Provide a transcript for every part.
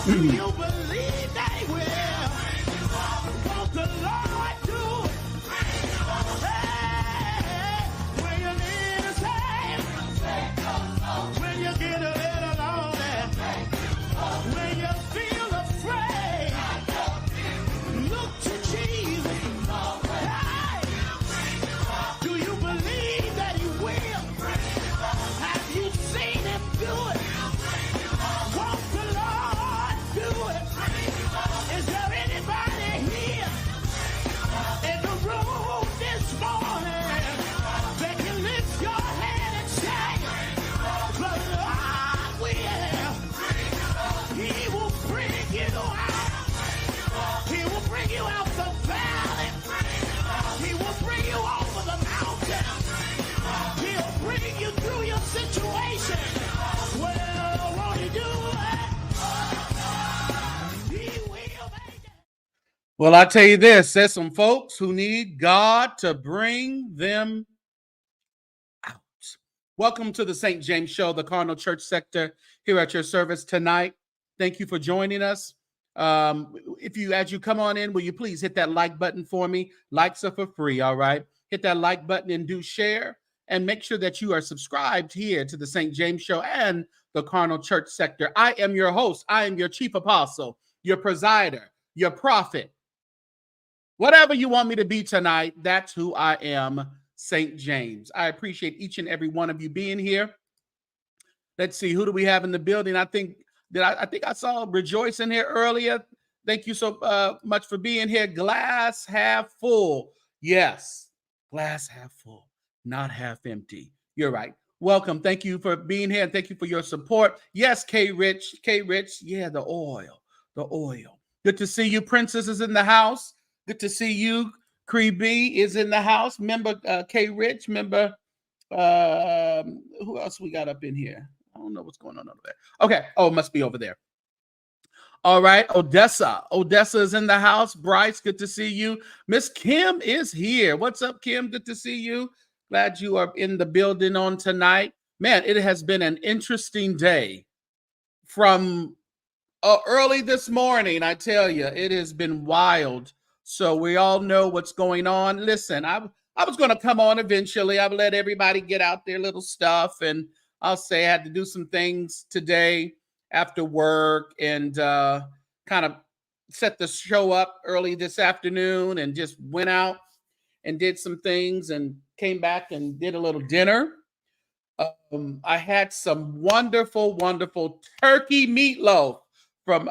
Do you believe they will? Won't the Lord do it? Hey, when you need a save, when you get a little lonely, when you feel afraid, look to Jesus. Hey, do you believe that He will? Have you seen Him do it? Won't the Lord do it? Is there anybody here in the room this morning that can lift your hand and say, the Lord will? He will bring you out. He will bring you out the valley. He will bring you over the mountain. He'll bring you through your situation. Well, won't He do it? He will make it. Well, I tell you this, there's some folks who need God to bring them out. Welcome to the St. James Show, the Cardinal Church sector here at your service tonight. Thank you for joining us. As you come on in, will you please hit that like button for me? Likes are for free, all right? Hit that like button and do share. And make sure that you are subscribed here to the St. James Show and the Cardinal Church sector. I am your host. I am your chief apostle, your presider, your prophet. Whatever you want me to be tonight, that's who I am, St. James. I appreciate each and every one of you being here. Let's see, who do we have in the building? I think I saw Rejoice in here earlier. Thank you so much for being here. Glass half full. Yes, glass half full, not half empty. You're right. Welcome. Thank you for being here, and thank you for your support. Yes, K Rich. Yeah, the oil. Good to see you. Princess is in the house. Good to see you. Cree B is in the house. Member K Rich. Member who else we got up in here? I don't know what's going on over there. Okay. Oh, it must be over there. All right. Odessa is in the house. Bryce, good to see you. Miss Kim is here. What's up, Kim? Good to see you. Glad you are in the building on tonight. Man, it has been an interesting day. From early this morning, I tell you, it has been wild. So we all know what's going on. Listen, I was going to come on eventually. I've let everybody get out their little stuff, and I'll say I had to do some things today after work, and kind of set the show up early this afternoon, and just went out and did some things and came back and did a little dinner. I had some wonderful turkey meatloaf from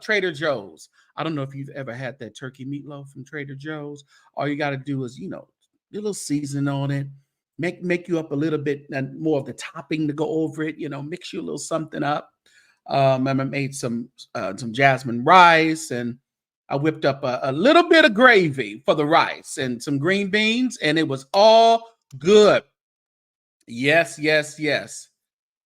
Trader Joe's. I don't know if you've ever had that turkey meatloaf from Trader Joe's. All you got to do is, a little season on it, make you up a little bit and more of the topping to go over it, mix you a little something up. I made some jasmine rice, and I whipped up a little bit of gravy for the rice and some green beans, and it was all good. Yes.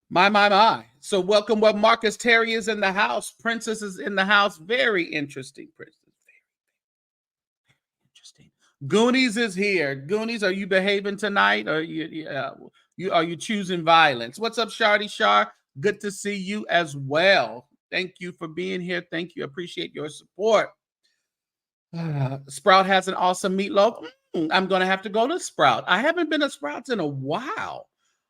My. So welcome. Marcus Terry is in the house. Princess is in the house. Very interesting, Princess. Very interesting. Goonies is here. Goonies, are you behaving tonight? Or are you choosing violence? What's up, Shardy Shar? Good to see you as well. Thank you for being here. Thank you. Appreciate your support. Sprout has an awesome meatloaf. I'm going to have to go to Sprout. I haven't been to Sprouts in a while.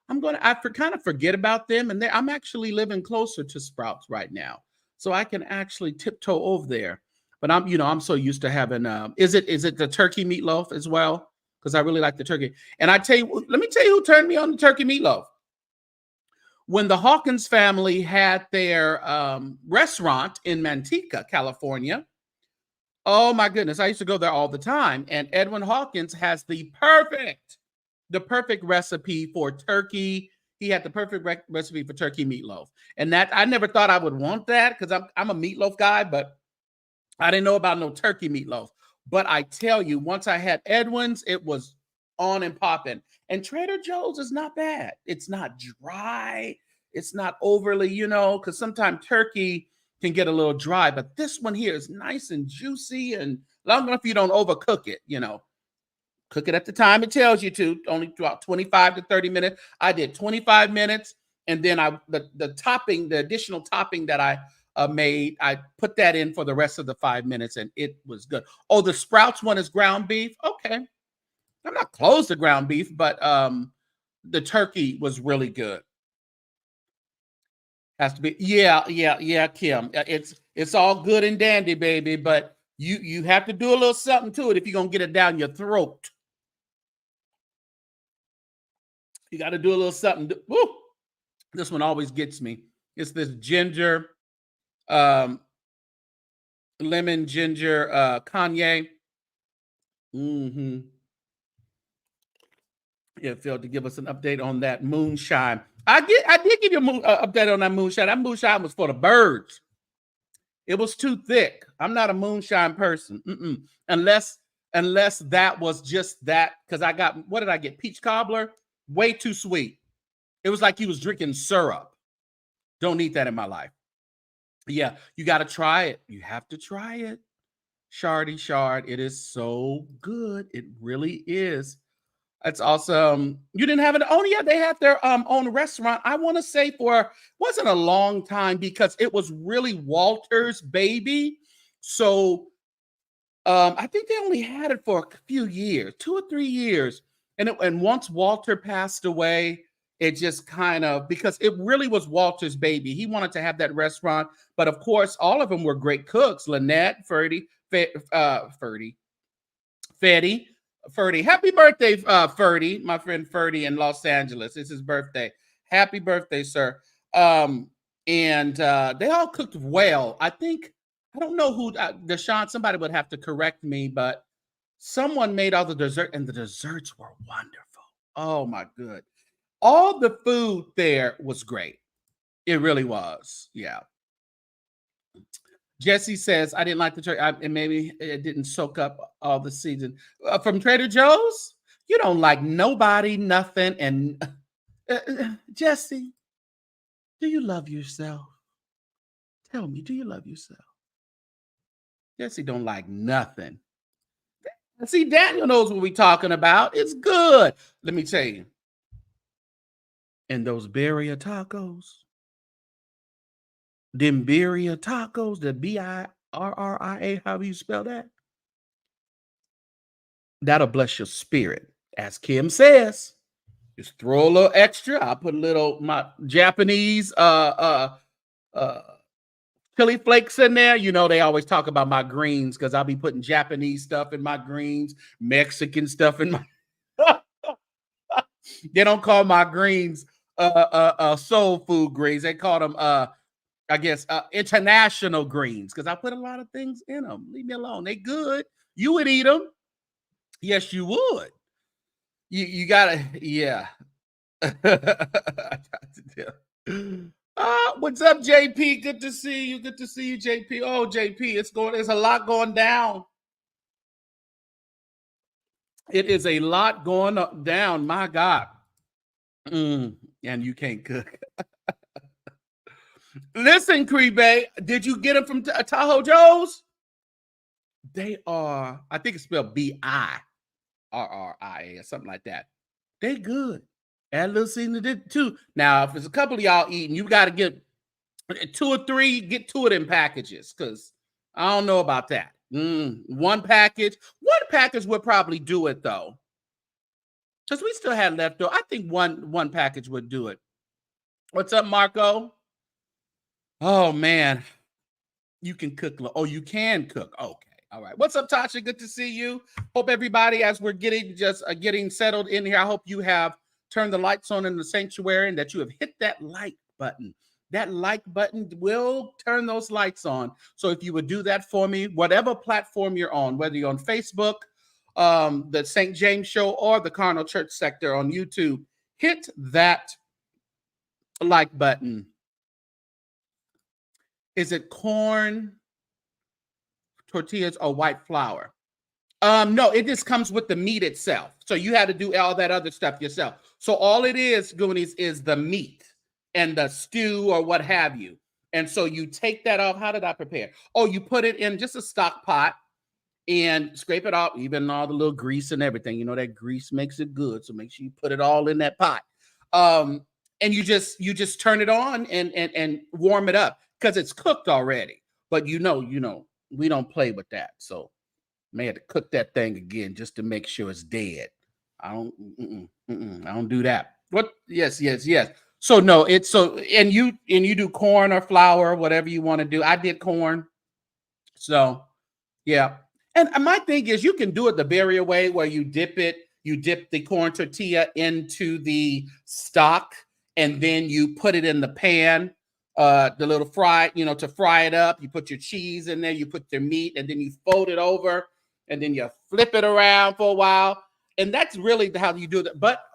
I kind of forget about them, and I'm actually living closer to Sprouts right now, so I can actually tiptoe over there. But I'm so used to having. Is it the turkey meatloaf as well? Because I really like the turkey. And let me tell you who turned me on the turkey meatloaf. When the Hawkins family had their restaurant in Manteca, California. Oh my goodness, I used to go there all the time. And Edwin Hawkins has the perfect recipe for turkey. He had the perfect recipe for turkey meatloaf. And that, I never thought I would want that, because I'm a meatloaf guy, but I didn't know about no turkey meatloaf. But I tell you, once I had Edwin's, it was on and popping. And Trader Joe's is not bad. It's not dry. It's not overly, because sometimes turkey can get a little dry, but this one here is nice and juicy and long enough you don't overcook it, Cook it at the time it tells you to, only about 25 to 30 minutes. I did 25 minutes, and then the additional topping that I made. I put that in for the rest of the 5 minutes, and it was good. Oh, the Sprouts one is ground beef. Okay, I'm not close to ground beef, but the turkey was really good. Has to be, yeah, Kim. It's all good and dandy, baby, but you have to do a little something to it if you're gonna get it down your throat. You got to do a little something. Woo! This one always gets me. It's this ginger, lemon ginger Kanye. Mm-hmm. Yeah, Phil, to give us an update on that moonshine. I did give you an update on that moonshine. That moonshine was for the birds. It was too thick. I'm not a moonshine person. Unless that was just that, because I got, what did I get? Peach cobbler? Way too sweet. It was like you was drinking syrup. Don't need that in my life. Yeah, you got to try it. You have to try it. Shard. It is so good. It really is. It's awesome. You didn't have it. Oh, yeah, they had their own restaurant. I want to say wasn't a long time because it was really Walter's baby. So I think they only had it for a few years, 2 or 3 years. And once Walter passed away, it just kind of, because it really was Walter's baby. He wanted to have that restaurant. But of course, all of them were great cooks. Lynette, Ferdy. Happy birthday, Ferdy, my friend Ferdy in Los Angeles. It's his birthday. Happy birthday, sir. And they all cooked well. I don't know who, Deshaun, somebody would have to correct me, but someone made all the dessert, and the desserts were wonderful. Oh my good. All the food there was great. It really was. Yeah. Jesse says, I didn't like the turkey, and maybe it didn't soak up all the season. From Trader Joe's? You don't like nobody, nothing. And Jesse, do you love yourself? Tell me, do you love yourself? Jesse don't like nothing. See, Daniel knows what we're talking about. It's good. Let me tell you. And those birria tacos, them birria tacos, the Birria, however you spell that, that'll bless your spirit. As Kim says, just throw a little extra. I'll put a little, my Japanese chili flakes in there. You know, they always talk about my greens because I'll be putting Japanese stuff in my greens, Mexican stuff in my they don't call my greens soul food greens. They call them I guess international greens, because I put a lot of things in them. Leave me alone. They good. You would eat them. Yes, you would. You gotta, yeah. What's up, JP? Good to see you. Good to see you, JP. Oh, JP, there's a lot going down. It is a lot going down. My God. And you can't cook. Listen, Crebe, did you get them from Tahoe Joe's? They are, I think it's spelled Birria or something like that. They good. Add a little seasoning to it too. Now, if there's a couple of y'all eating, you got to get 2 or 3, get 2 of them packages, because I don't know about that. One package would probably do it though, because we still had leftover. I think one package would do it. What's up, Marco? Oh man, you can cook. Oh, you can cook. Okay. All right. What's up, Tasha? Good to see you. Hope everybody, as we're getting settled in here, I hope you have turned the lights on in the sanctuary and that you have hit that like button. That like button will turn those lights on. So if you would do that for me, whatever platform you're on, whether you're on Facebook, the St. James Show, or the Carnal Church Sector on YouTube, hit that like button. Is it corn, tortillas, or white flour? No, it just comes with the meat itself. So you had to do all that other stuff yourself. So all it is, Goonies, is the meat and the stew or what have you. And so you take that off. How did I prepare? Oh, you put it in just a stock pot and scrape it off, even all the little grease and everything. You know, that grease makes it good. So make sure you put it all in that pot. And you just turn it on and warm it up. because it's cooked already. But you know, we don't play with that. So may have to cook that thing again just to make sure it's dead. I don't do that. What? Yes. So no, it's so and you do corn or flour, whatever you want to do. I did corn. So yeah. And my thing is you can do it the Barrier way where you dip the corn tortilla into the stock and then you put it in the pan, the little fry, to fry it up. You put your cheese in there, you put your meat, and then you fold it over and then you flip it around for a while. And that's really how you do it. But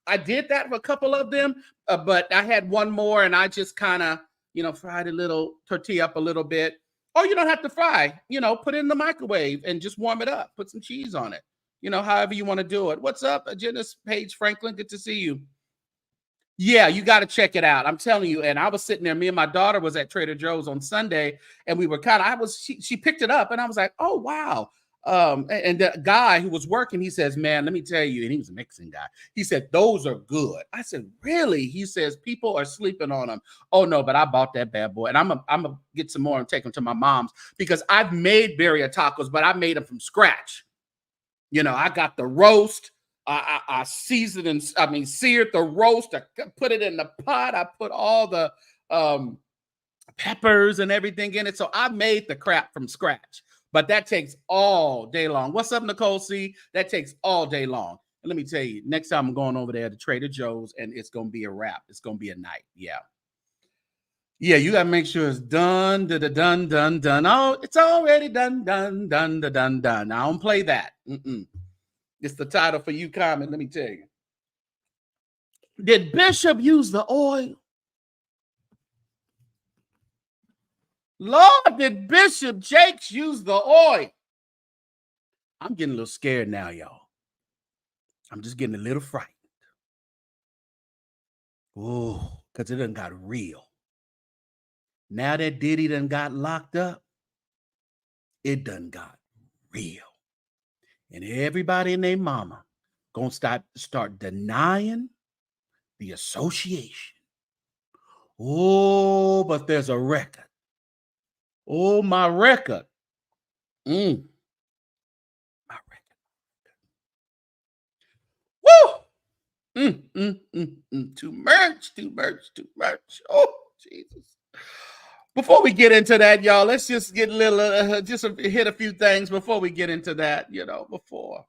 I did that for a couple of them, but I had one more and I just kind of, fried a little tortilla up a little bit. Or you don't have to fry, put it in the microwave and just warm it up. Put some cheese on it, however you want to do it. What's up, Janice Page Franklin? Good to see you. Yeah, you got to check it out. I'm telling you. And I was sitting there. Me and my daughter was at Trader Joe's on Sunday, and we were she picked it up, and I was like, oh wow. And the guy who was working, he says, man, let me tell you, and he was a Mexican guy. He said, those are good. I said, really? He says, people are sleeping on them. Oh no, but I bought that bad boy. And I'm gonna get some more and take them to my mom's because I've made birria tacos, but I made them from scratch. I got the roast. I seasoned and seared the roast. I put it in the pot. I put all the peppers and everything in it. So I made the crap from scratch. But that takes all day long. What's up, Nicole C? That takes all day long. And let me tell you, next time I'm going over there to Trader Joe's, and it's going to be a wrap. It's going to be a night. Yeah. Yeah, you got to make sure it's done. Oh, it's already done. I don't play that. It's the title for you comment. Let me tell you. Did Bishop use the oil? Lord, did Bishop Jakes use the oil? I'm getting a little scared now, y'all. I'm just getting a little frightened. Oh, because it done got real. Now that Diddy done got locked up, it done got real. And everybody and their mama gonna start denying the association. Oh, but there's a record. Oh, my record. My record. Woo! Too much. Oh, Jesus. Before we get into that, y'all, let's just get a little, hit a few things before we get into that, before.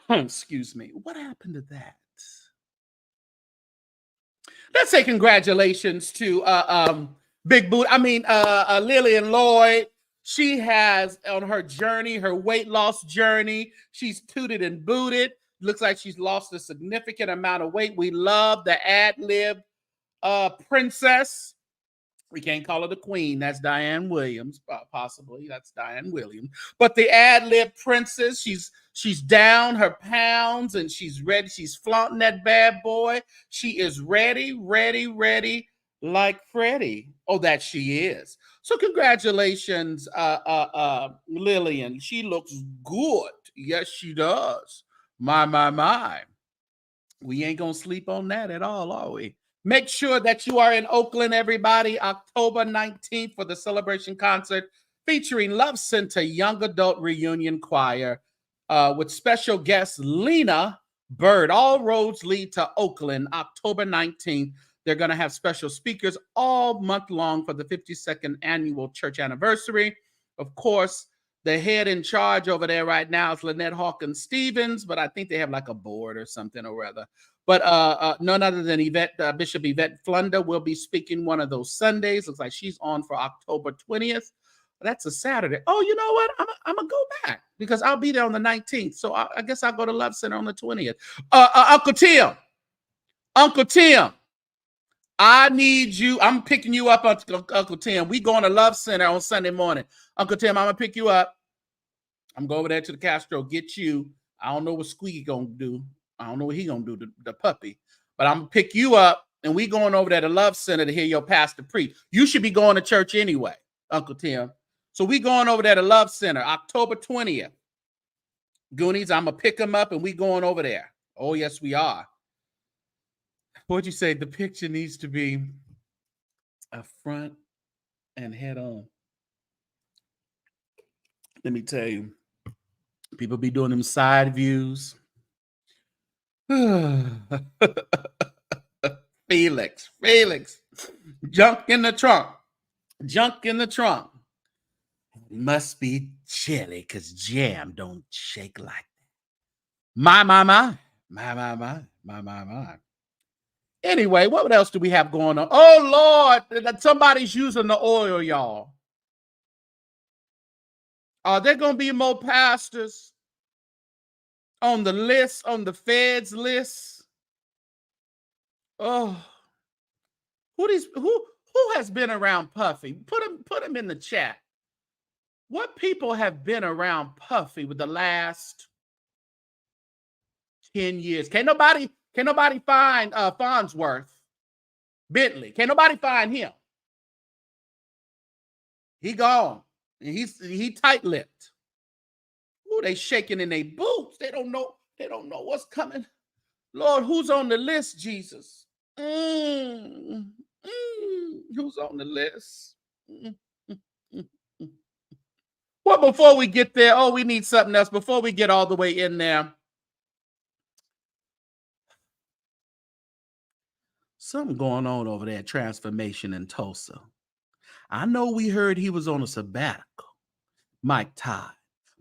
Excuse me. What happened to that? Let's say congratulations to Big Boot. Lillian Lloyd. She has on her journey, her weight loss journey. She's tooted and booted. Looks like she's lost a significant amount of weight. We love the ad-lib princess. We can't call her the queen. That's Diane Williams, possibly. That's Diane Williams. But the ad-lib princess, she's down her pounds and she's ready. She's flaunting that bad boy. She is ready like Freddie. Oh, that she is. So congratulations, Lillian. She looks good. Yes, she does. My. We ain't going to sleep on that at all, are we? Make sure that you are in Oakland, everybody, October 19th for the celebration concert featuring Love Center Young Adult Reunion Choir with special guest Lena Bird. All roads lead to Oakland, October 19th. They're going to have special speakers all month long for the 52nd annual church anniversary. Of course, the head in charge over there right now is Lynette Hawkins Stevens, but I think they have like a board or something or other. But none other than Bishop Yvette Flunder will be speaking one of those Sundays. Looks like she's on for October 20th. That's a Saturday. Oh, you know what? I'm going to go back because I'll be there on the 19th. So I guess I'll go to Love Center on the 20th. Uncle Tim, I need you. I'm picking you up, Uncle Tim. We going to Love Center on Sunday morning. Uncle Tim, I'm going to pick you up. I'm going over there to the Castro, get you. I don't know what Squeaky going to do. I don't know what he going to do, the puppy. But I'm going to pick you up, and we going over there to Love Center to hear your pastor preach. You should be going to church anyway, Uncle Tim. So we going over there to Love Center, October 20th. Goonies, I'm going to pick him up, and we going over there. Oh, yes, we are. What'd you say? The picture needs to be up front and head on. Let me tell you, people be doing them side views. Felix, junk in the trunk. Must be chilly because jam don't shake like that. My. Anyway, what else do we have going on? Oh, Lord, somebody's using the oil, y'all. Are there going to be more pastors on the list, on the Fed's list? Oh, who has been around Puffy? Put him in the chat. What people have been around Puffy with the last 10 years? Can't nobody find Farnsworth Bentley. Can't nobody find him. He gone. And he tight-lipped. Ooh, they shaking in their boots. They don't know what's coming. Lord, who's on the list, Jesus? Who's on the list? Well, before we get there, we need something else. Before we get all the way in there, something going on over there at Transformation in Tulsa. I know we heard he was on a sabbatical, Mike Todd,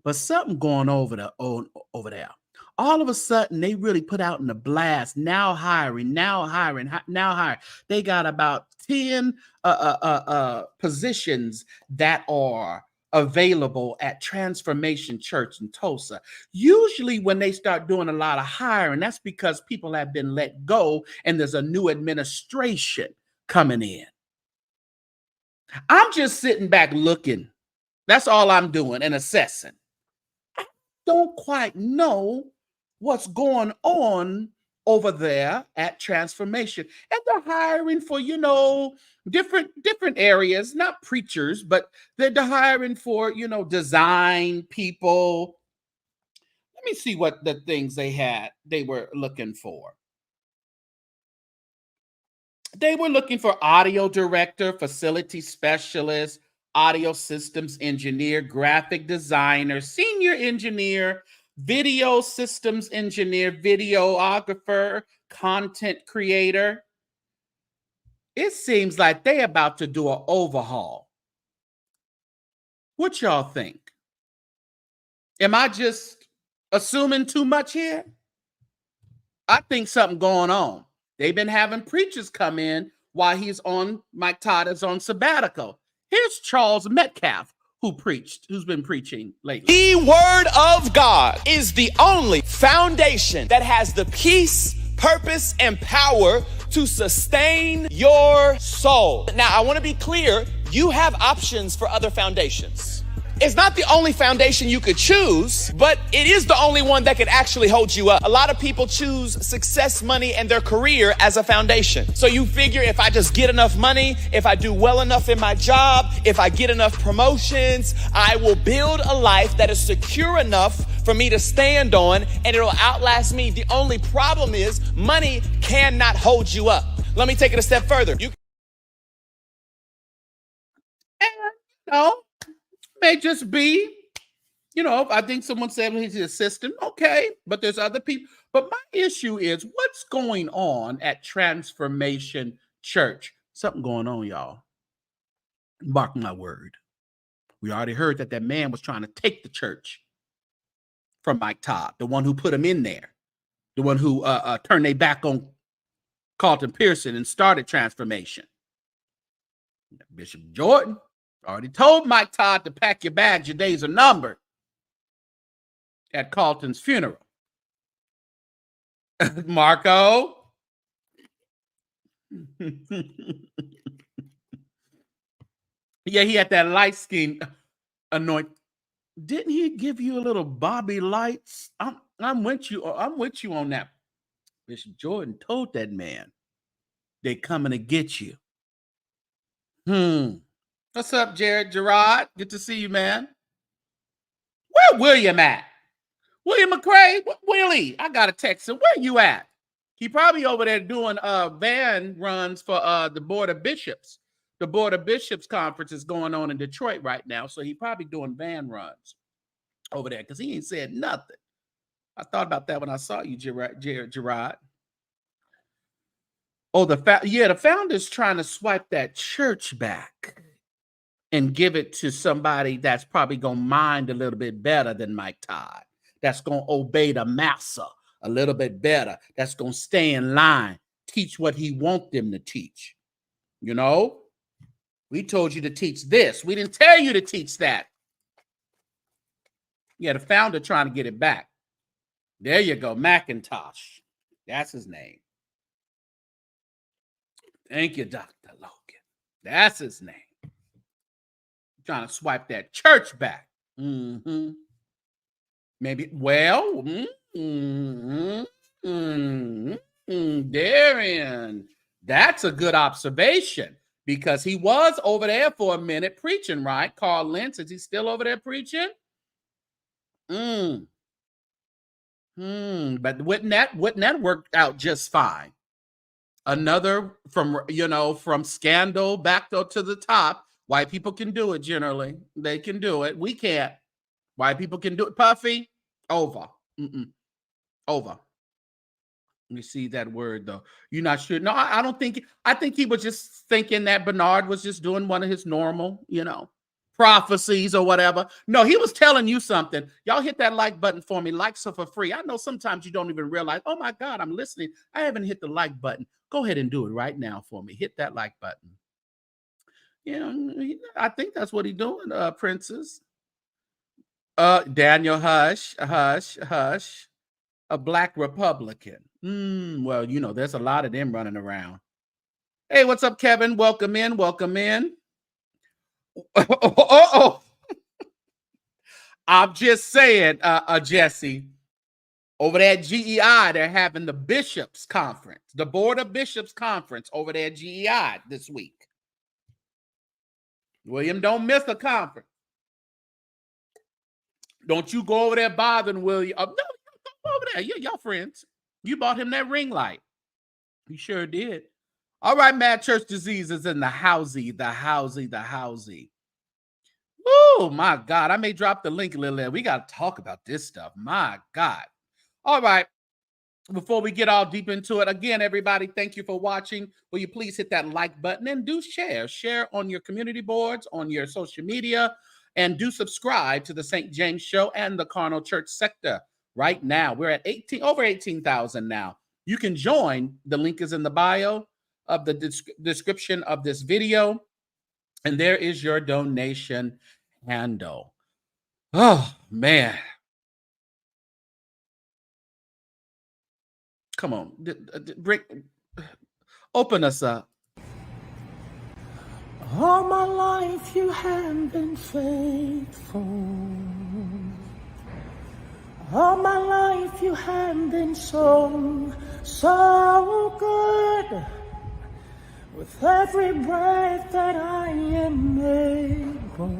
but something going over there. All of a sudden, they really put out in the blast, now hiring. They got about 10 positions that are available at Transformation Church in Tulsa. Usually when they start doing a lot of hiring, that's because people have been let go and there's a new administration coming in. I'm just sitting back looking. That's all I'm doing and assessing. I don't quite know what's going on over there at Transformation. And they're hiring for, different areas, not preachers, but they're hiring for, design people. Let me see what the things they were looking for. They were looking for audio director, facility specialist, audio systems engineer, graphic designer, senior engineer, video systems engineer, videographer, content creator. It seems like they're about to do an overhaul. What y'all think? Am I just assuming too much here? I think something going on. They've been having preachers come in while Mike Todd is on sabbatical. Here's Charles Metcalf, who's been preaching lately. The Word of God is the only foundation that has the peace, purpose, and power to sustain your soul. Now, I want to be clear, you have options for other foundations. It's not the only foundation you could choose, but it is the only one that could actually hold you up. A lot of people choose success, money, and their career as a foundation. So you figure if I just get enough money, if I do well enough in my job, if I get enough promotions, I will build a life that is secure enough for me to stand on, and it'll outlast me. The only problem is money cannot hold you up. Let me take it a step further. May just be, I think someone said he's the assistant. Okay, but there's other people. But my issue is what's going on at Transformation Church? Something going on, y'all. Mark my word. We already heard that man was trying to take the church from Mike Todd, the one who put him in there, the one who turned their back on Carlton Pearson and started Transformation. Bishop Jordan already told Mike Todd to pack your bags. Your days are numbered at Carlton's funeral. Marco. Yeah, he had that light skin anoint. Didn't he give you a little Bobby Lights? I'm with you. I'm with you on that. Bishop Jordan told that man, they coming to get you. What's up, Gerard? Good to see you, man. Where William at? William McCray? Willie, I got a text him. Where you at? He probably over there doing van runs for the Board of Bishops. the Board of Bishops conference is going on in Detroit right now, so he probably doing van runs over there because he ain't said nothing. I thought about that when I saw you, Gerard. Oh, the founder's trying to swipe that church back and give it to somebody that's probably going to mind a little bit better than Mike Todd, that's going to obey the master a little bit better, that's going to stay in line, teach what he wants them to teach. You know, we told you to teach this. We didn't tell you to teach that. Yeah, the founder trying to get it back. There you go, McIntosh. That's his name. Thank you, Dr. Logan. That's his name. Trying to swipe that church back. Maybe, well, Darian, that's a good observation because he was over there for a minute preaching, right? Carl Lentz, is he still over there preaching? But wouldn't that work out just fine? Another from scandal back to the top. White people can do it generally. They can do it. We can't. White people can do it. Puffy, over. Over. Let me see that word, though. You're not sure? No, I don't think. I think he was just thinking that Bernard was just doing one of his normal, prophecies or whatever. No, he was telling you something. Y'all hit that like button for me. Likes are for free. I know sometimes you don't even realize, oh, my God, I'm listening. I haven't hit the like button. Go ahead and do it right now for me. Hit that like button. I think that's what he's doing, Princess. Daniel, hush. A black Republican. Well, there's a lot of them running around. Hey, what's up, Kevin? Welcome in. Oh. I'm just saying, Jesse, over there at GEI, they're having the Bishops Conference, the Board of Bishops Conference over there at GEI this week. William, don't miss the conference. Don't you go over there bothering William. No, go over there. Y'all friends. You bought him that ring light. You sure did. All right, Mad Church Disease is in the housey. Oh, my God. I may drop the link a little later. We got to talk about this stuff. My God. All right. Before we get all deep into it, again, everybody, thank you for watching. Will you please hit that like button and do share. Share on your community boards, on your social media, and do subscribe to the St. James Show and the Carnal Church Sector. Right now, we're at over 18,000 now. You can join. The link is in the bio of the description of this video. And there is your donation handle. Oh, man. Come on. Open us up. All my life you have been faithful. All my life you have been so good. With every breath that I am able,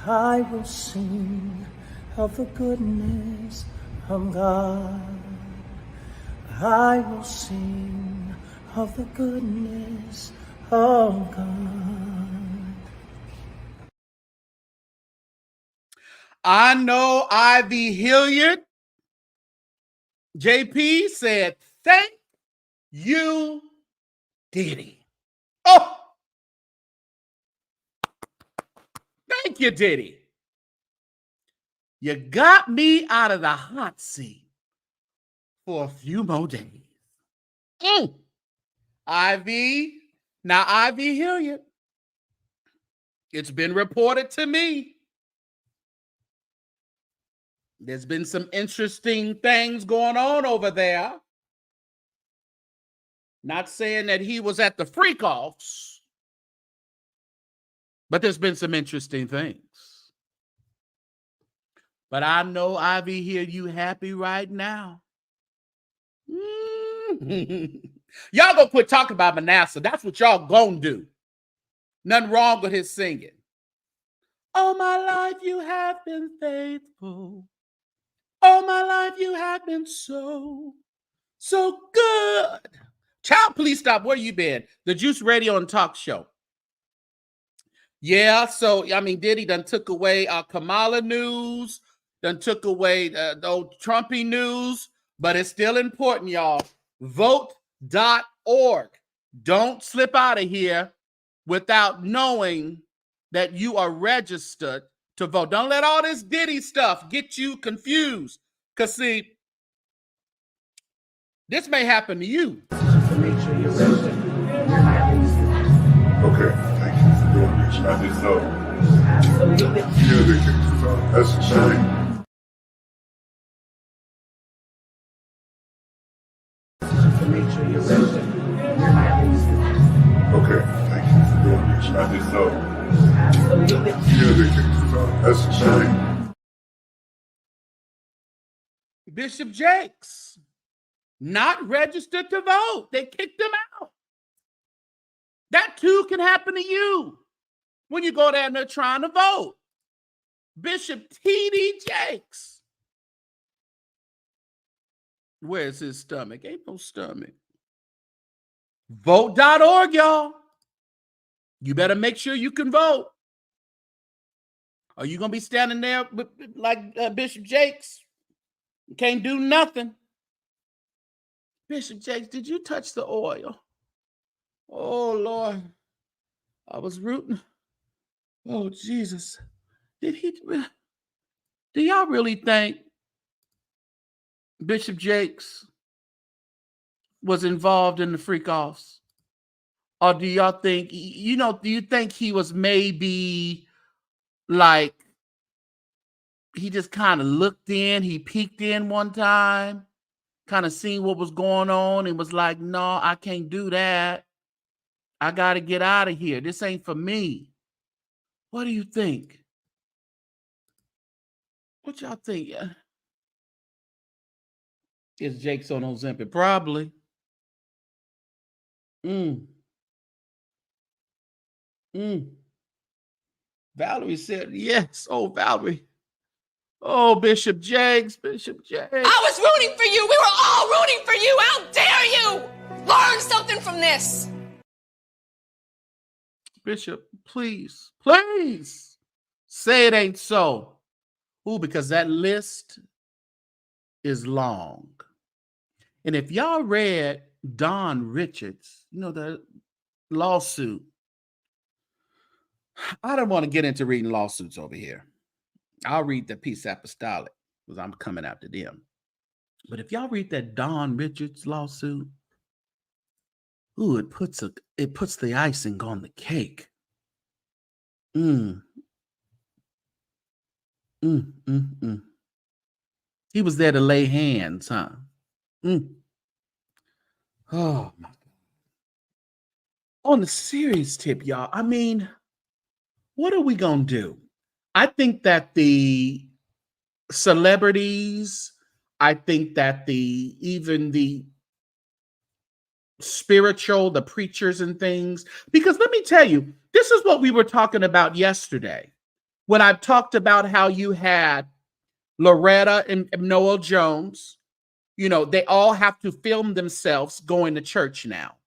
I will sing of the goodness of God. I will sing of the goodness of God. I know Ivy Hilliard, JP, said, thank you, Diddy. Oh, thank you, Diddy. You got me out of the hot seat for a few more days. Ivy, now Ivy Hilliard, it's been reported to me. There's been some interesting things going on over there. Not saying that he was at the freak-offs, but there's been some interesting things. But I know, Ivy, here you happy right now. Y'all gonna quit talking about Manasseh. That's what y'all gonna do. Nothing wrong with his singing. All my life you have been faithful. All my life you have been so good. Child, please stop. Where you been? The Juice Radio and Talk Show. Yeah, so I mean, Diddy done took away Kamala news, done took away the old Trumpy news, but it's still important, y'all. Vote.org. Don't slip out of here without knowing that you are registered to vote. Don't let all this Diddy stuff get you confused. Because, see, this may happen to you. Okay, thank you for doing this. I didn't know. That's a shame. Okay, thank you for doing this. I didn't know. That's a shame. Bishop Jakes, not registered to vote. They kicked him out. That too can happen to you when you go down there trying to vote. Bishop T.D. Jakes. Where's his stomach? Ain't no stomach. Vote.org, y'all. You better make sure you can vote. Are you going to be standing there like Bishop Jakes? You can't do nothing. Bishop Jakes, did you touch the oil? Oh, Lord. I was rooting. Oh, Jesus. Do y'all really think Bishop Jakes was involved in the freak-offs? Or do y'all think, do you think he was maybe like, he just kind of looked in, he peeked in one time, kind of seen what was going on and was like, no, I can't do that. I got to get out of here. This ain't for me. What do you think? What y'all think? Is Jake's on Ozempic? Probably. Valerie said yes. Oh, Valerie. Oh, Bishop Jakes. Bishop Jakes. I was rooting for you. We were all rooting for you. How dare you? Learn something from this. Bishop, please say it ain't so. Ooh, because that list is long. And if y'all read Don Richards, the lawsuit, I don't want to get into reading lawsuits over here. I'll read the Peace Apostolic because I'm coming after them. But if y'all read that Don Richards lawsuit, ooh, it puts the icing on the cake. He was there to lay hands, huh? Oh my God. On the serious tip, y'all, I mean, what are we gonna do? I think that the celebrities, I think that even the spiritual, the preachers and things, because let me tell you, this is what we were talking about yesterday when I talked about how you had Loretta and Noel Jones. They all have to film themselves going to church now.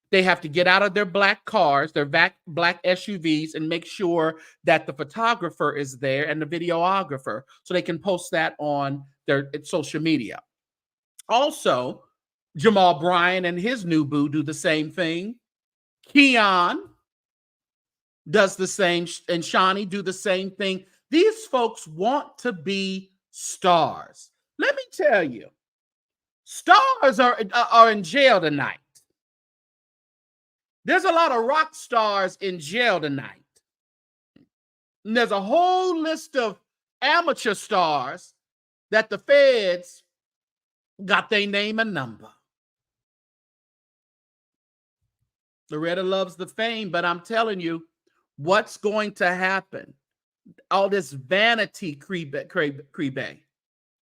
They have to get out of their black cars, their black SUVs, and make sure that the photographer is there and the videographer so they can post that on their social media. Also, Jamal Bryant and his new boo do the same thing. Kion does the same, and Shawnee do the same thing. These folks want to be stars. Let me tell you, stars are in jail tonight. There's a lot of rock stars in jail tonight. And there's a whole list of amateur stars that the feds got their name and number. Loretta loves the fame, but I'm telling you, what's going to happen? All this vanity creep,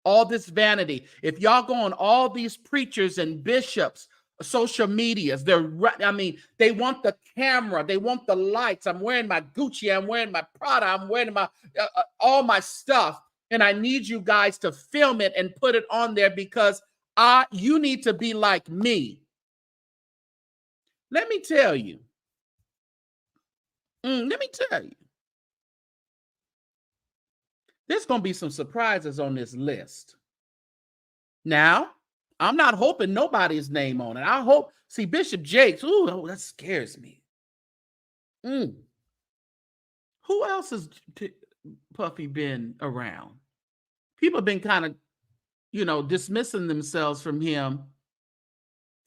all this vanity. If y'all go on all these preachers and bishops, social medias, they want the camera, they want the lights. I'm wearing my Gucci, I'm wearing my Prada, I'm wearing my all my stuff, and I need you guys to film it and put it on there because you need to be like me. Let me tell you, Let me tell you. There's going to be some surprises on this list. Now, I'm not hoping nobody's name on it. I hope, see, Bishop Jakes, that scares me. Who else has Puffy been around? People have been kind of, dismissing themselves from him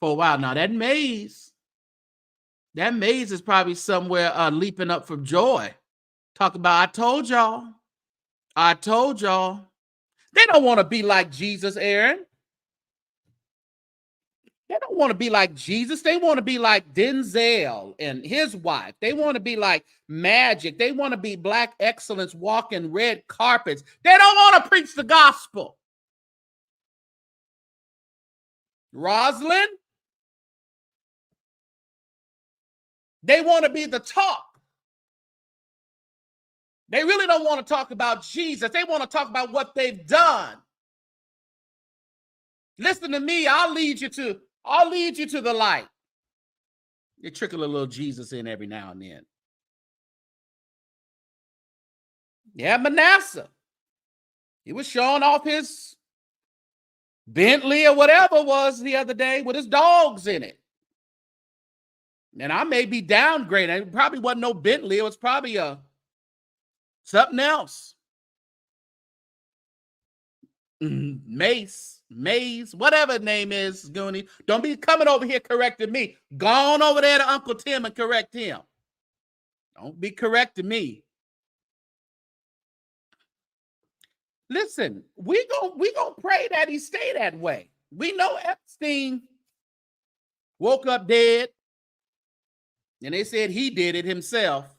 for a while now. That Maze is probably somewhere leaping up for joy. Talk about, I told y'all. They don't want to be like Jesus, Aaron. They don't want to be like Jesus. They want to be like Denzel and his wife. They want to be like Magic. They want to be black excellence walking red carpets. They don't want to preach the gospel. Rosalind, they want to be the talk. They really don't want to talk about Jesus. They want to talk about what they've done. Listen to me. I'll lead you to the light. They trickle a little Jesus in every now and then. Yeah, Manasseh. He was showing off his Bentley or whatever it was the other day with his dogs in it. And I may be downgrading. It probably wasn't no Bentley. It was probably something else. Maze, whatever his name is, Goonie. Don't be coming over here correcting me. Go on over there to Uncle Tim and correct him. Don't be correcting me. Listen, we gonna pray that he stay that way. We know Epstein woke up dead, and they said he did it himself.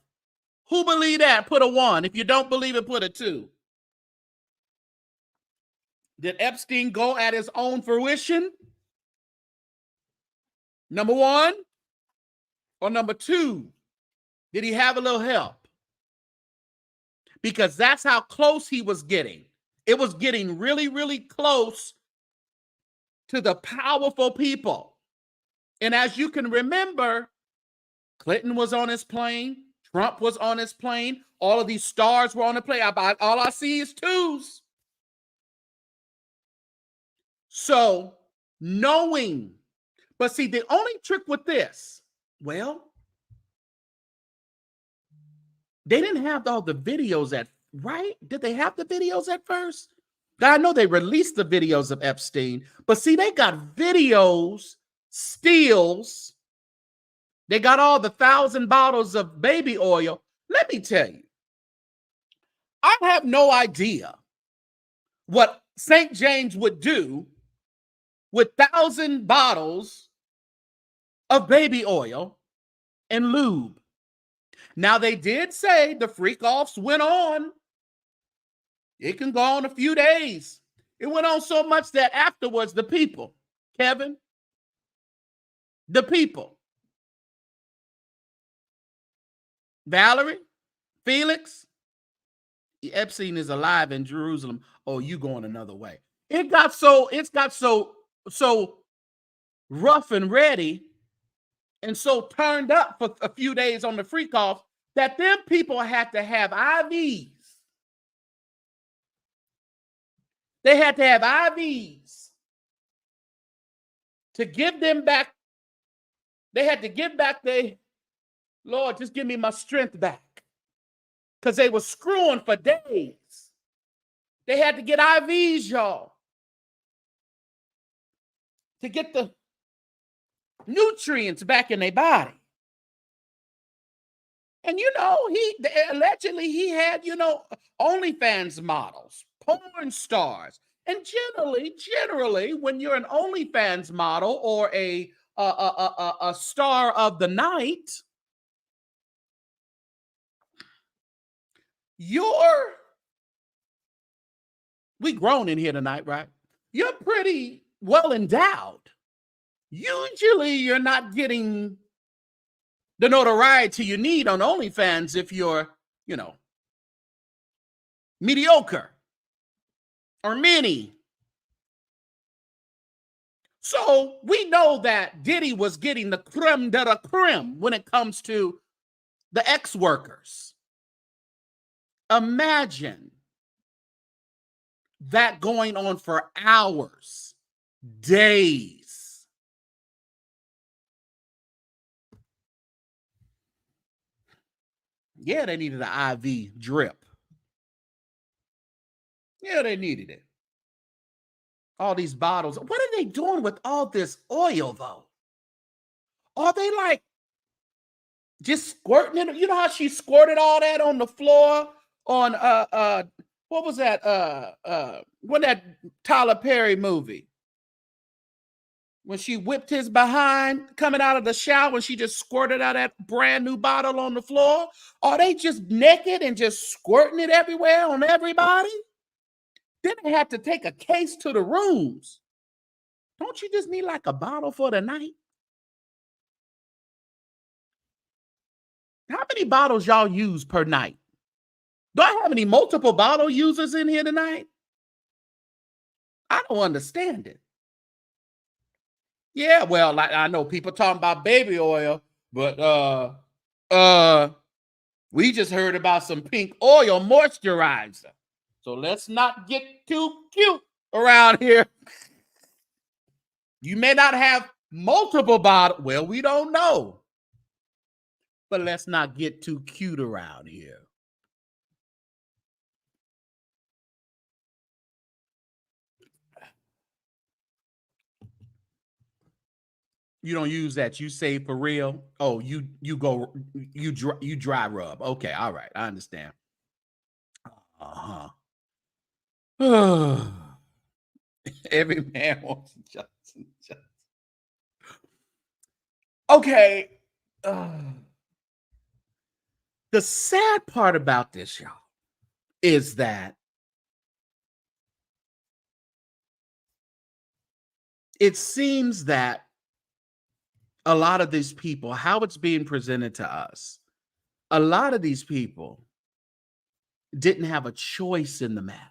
Who believe that? Put a 1. If you don't believe it, put a 2. Did Epstein go at his own fruition? Number 1. Or number 2, did he have a little help? Because that's how close he was getting. It was getting really, really close to the powerful people. And as you can remember, Clinton was on his plane. Trump was on his plane. All of these stars were on the plane. All I see is 2s. So, knowing. But see, the only trick with this, well, they didn't have all the videos right? Did they have the videos at first? I know they released the videos of Epstein, but see, they got videos, stills. They got all the 1,000 bottles of baby oil. Let me tell you, I have no idea what St. James would do with 1,000 bottles of baby oil and lube. Now, they did say the freak-offs went on. It can go on a few days. It went on so much that afterwards, the people, Kevin, the people, Valerie, Felix, Epstein is alive in Jerusalem. Oh, you going another way. It got so rough and ready and so turned up for a few days on the freak-off that them people had to have IVs. They had to have IVs to give them back. They had to give back Lord, just give me my strength back. Because they were screwing for days. They had to get IVs, y'all, to get the nutrients back in their body. And, allegedly he had, OnlyFans models, porn stars. And generally, when you're an OnlyFans model or a star of the night, we grown in here tonight, right? You're pretty well endowed. Usually you're not getting the notoriety you need on OnlyFans if you're, mediocre or mini. So we know that Diddy was getting the creme de la creme when it comes to the ex-workers. Imagine that going on for hours, days. Yeah, they needed an IV drip. Yeah, they needed it. All these bottles. What are they doing with all this oil, though? Are they like just squirting it? You know how she squirted all that on the floor on what was that? When that Tyler Perry movie? When she whipped his behind coming out of the shower and she just squirted out that brand new bottle on the floor? Are they just naked and just squirting it everywhere on everybody? Then they had to take a case to the rooms. Don't you just need like a bottle for the night? How many bottles y'all use per night? Do I have any multiple bottle users in here tonight? I don't understand it. Yeah, well, like I know people talking about baby oil, but we just heard about some pink oil moisturizer. So let's not get too cute around here. You may not have multiple bottles. Well, we don't know. But let's not get too cute around here. You don't use that. You say for real. Oh, you dry rub. Okay, all right. I understand. Every man wants a Johnson. Okay. The sad part about this, y'all, is that it seems that a lot of these people, how it's being presented to us, a lot of these people didn't have a choice in the matter.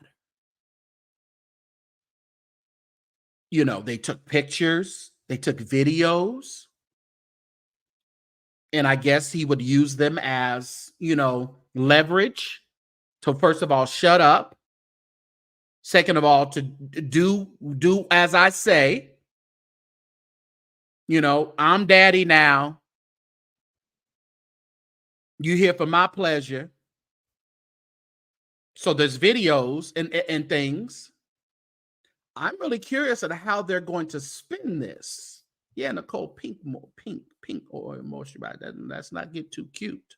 You know, they took pictures, they took videos, and I guess he would use them as, leverage to, first of all, shut up. Second of all, to do as I say. I'm daddy now. You here for my pleasure. So there's videos and things. I'm really curious at how they're going to spin this. Yeah, Nicole, pink oil moisturizer. Let's not get too cute.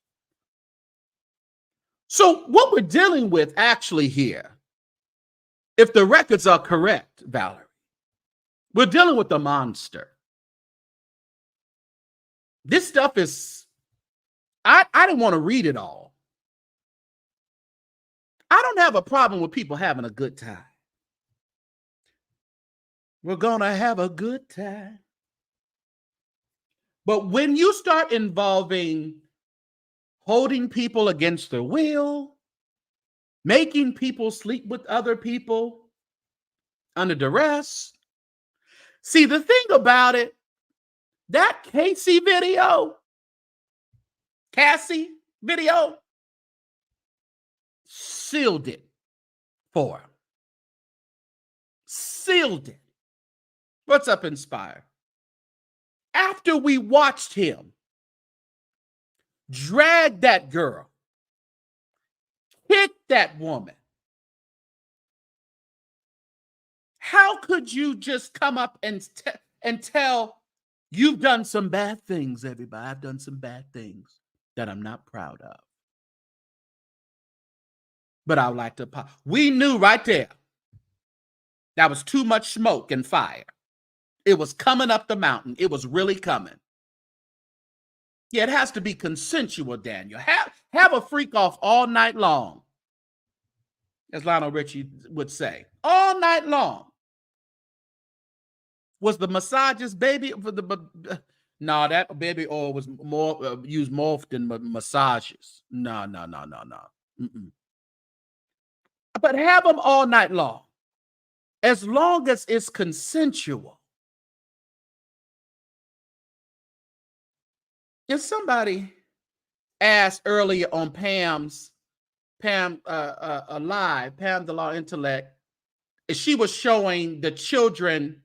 So what we're dealing with actually here, if the records are correct, Valerie, we're dealing with a monster. This stuff is, I didn't want to read it all. I don't have a problem with people having a good time. We're going to have a good time. But when you start involving holding people against their will, making people sleep with other people under duress. See, the thing about it, that Cassie video sealed it for him. Sealed it. What's up, Inspire? After we watched him drag that girl, kick that woman, how could you just come up and tell you've done some bad things, everybody? I've done some bad things that I'm not proud of. But I would like to. We knew right there that was too much smoke and fire. It was coming up the mountain. It was really coming. Yeah, it has to be consensual, Daniel. Have a freak off all night long, as Lionel Richie would say. All night long. Was the massages baby for the? No, that baby oil was more used more than massages. No. Mm-mm. But have them all night long, as long as it's consensual. If somebody asked earlier on Pam Live, Pam the Law Intellect, she was showing the children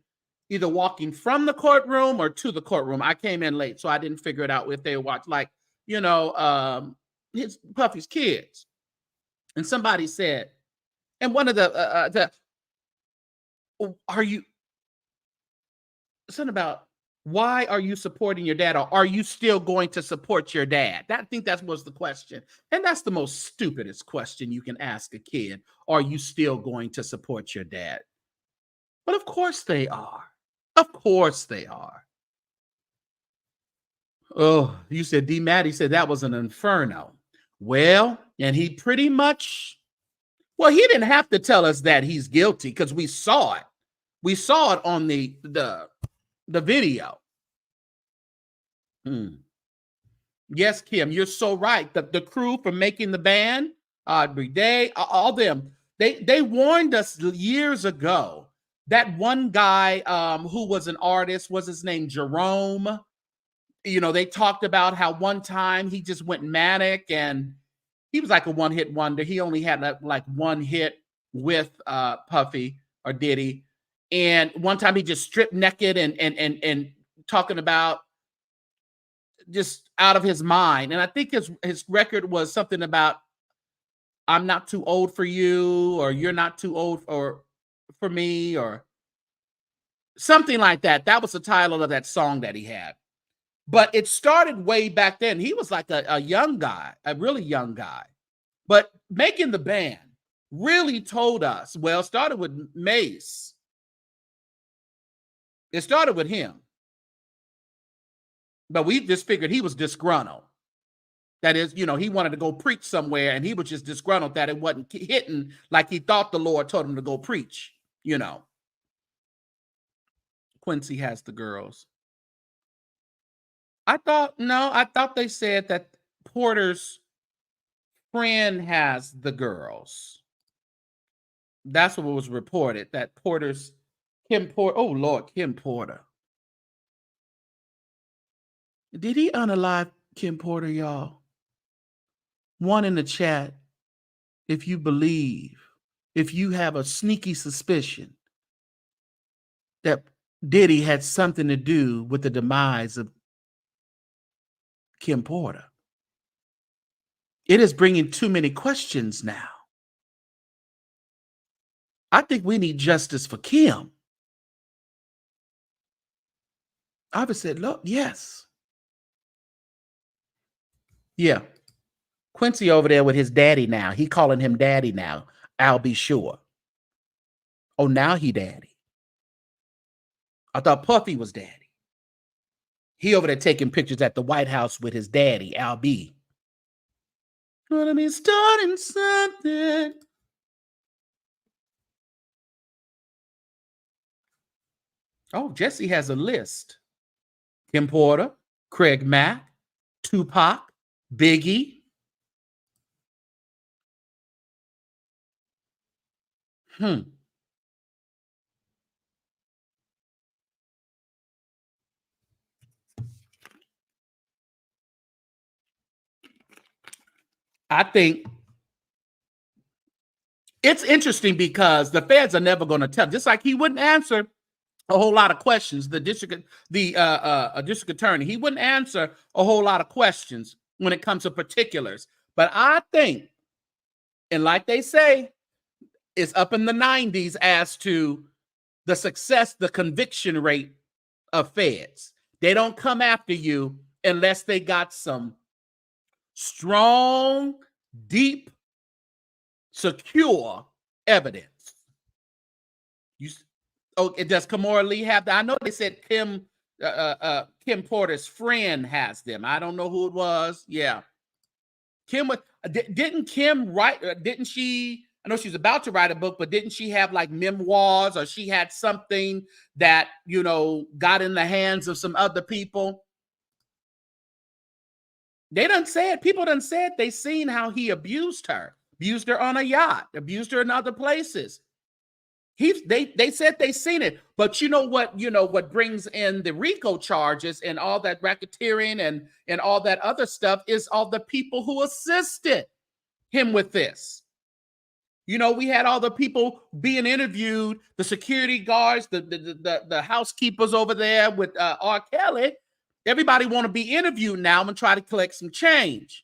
either walking from the courtroom or to the courtroom. I came in late, so I didn't figure it out if they watched, like, his Puffy's kids. And somebody said, and one of are you something about why are you supporting your dad, or are you still going to support your dad? I think that was the question. And that's the most stupidest question you can ask a kid. Are you still going to support your dad? But of course they are. Of course they are. Oh, you said D. Maddie said that was an inferno. Well, and he pretty much, well, he didn't have to tell us that he's guilty because we saw it. We saw it on the video. Yes, Kim, you're so right. The crew for making the band, Aubrey Day, all them, they warned us years ago. That one guy who was an artist, was his name Jerome? They talked about how one time he just went manic and he was like a one-hit wonder. He only had like one hit with Puffy or Diddy. And one time he just stripped naked and talking about just out of his mind. And I think his record was something about I'm not too old for you, or you're not too old for me, or something like that. That was the title of that song that he had. But it started way back then. He was like a young guy, a really young guy. But making the band really told us, well, it started with Mace. It started with him. But we just figured he was disgruntled. That is, he wanted to go preach somewhere, and he was just disgruntled that it wasn't hitting like he thought the Lord told him to go preach, Quincy has the girls. I thought they said that Porter's friend has the girls. That's what was reported, that Kim Porter. Did he unalive Kim Porter, y'all? One in the chat, if you have a sneaky suspicion that Diddy had something to do with the demise of Kim Porter. It is bringing too many questions now. I think we need justice for Kim. I would say, look, yes. Yeah. Quincy over there with his daddy now. He calling him daddy now. I'll be sure. Oh, now he daddy. I thought Puffy was daddy. He over there taking pictures at the White House with his daddy, Al B. You know what I mean? Starting something. Oh, Jesse has a list. Kim Porter, Craig Mack, Tupac, Biggie. I think it's interesting because the feds are never going to tell. Just like he wouldn't answer a whole lot of questions. The district attorney, he wouldn't answer a whole lot of questions when it comes to particulars. But I think, and like they say, it's up in the 90s as to the success, the conviction rate of feds. They don't come after you unless they got some strong, deep, secure evidence. Does Kimora Lee have that? I know they said Kim Porter's friend has them. I don't know who it was. Yeah. Didn't Kim write? Didn't she? I know she's about to write a book, but didn't she have like memoirs, or she had something that, got in the hands of some other people? They done said, people done said they seen how he abused her on a yacht, abused her in other places. They said they seen it, but you know what brings in the RICO charges and all that racketeering and all that other stuff is all the people who assisted him with this. We had all the people being interviewed, the security guards, the housekeepers over there with R. Kelly. Everybody want to be interviewed now and try to collect some change.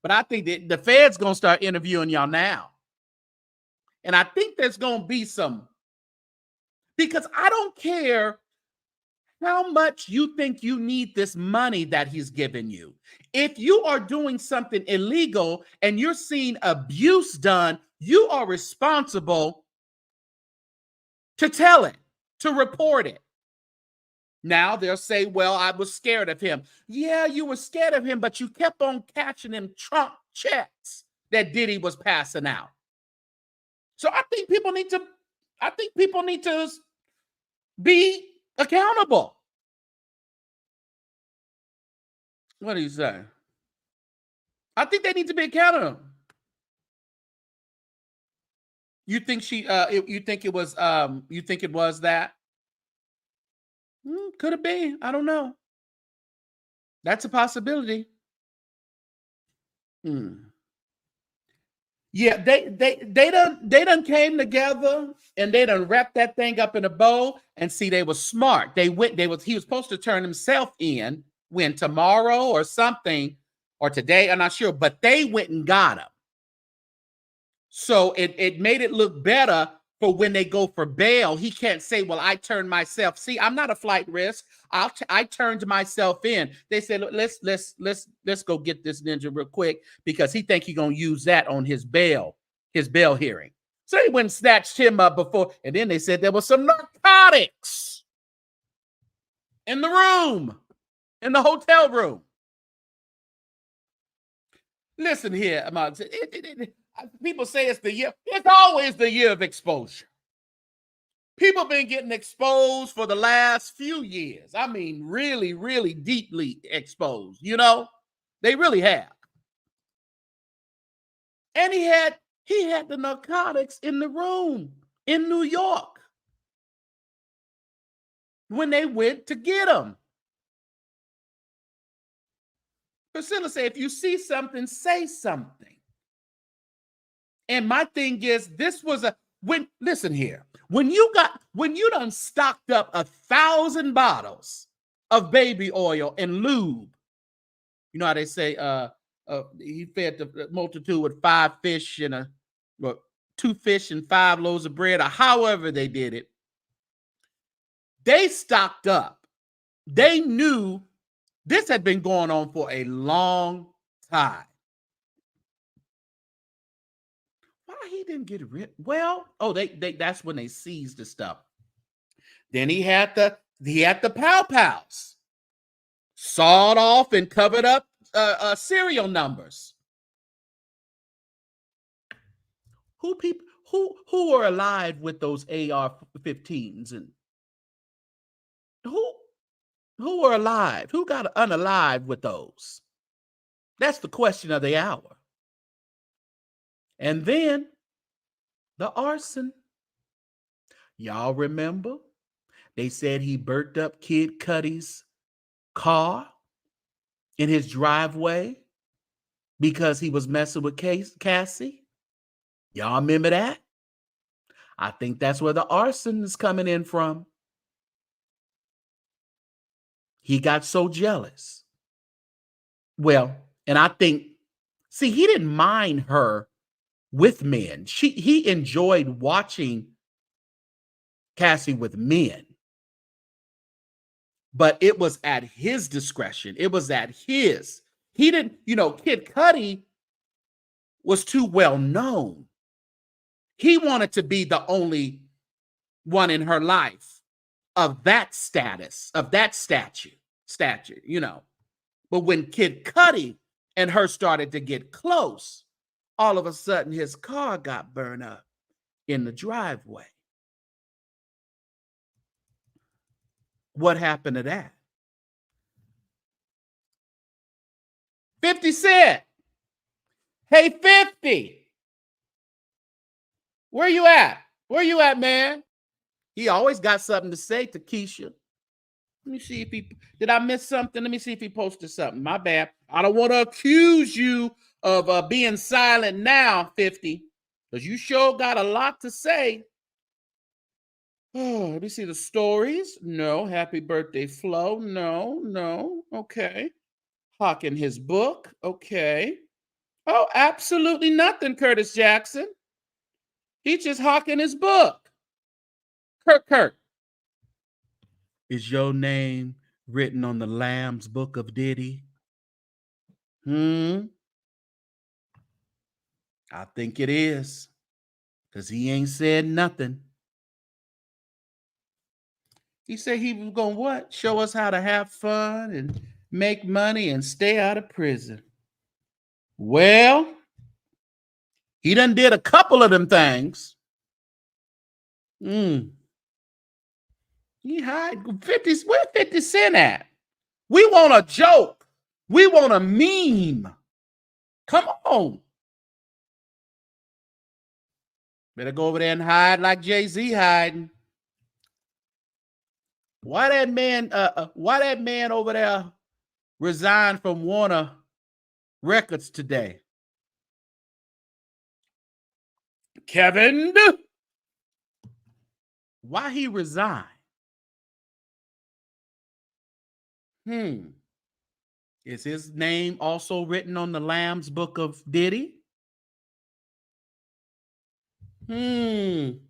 But I think that the Fed's going to start interviewing y'all now. And I think there's going to be some, because I don't care how much you think you need this money that he's giving you. If you are doing something illegal and you're seeing abuse done, you are responsible to tell it, to report it. Now they'll say, well, I was scared of him. Yeah, you were scared of him, but you kept on catching him Trump checks that Diddy was passing out. So I think people need to be accountable. What do you say? I think they need to be accountable. You think you think it was that? Could it be? I don't know. That's a possibility. Yeah, they done came together and they done wrapped that thing up in a bow and see they were smart. He was supposed to turn himself in when tomorrow or something or today, I'm not sure, but they went and got him. So it made it look better for when they go for bail. He can't say, well, I turned myself. See, I'm not a flight risk. I turned myself in. They said, let's go get this ninja real quick because he think he gonna use that on his bail hearing. So they went and snatched him up before, and then they said there was some narcotics in the room, in the hotel room. Listen here, people say it's the year. It's always the year of exposure. People been getting exposed for the last few years. I mean, really, really deeply exposed. They really have. And he had the narcotics in the room in New York when they went to get him. Priscilla said, if you see something, say something. And my thing is, listen here, when you done stocked up 1,000 bottles of baby oil and lube, you know how they say, he fed the multitude with 5 fish and 2 fish and 5 loaves of bread, or however they did it. They stocked up. They knew this had been going on for a long time. Why he didn't get rid? Well, that's when they seized the stuff. Then he had the pow pows sawed off and covered up serial numbers. Who are alive with those AR-15s and who are alive? Who got unalive with those? That's the question of the hour. And then the arson. Y'all remember? They said he burnt up Kid Cudi's car in his driveway because he was messing with Cassie. Y'all remember that? I think that's where the arson is coming in from. He got so jealous. Well, and I think, see, he didn't mind her with men. He enjoyed watching Cassie with men. But it was at his discretion. It was at his. He didn't, Kid Cudi was too well known. He wanted to be the only one in her life of that status, of that stature. But when Kid Cudi and her started to get close, all of a sudden his car got burned up in the driveway. What happened to that? 50 Cent. Hey, 50. Where you at? Where you at, man? He always got something to say to Keisha. Let me see if did I miss something? Let me see if he posted something. My bad. I don't want to accuse you of being silent now, 50, because you sure got a lot to say. Oh, let me see the stories. No. Happy birthday, Flo. No. Okay. Hawking his book. Okay. Oh, absolutely nothing, Curtis Jackson. He just hawking his book. Kurt. Is your name written on the Lamb's book of Diddy? I think it is. Because he ain't said nothing. He said he was going to what? Show us how to have fun and make money and stay out of prison. Well, he done did a couple of them things. He hide 50. Where 50 Cent at? We want a joke. We want a meme. Come on. Better go over there and hide like Jay-Z hiding. Why that man over there resigned from Warner Records today? Kevin, why he resigned? Is his name also written on the Lamb's book of Diddy? Lord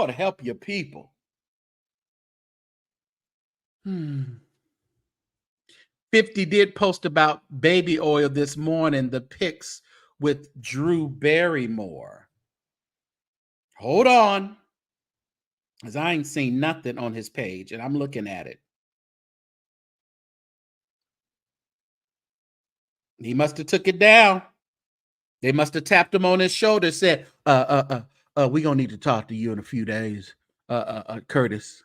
help your people. 50 did post about baby oil this morning, the pics with Drew Barrymore. Hold on, because I ain't seen nothing on his page, and I'm looking at it. He must have took it down. They must have tapped him on his shoulder, said, we gonna need to talk to you in a few days. Curtis,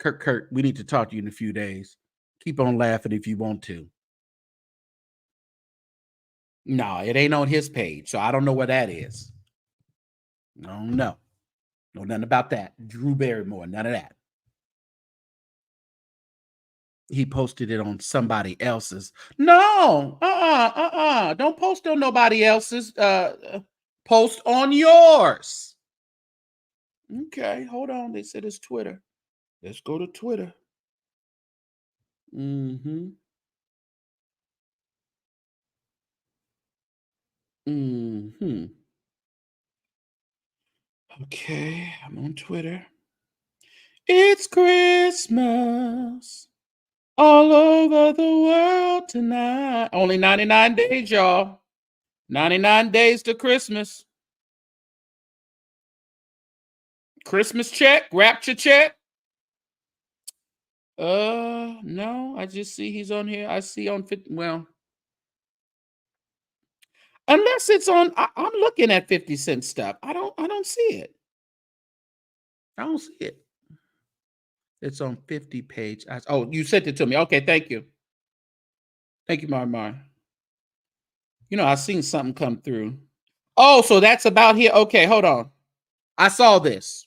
Kurt, we need to talk to you in a few days. Keep on laughing if you want to. No, it ain't on his page, so I don't know where that is. I don't know. Know nothing about that. Drew Barrymore, none of that. He posted it on somebody else's. No, don't post on nobody else's. Post on yours. Okay, hold on. They said it's Twitter. Let's go to Twitter. Okay, I'm on Twitter. It's Christmas all over the world tonight. Only 99 days, y'all. 99 days to Christmas. Christmas check, rapture check. No, I just see he's on here. I see on 50. Well, unless it's on, I'm looking at 50 Cent stuff. I don't see it. I don't see it. It's on 50 page. Oh, you sent it to me. Okay, thank you. Thank you, Mar. You know, I seen something come through. Oh, so that's about here. Okay, hold on. I saw this.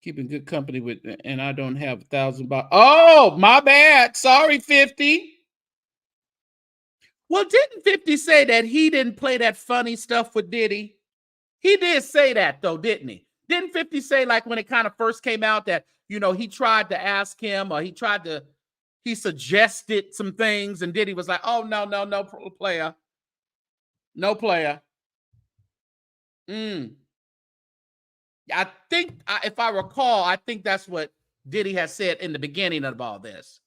Keeping good company with, and I don't have $1,000. Oh, my bad. Sorry, 50. Well, didn't 50 say that he didn't play that funny stuff with Diddy? He did say that, though, didn't he? Didn't 50 say, like, when it kind of first came out that, you know, he tried to ask him, or he suggested some things, and Diddy was like, oh, no, player. No player. I think, if I recall, I think that's what Diddy has said in the beginning of all this.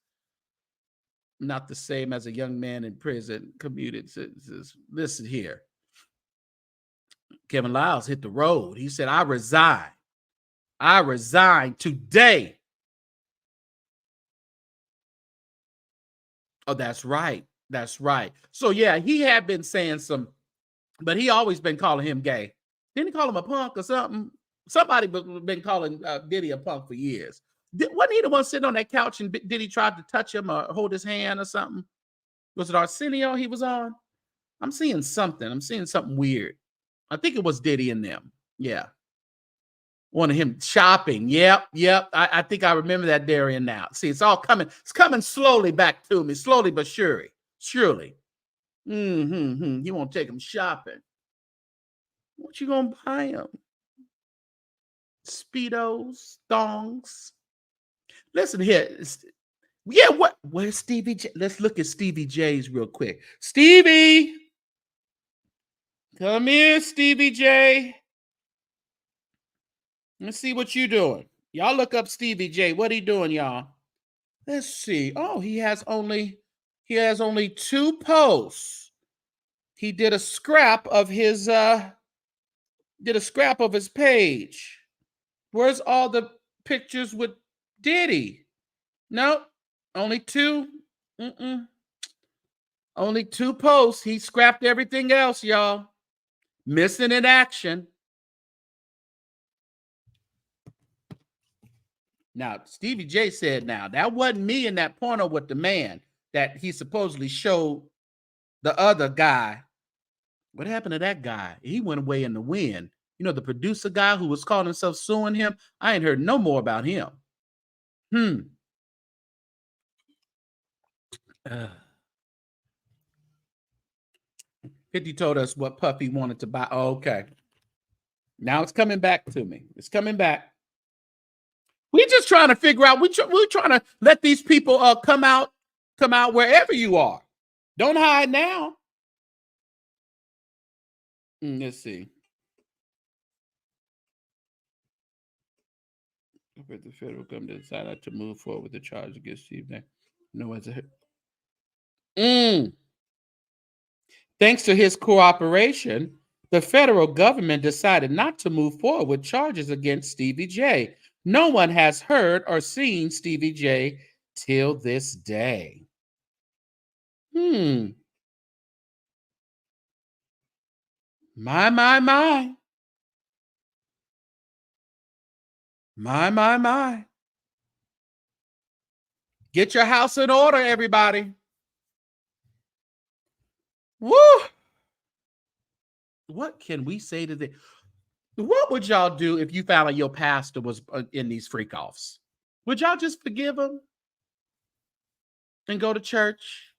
Not the same as a young man in prison commuted. Listen here. Kevin Liles hit the road. He said, I resign. I resign today. Oh, that's right. That's right. So, yeah, he had been saying but he always been calling him gay. Didn't he call him a punk or something? Somebody been calling Diddy a punk for years. Wasn't he the one sitting on that couch and Diddy tried to touch him or hold his hand or something? Was it Arsenio he was on? I'm seeing something. I'm seeing something weird. I think it was Diddy and them. Yeah. One of him shopping. Yep. I think I remember that Darian now. See, it's all coming. It's coming slowly back to me, slowly but surely. Surely. You won't take him shopping. What you gonna buy him? Speedos, thongs. Listen here. Yeah, where's Stevie J? Let's look at Stevie J's real quick. Stevie! Come here, Stevie J. Let's see what you doing. Y'all look up Stevie J. What he doing, y'all? Let's see. Oh, he has only 2 posts. He did a scrap of his page. Where's all the pictures with Diddy? Nope. Only 2. Only 2 posts. He scrapped everything else, y'all. Missing in action. Now, Stevie J said that wasn't me in that porno with the man that he supposedly showed the other guy. What happened to that guy? He went away in the wind. You know, the producer guy who was calling himself suing him. I ain't heard no more about him. 50 told us what Puffy wanted to buy. Oh, okay. Now it's coming back to me. It's coming back. We're just trying to figure out. We're trying to let these people come out wherever you are. Don't hide now. Let's see. The federal government decided to move forward with the charge against Steve. No, as a Thanks to his cooperation, the federal government decided not to move forward with charges against Stevie J. No one has heard or seen Stevie J till this day. My. My. Get your house in order, everybody. Woo! What can we say to this? What would y'all do if you found out your pastor was in these freak offs? Would y'all just forgive him and go to church?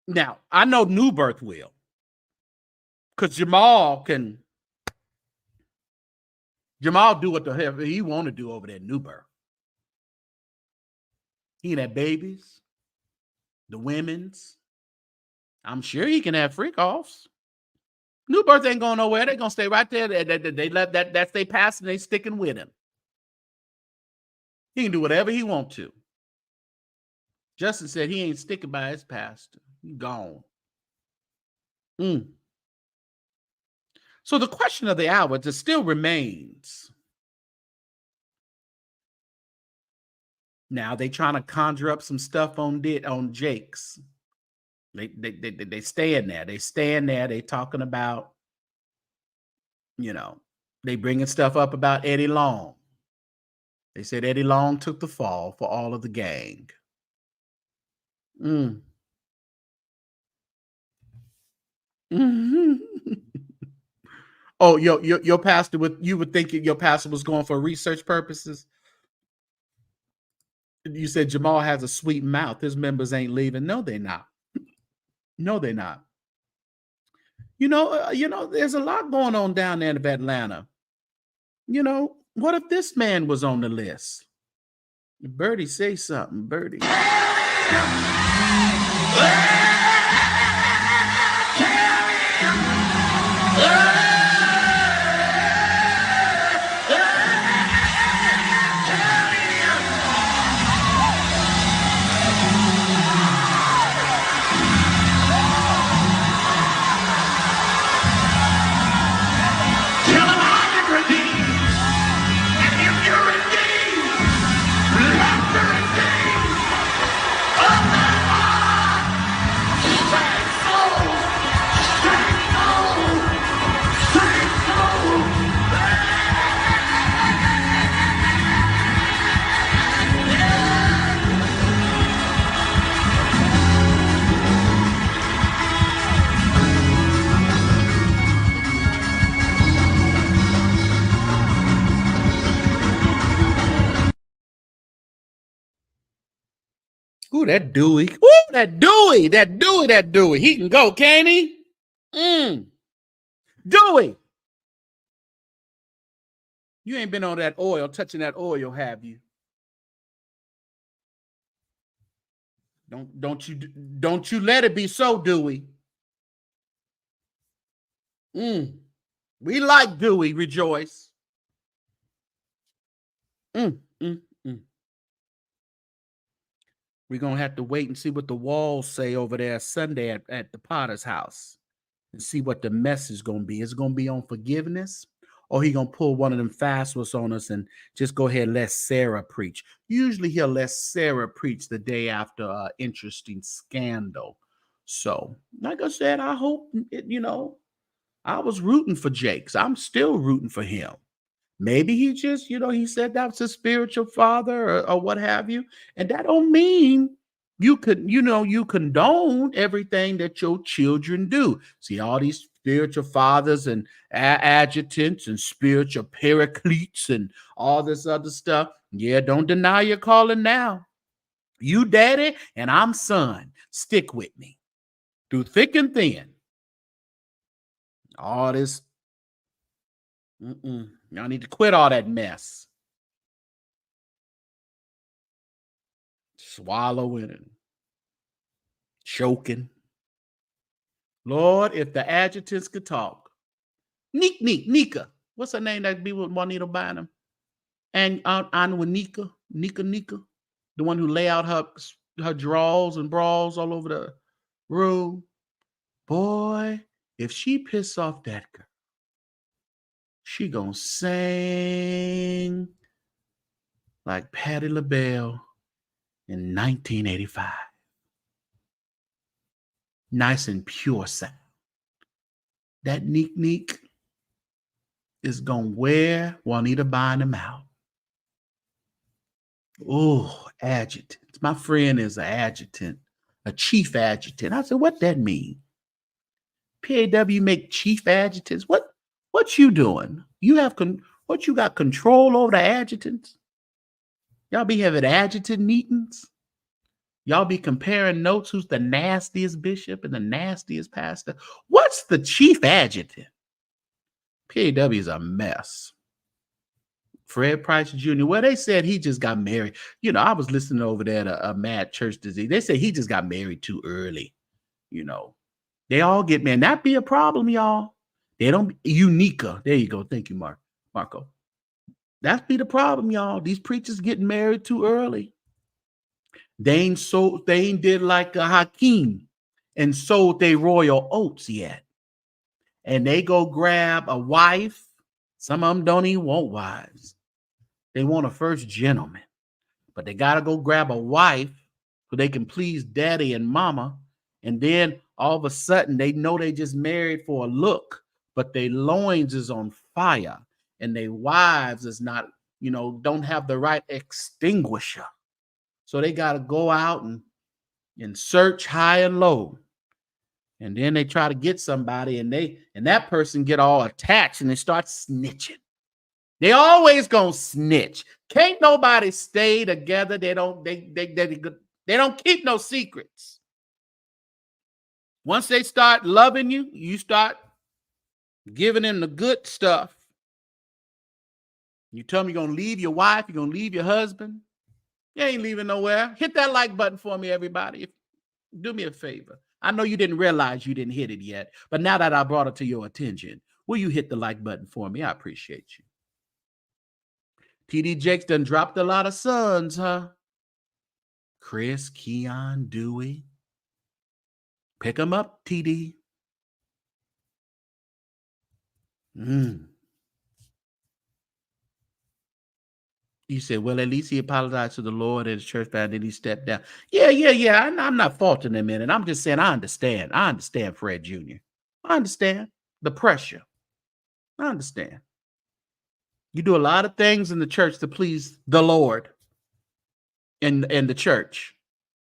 Now, I know New Birth will. Because Jamal do what the hell he want to do over there at New Birth. He can have babies, the women's. I'm sure he can have freak offs. New Birth ain't going nowhere. They're going to stay right there. They let that's their pastor and they sticking with him. He can do whatever he want to. Justin said he ain't sticking by his pastor. He gone. So the question of the hour just still remains. Now they trying to conjure up some stuff on Jake's. They stand there. They stand there. They talking about, they bringing stuff up about Eddie Long. They said Eddie Long took the fall for all of the gang. Oh, your pastor you would think your pastor was going for research purposes. You said Jamal has a sweet mouth. His members ain't leaving. No, they're not. No, they're not. There's a lot going on down there in Atlanta. What if this man was on the list? Birdie, say something, Birdie. Ooh, that Dewey. Ooh, that Dewey. That Dewey. That Dewey. He can go, can't he? Dewey. You ain't been on that oil, touching that oil, have you? Don't you let it be so, Dewey. We like Dewey, rejoice. We're gonna have to wait and see what the walls say over there Sunday at the Potter's house and see what the mess is gonna be. Is it gonna be on forgiveness? Or he gonna pull one of them fast ones on us and just go ahead and let Sarah preach. Usually he'll let Sarah preach the day after an interesting scandal. So, like I said, I hope, I was rooting for Jakes. I'm still rooting for him. Maybe he just, he said that was his spiritual father or what have you. And that don't mean you condone everything that your children do. See, all these spiritual fathers and adjutants and spiritual paracletes and all this other stuff. Yeah, don't deny your calling now. You daddy and I'm son. Stick with me through thick and thin. All this. Y'all need to quit all that mess. Swallowing and choking. Lord, if the adjutants could talk. Nika. What's her name that be with Juanita Bynum? And Nika, the one who lay out her draws and brawls all over the room. Boy, if she piss off that girl, she gonna sing like Patti LaBelle in 1985. Nice and pure sound. That Neek is gonna wear Juanita Bynum out. Oh, adjutant. My friend is an adjutant, a chief adjutant. I said, what that mean? PAW make chief adjutants? What you doing? You have what you got control over the adjutants? Y'all be having adjutant meetings? Y'all be comparing notes who's the nastiest bishop and the nastiest pastor? What's the chief adjutant? PAW is a mess. Fred Price Jr. Well, they said he just got married. I was listening over there to a Mad Church Disease. They said he just got married too early. They all get married. That be a problem, y'all. They don't. Unica. There you go. Thank you, Marco. That be the problem, y'all. These preachers getting married too early. They ain't did like a Hakeem and sold their royal oats yet. And they go grab a wife. Some of them don't even want wives. They want a first gentleman. But they got to go grab a wife so they can please daddy and mama. And then all of a sudden they know they just married for a look, but their loins is on fire and their wives is not, don't have the right extinguisher. So they got to go out and search high and low. And then they try to get somebody and that person get all attached and they start snitching. They always gonna snitch. Can't nobody stay together. They don't keep no secrets. Once they start loving you, you start giving them the good stuff. You tell them you're gonna leave your wife, you're gonna leave your husband. You ain't leaving nowhere. Hit that like button for me, everybody. Do me a favor. I know you didn't realize you didn't hit it yet, but now that I brought it to your attention, will you hit the like button for me? I appreciate you. TD Jakes done dropped a lot of sons, huh? Chris, Kion, Dewey. Pick them up, TD. You said, well, at least he apologized to the Lord and his church and then he stepped down. Yeah. I'm not faulting him in it. I'm just saying I understand. I understand Fred Jr. I understand the pressure. I understand. You do a lot of things in the church to please the Lord in the church.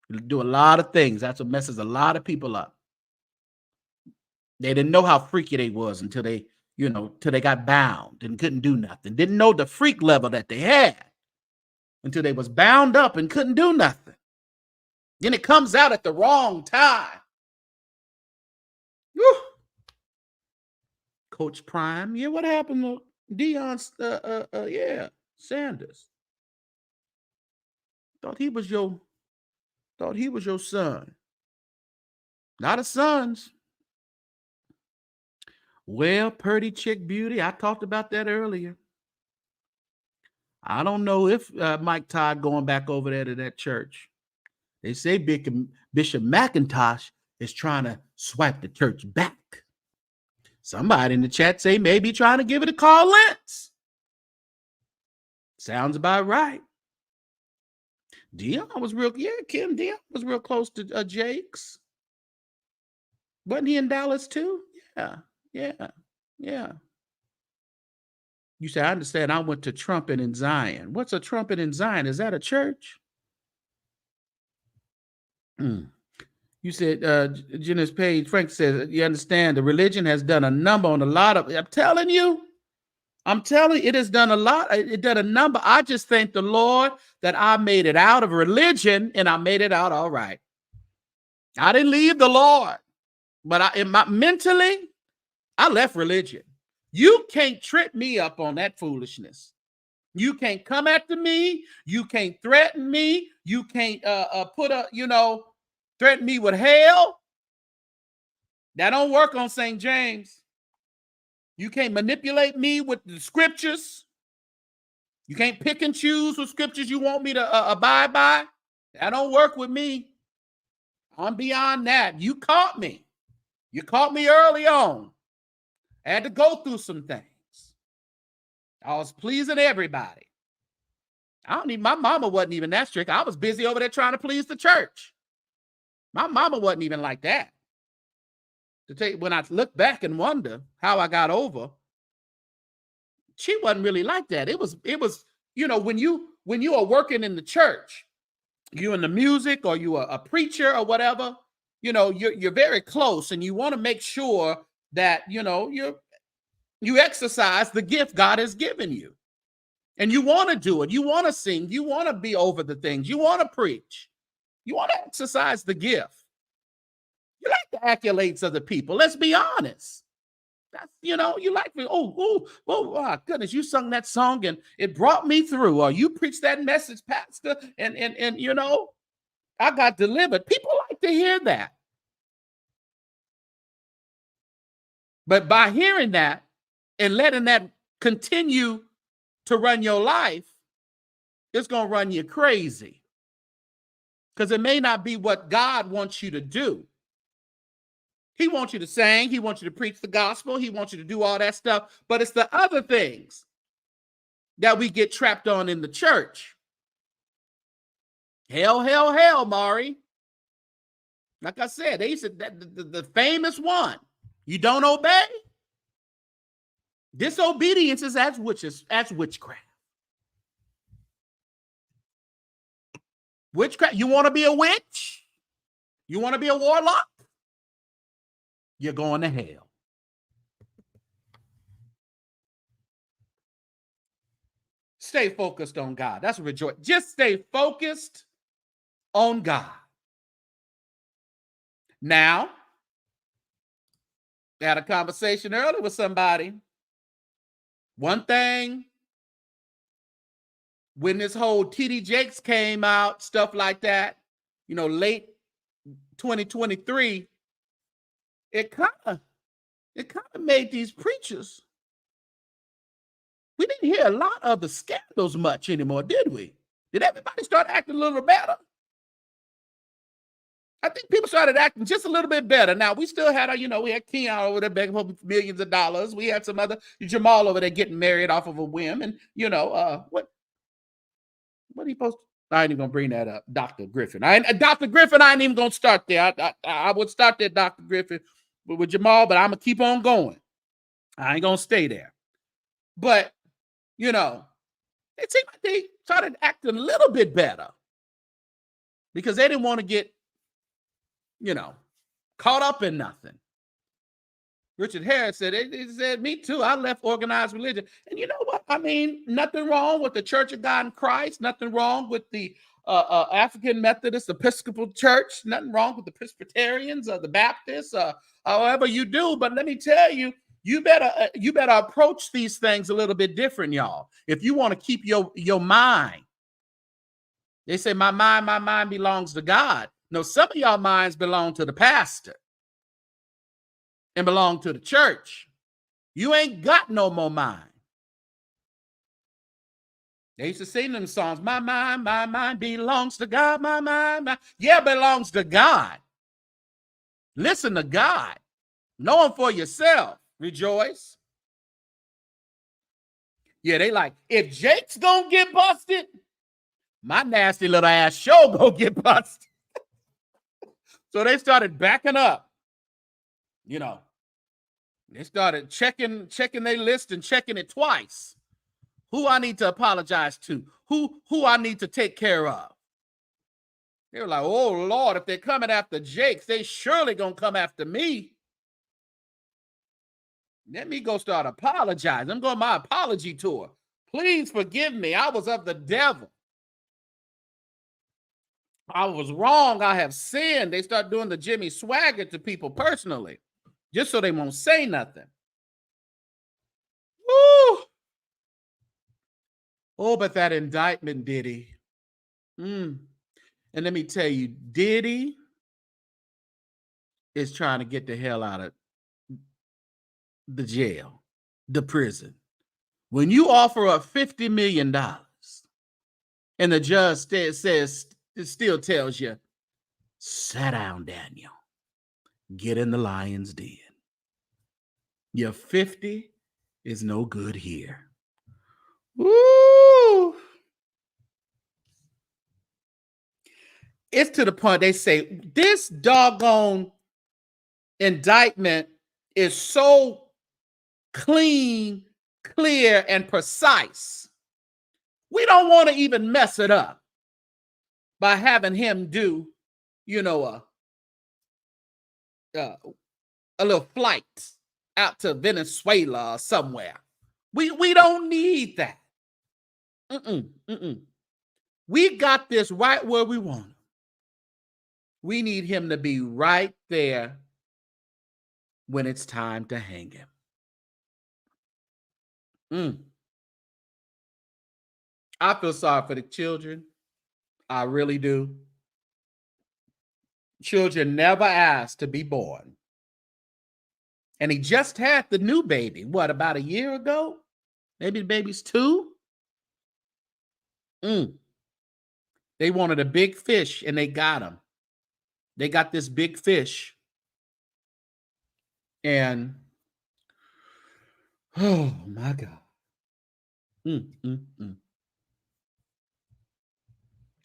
You do a lot of things. That's what messes a lot of people up. They didn't know how freaky they was until they got bound and couldn't do nothing. Didn't know the freak level that they had until they was bound up and couldn't do nothing. Then it comes out at the wrong time. Woo. Coach Prime. Yeah, what happened to Deion? Sanders. Thought he was your son. Not a son's. Well, Purdy Chick Beauty. I talked about that earlier. I don't know if Mike Todd going back over there to that church. They say Bishop McIntosh is trying to swipe the church back. Somebody in the chat say maybe trying to give it a Carl Lentz. Sounds about right. Kim was real close to Jakes. Wasn't he in Dallas too? Yeah. You say, I understand. I went to Trumpet in Zion. What's a Trumpet in Zion? Is that a church? You said, Janice Page, Frank says, you understand the religion has done a number on a lot of, I'm telling you, it has done a lot. It done a number. I just thank the Lord that I made it out of religion and I made it out all right. I didn't leave the Lord, but mentally, I left religion. You can't trip me up on that foolishness. You can't come after me. You can't threaten me. You can't threaten me with hell. That don't work on St. James. You can't manipulate me with the scriptures. You can't pick and choose what scriptures you want me to abide by. That don't work with me. I'm beyond that. You caught me. You caught me early on. I had to go through some things. I was pleasing everybody. My mama wasn't even that strict. I was busy over there trying to please the church. My mama wasn't even like that. When I look back and wonder how I got over, she wasn't really like that. It was, when you are working in the church, you in the music or you are a preacher or whatever, you're very close and you want to make sure that, you exercise the gift God has given you. And you want to do it. You want to sing. You want to be over the things. You want to preach. You want to exercise the gift. You like the accolades of the people. Let's be honest. That's, you like, oh, my goodness, you sung that song and it brought me through. Or you preached that message, Pastor, and I got delivered. People like to hear that. But by hearing that and letting that continue to run your life, it's going to run you crazy. Because it may not be what God wants you to do. He wants you to sing. He wants you to preach the gospel. He wants you to do all that stuff. But it's the other things that we get trapped on in the church. Hell, Mari. Like I said, they said that the famous one. You don't obey. Disobedience is as witchcraft. Witchcraft. You want to be a witch? You want to be a warlock? You're going to hell. Stay focused on God. That's a rejoice. Just stay focused on God. Now, I had a conversation earlier with somebody. One thing, when this whole TD Jakes came out, stuff like that, late 2023, it kind of made these preachers. We didn't hear a lot of the scandals much anymore, did we? Did everybody start acting a little better? I think people started acting just a little bit better. Now, we still had we had Kion over there begging for millions of dollars. We had some other Jamal over there getting married off of a whim. And, what he supposed to? I ain't even going to bring that up. Dr. Griffin. Dr. Griffin, I ain't even going to start there. I would start there, Dr. Griffin, with Jamal, but I'm going to keep on going. I ain't going to stay there. But, it seemed like they started acting a little bit better because they didn't want to get, caught up in nothing. Richard Harris said, he said, me too. I left organized religion. And you know what? I mean, nothing wrong with the Church of God in Christ. Nothing wrong with the African Methodist Episcopal Church. Nothing wrong with the Presbyterians or the Baptists, however you do. But let me tell you, you better approach these things a little bit different, y'all. If you want to keep your mind. They say, my mind belongs to God. No, some of y'all minds belong to the pastor and belong to the church. You ain't got no more mind. They used to sing them songs, my mind belongs to God, my mind. Yeah, belongs to God. Listen to God. Know him for yourself. Rejoice. Yeah, they like, if Jake's gonna get busted, my nasty little ass show gonna get busted. So they started backing up. You know, they started checking their list and checking it twice. Who I need to apologize to? Who I need to take care of? They were like, oh Lord, if they're coming after Jake, they surely gonna come after me. Let me go start apologizing. I'm going on my apology tour. Please forgive me. I was of the devil. I was wrong. I have sinned. They start doing the Jimmy Swagger to people personally, just so they won't say nothing. Woo! Oh, but that indictment, Diddy. And let me tell you, Diddy is trying to get the hell out of the jail, the prison. When you offer up $50 million and the judge says, it still tells you, sit down, Daniel. Get in the lion's den. Your 50 is no good here. Woo! It's to the point they say this doggone indictment is so clean, clear, and precise. We don't want to even mess it up by having him do, you know, a little flight out to Venezuela or somewhere. We don't need that. We got this right where we want him. We need him to be right there when it's time to hang him. I feel sorry for the children. I really do. Children never asked to be born. And he just had the new baby, what, about a year ago? Maybe the baby's 2? They wanted a big fish and they got him. They got this big fish. And, oh my God.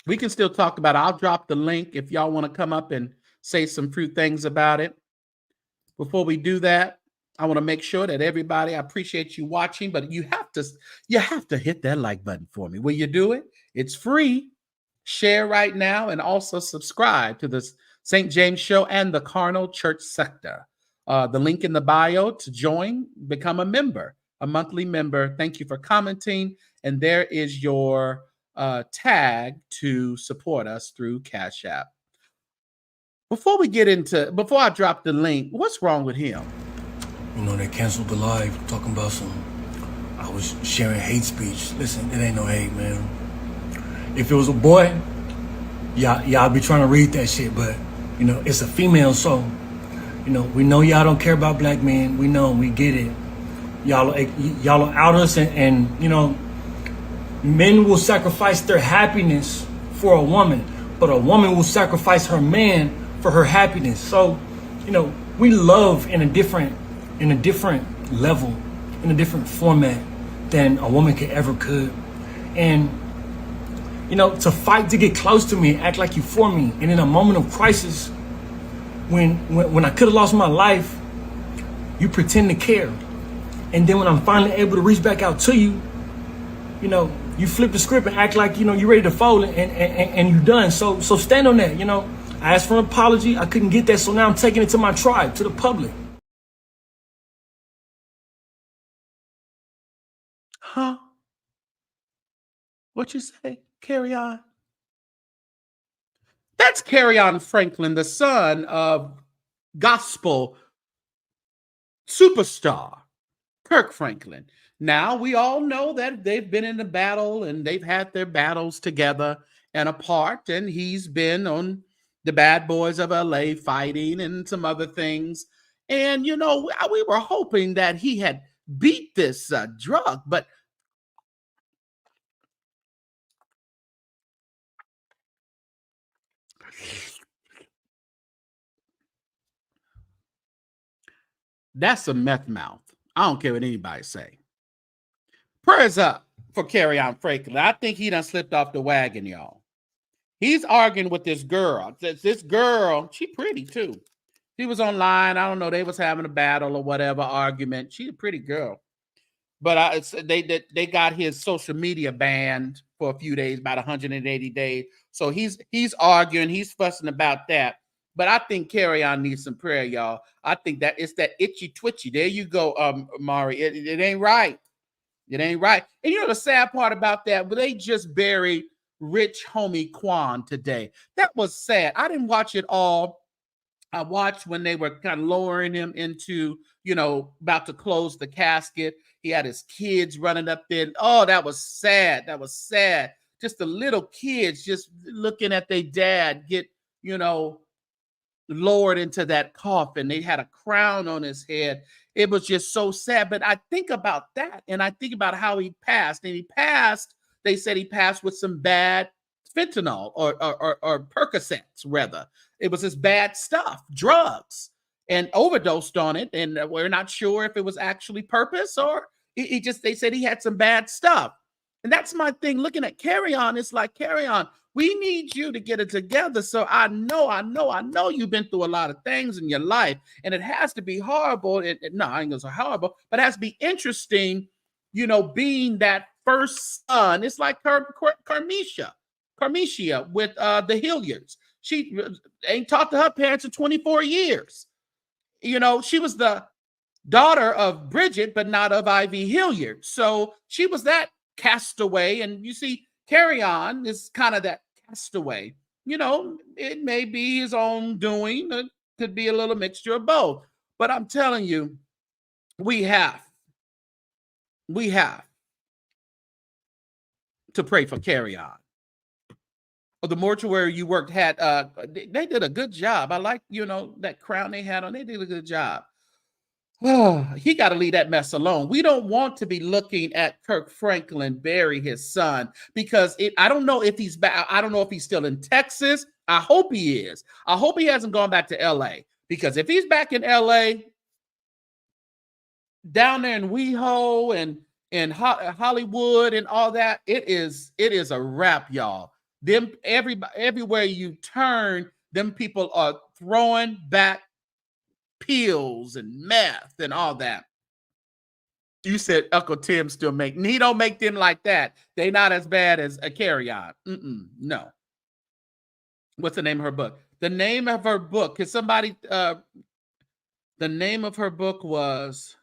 We can still talk about it. I'll drop the link if y'all want to come up and say some few things about it. Before we do that, I want to make sure that everybody, I appreciate you watching, but you have to hit that like button for me. Will you do it? It's free. Share right now and also subscribe to the St. James Show and the Carnal Church Sector. The link in the bio to join, become a member, a monthly member. Thank you for commenting. And there is your tag to support us through CashApp. Before I drop the link, what's wrong with him? You know, they canceled the live talking about I was sharing hate speech. Listen, it ain't no hate, man. If it was a boy, y'all be trying to read that shit, but, you know, it's a female, so, you know, we know y'all don't care about black men. We know, we get it. Y'all out us and, you know, men will sacrifice their happiness for a woman, but a woman will sacrifice her man for her happiness. So, you know, we love in a different level, in a different format than a woman could. And, you know, to fight to get close to me, act like you for me. And in a moment of crisis, when I could have lost my life, you pretend to care. And then when I'm finally able to reach back out to you, you know, you flip the script and act like, you know, you're ready to fold and you're done. So stand on that, you know. I asked for an apology. I couldn't get that, so now I'm taking it to my tribe, to the public. What you say? Carry on. That's Kion Franklin, the son of gospel superstar Kirk Franklin. Now, we all know that they've been in a battle and they've had their battles together and apart, and he's been on the Bad Boys of LA fighting and some other things. And, you know, we were hoping that he had beat this drug, but that's a meth mouth. I don't care what anybody say. Prayers up for Kion Franklin. I think he done slipped off the wagon, y'all. He's arguing with this girl. This girl, she pretty too. She was online. I don't know. They was having a battle or whatever argument. She's a pretty girl. But they got his social media banned for a few days, about 180 days. So he's arguing. He's fussing about that. But I think Kion needs some prayer, y'all. I think that it's that itchy twitchy. There you go, Mari. It ain't right. It ain't right. And you know the sad part about that? But they just buried rich homie Quan today. That was sad. I didn't watch it all. I watched when they were kind of lowering him into, you know, about to close the casket. He had his kids running up there. Oh, that was sad. That was sad. Just the little kids just looking at their dad get, you know, lowered into that coffin. They had a crown on his head. It was just so sad. But I think about that and I think about how he passed. And he passed, they said he passed with some bad fentanyl or Percocets, rather. It was this bad stuff, drugs, and overdosed on it. And we're not sure if it was actually purpose or they said he had some bad stuff. And that's my thing. Looking at Kion, it's like, Kion, we need you to get it together. So I know you've been through a lot of things in your life, and it has to be horrible. No, I ain't gonna say horrible, but it has to be interesting, you know, being that first son. It's like Carmesia with the Hilliards. She ain't talked to her parents in 24 years. You know, she was the daughter of Bridget, but not of Ivy Hilliard. So she was that castaway. And you see, Kion is kind of that castaway. You know, it may be his own doing. It could be a little mixture of both. But I'm telling you, we have to pray for Kion. The mortuary you worked had they did a good job. I like, you know, that crown they had on. They did a good job. Oh, he got to leave that mess alone. We don't want to be looking at Kirk Franklin bury his son because I don't know if he's back. I don't know if he's still in Texas. I hope he is. I hope he hasn't gone back to LA, because if he's back in LA, down there in WeHo and Hollywood and all that, it is a wrap, y'all. Them everywhere you turn, them people are throwing back pills and meth and all that. You said Uncle Tim still make. He don't make them like that. They not as bad as a Kion. No. What's the name of her book? The name of her book. Can somebody? The name of her book was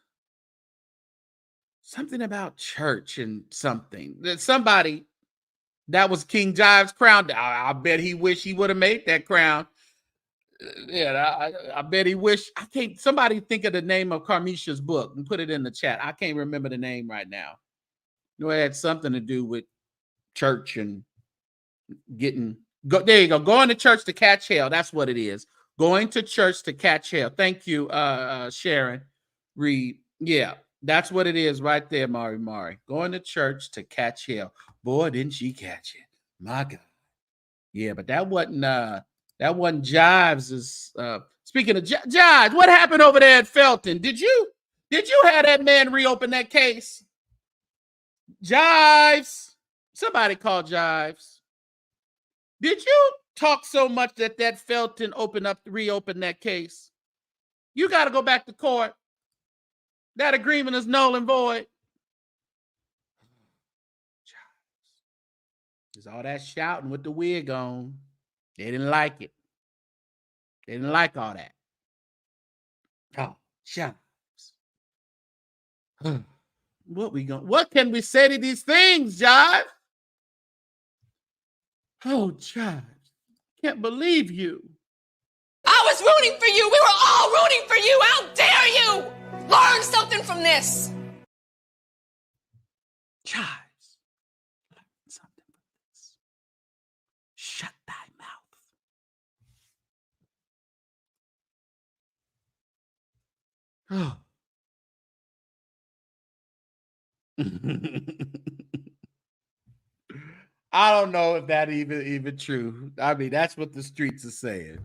something about church and something. Somebody. That was King Jive's crown. I bet he wish he would have made that crown. Yeah, I bet he wish. I can't. Somebody think of the name of Carmesia's book and put it in the chat. I can't remember the name right now. You know, it had something to do with church and getting. There you go. Going to church to catch hell. That's what it is. Going to church to catch hell. Thank you, Sharon Reed. Yeah, that's what it is right there, Mari. Going to church to catch hell. Boy, didn't she catch it? My God. Yeah, but that wasn't Jives'. Speaking of Jives, what happened over there at Felton? Did you have that man reopen that case? Jives. Somebody call Jives. Did you talk so much that Felton reopened that case? You got to go back to court. That agreement is null and void. There's all that shouting with the wig on. They didn't like it. They didn't like all that. Oh, Jives. What can we say to these things, Jive? Oh, child. Can't believe you. I was rooting for you. We were all rooting for you. How dare you? Learn something from this. Child. Learn something from this. Shut thy mouth. Oh. I don't know if that even true. I mean, that's what the streets are saying.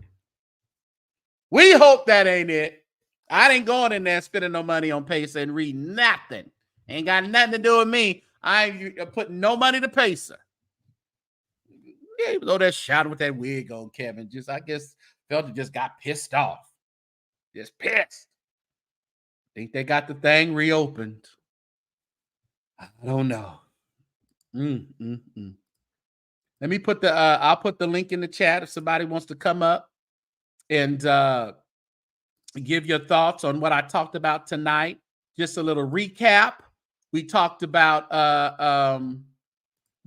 We hope that ain't it. I ain't going in there spending no money on Pacer and read nothing. Ain't got nothing to do with me. I ain't putting no money to Pacer. Yeah, even though that shouting with that wig on, Kevin, I guess felt it just got pissed off. Just pissed. Think they got the thing reopened. I don't know. Let me put I'll put the link in the chat if somebody wants to come up and give your thoughts on what I talked about tonight. Just a little recap. We talked about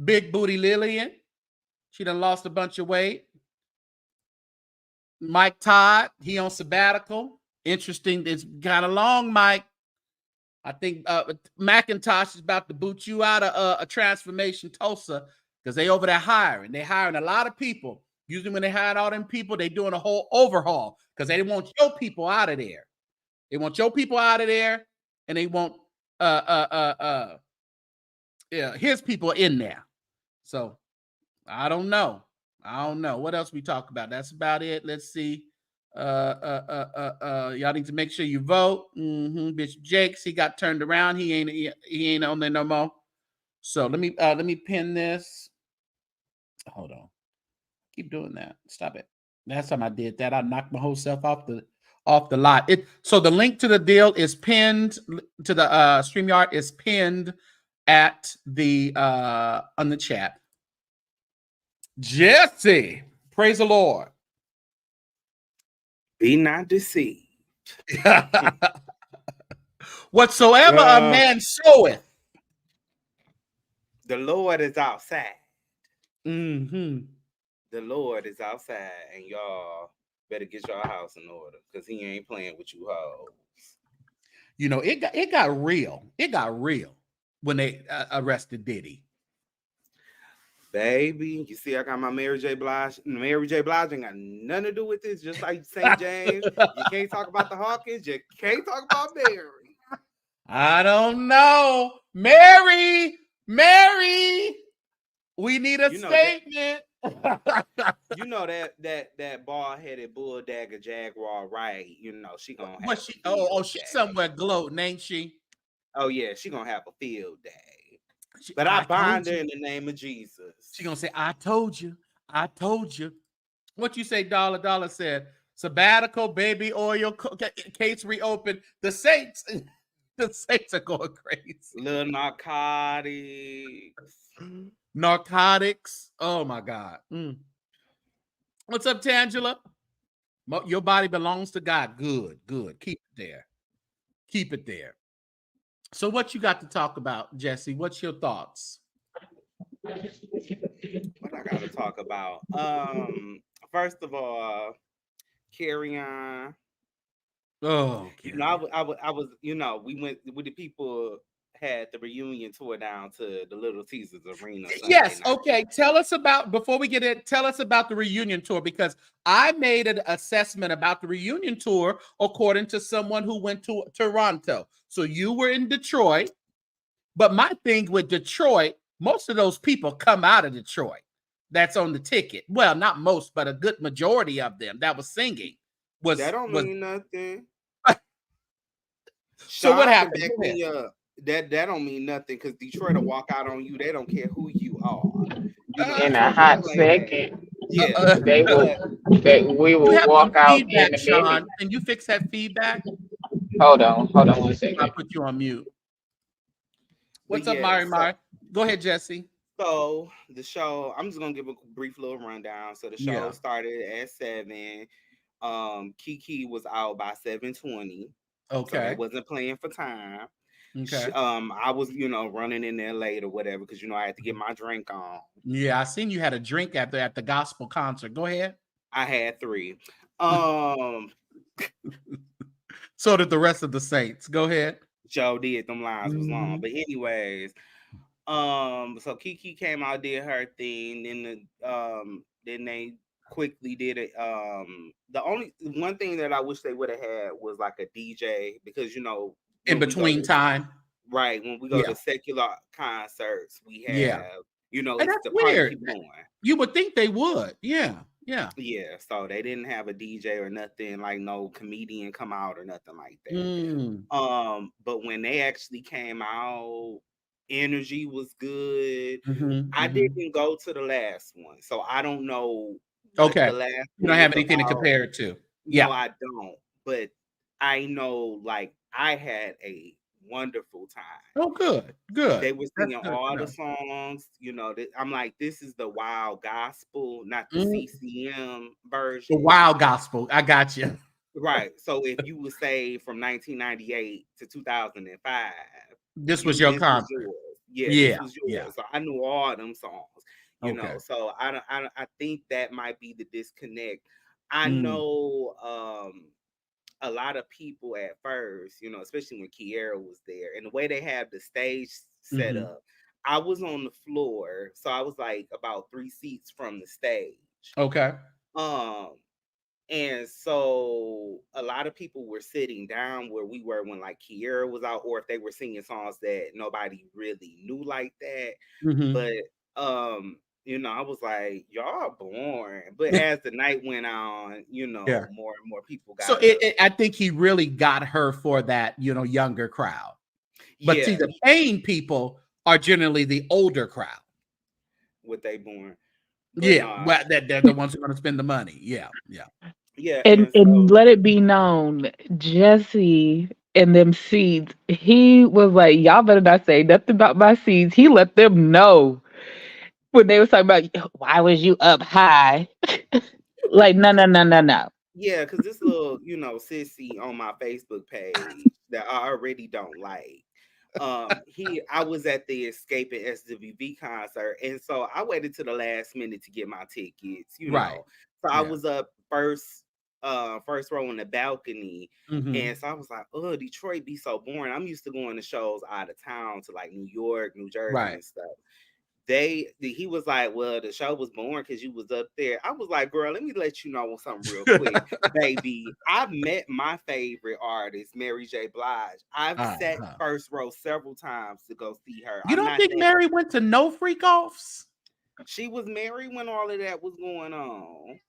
Big Booty Lillian. She done lost a bunch of weight. Mike Todd, he on sabbatical. Interesting. It's kind of long, Mike. I think McIntosh is about to boot you out of a Transformation Tulsa because they over there hiring. They hiring a lot of people. Usually when they hire all them people, they doing a whole overhaul because they want your people out of there. They want your people out of there, and they want his people in there. So I don't know. What else we talk about? That's about it. Let's see. Y'all need to make sure you vote. Bishop Jakes, he got turned around. He ain't on there no more. So let me pin this. Hold on. Keep doing that. Stop it. Last time I did that, I knocked my whole self off the lot. So the link to the deal is pinned to the StreamYard is pinned at the on the chat. Jesse, praise the Lord. Be not deceived. Whatsoever a man soweth, the Lord is outside. Mm-hmm. The Lord is outside, and y'all better get your house in order because he ain't playing with you hoes. You know, it got real. It got real when they arrested Diddy. Baby, you see, I got my Mary J. Blige. Mary J. Blige ain't got nothing to do with this. Just like St. James, you can't talk about the Hawkins. You can't talk about Mary. I don't know, Mary. We need a statement. You know that bald-headed bull dagger jaguar, right? You know she gonna have. She's somewhere gloating, ain't she? Oh yeah, she gonna have a field day. But I bind her in the name of Jesus. She gonna say, I told you. What you say, Dollar said, sabbatical, baby oil, case reopened. The Saints are going crazy. Little narcotics. Oh my God. What's up, Tangela? Your body belongs to God. Good. Keep it there. So what you got to talk about, Jesse? What's your thoughts? What I got to talk about? First of all, carry on. Oh, you know, I was, you know, we went with the people had the reunion tour down to the Little Caesars Arena. Yes, okay. Tell us about the reunion tour, because I made an assessment about the reunion tour according to someone who went to Toronto. So you were in Detroit, but my thing with Detroit, most of those people come out of Detroit. That's on the ticket. Well, not most, but a good majority of them that was singing that don't mean nothing. So what happened? That don't mean nothing, because Detroit will walk out on you. They don't care who you are. In a hot second, we will walk out in a minute. Can you fix that feedback? Hold on 1 second. I'll put you on mute. What's up, Mari? Go ahead, Jesse. So the show, I'm just gonna give a brief little rundown. So the show started at 7. Kiki was out by 7:20. Okay. So they wasn't playing for time. Okay. I was, running in there late or whatever because I had to get my drink on. Yeah, I seen you had a drink at the gospel concert. Go ahead. I had 3. So did the rest of the Saints. Go ahead. Joe did. Them lines was long, Mhm. but anyways, so Kiki came out, did her thing, then they quickly did it. The only one thing that I wish they would have had was like a DJ because In when we go between to time. right when we go Yeah. to secular concerts, we Yeah. have And it's that's the party weird. keep going. You would think they would. Yeah. Yeah. Yeah, so they didn't have a DJ or nothing, like no comedian come out or nothing like that. Mm. But when they actually came out, energy was good. Mhm, I mhm. didn't go to the last one, so I don't know what the Okay. last You don't one have was anything to about. compare it to. No, Yeah. I don't. But I know, like, I had a wonderful time. Oh, good. Good. They were That's singing good to all the know. songs, I'm like, this is the wild gospel, not the Mm. CCM The version. wild gospel. I got you. Right. So if you would say from 1998 to 2005, This was your this was concert. yours. Yeah, this Yeah. was Yeah. yours. So I knew all them songs. Okay. So I think that might be the disconnect. I Mm. know a lot of people at first, especially when Kiera was there, and the way they have the stage set Mhm. up, I was on the floor, so I was like about 3 seats from the stage. Okay. Um, and so a lot of people were sitting down where we were when like Kiera was out, or if they were singing songs that nobody really knew like that. Mhm. But I was like, y'all boring. But as the night went on, Yeah. more and more people So got up. I think he really got her for that, younger crowd. But see, Yeah, the paying people are generally the older crowd. what they born. But Yeah. no, Well, they're the ones who are going to spend the money. Yeah. Yeah. yeah, And and and so let it be known, Jesse and them seeds, he was like, y'all better not say nothing about my seeds. He let them know when they was talking about why was you up high? Like, no, no, no, no, no. yeah, because this little, sissy on my Facebook page that I already don't like. I was at the Escaping SWV concert, and so I waited to the last minute to get my tickets. Right. So I Yeah. was up first row on the balcony, Mhm. and so I was like, oh, Detroit be so boring. I'm used to going to shows out of town to like New York, New Jersey, Right. and stuff. He was like, well, the show was boring because you was up there. I was like, girl, let me let you know something real quick, baby. I've met my favorite artist, Mary J. Blige. I've sat Uh-huh. first row several times to go see her. You I'm don't not think that. Mary went to no freak offs? She was married when all of that was going on.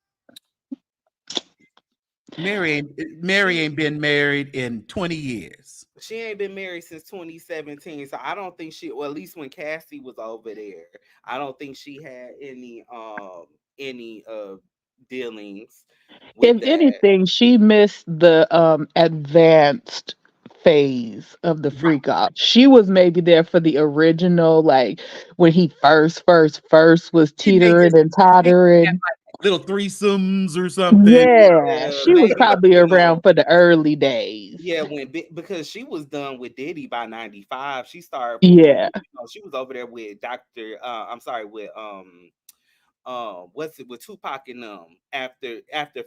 Mary ain't been married in 20 years. She ain't been married since 2017, so I don't think well, at least when Cassie was over there, I don't think she had any dealings with If that. anything, she missed the advanced phase of the Right. freak off. She was maybe there for the original, like when he first was He may teetering and get tottering. little threesomes or something. Yeah, Yeah, she was maybe, probably around for the early days. yeah, because she was done with Diddy by 95. She started Yeah. she was over there with I'm sorry, with what's it with Tupac and after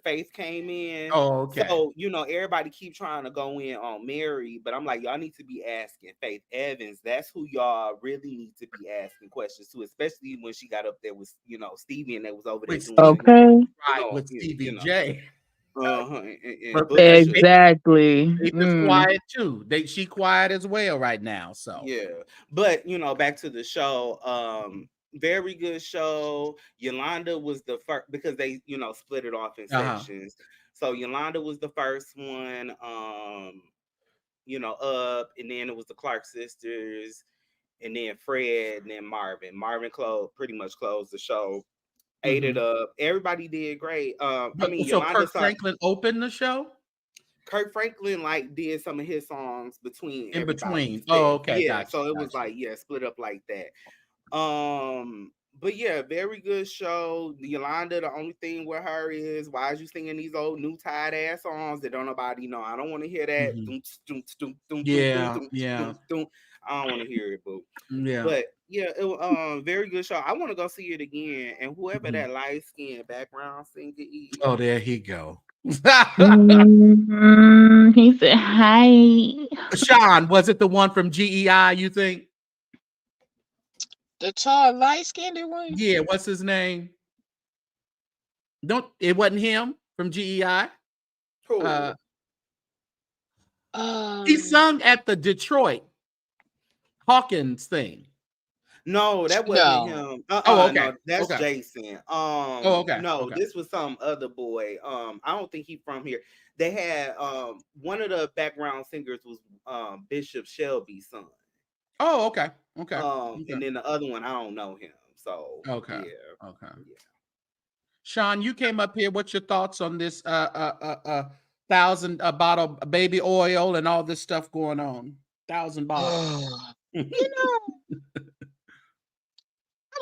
Faith came in. Oh, okay. So everybody keep trying to go in on Mary, but I'm like, y'all need to be asking Faith Evans. That's who y'all really need to be asking questions to, especially when she got up there with Stevie and they was over there With doing Stevie, Okay. right, with Stevie J. and But Booker T. Exactly. Faith quiet too. She quiet as well right now. So Yeah, but back to the show. Very good show. Yolanda was the first because they split it off in uh-huh. sections. So Yolanda was the first one. Up, and then it was the Clark sisters, and then Fred, and then Marvin. Marvin pretty much closed the show. Ate it Mhm. up. Everybody did great. I But mean, so Yolanda Kirk started. Franklin opened the show Kirk Franklin did some of his songs between in everybody's between. Oh, set. okay, Yeah, gotcha, so it was gotcha. split up like that. But yeah, very good show. Yolanda, the only thing with her is, why is you singing these old new tired ass songs that don't nobody know? I don't want to hear that. Mhm. Doom, doom, doom, doom, doom, doom, Yeah, doom, yeah, doom, doom. I don't want to hear it, boo. yeah. But yeah, very good show. I want to go see it again. And whoever Mhm. that light skinned background singer is, Oh, there he go. He said, "Hi." Sean, was it the one from GEI, you think? The tall, light skinned one? Yeah, what's his name? Don't it wasn't him from GEI? cool. Uh he sung at the Detroit Hawkins thing. No, that wasn't No. him. Oh, okay. No, that's Okay. Jason. Oh, okay. No, Okay. this was some other boy. I don't think he from here. They had one of the background singers was Bishop Shelby's son. Oh, okay. Okay. Okay. And then the other one, I don't know him. So Okay. yeah, Okay. yeah. Sean, you came up here. What's your thoughts on this 1,000 bottle baby oil and all this stuff going on? 1,000 bottles. You know,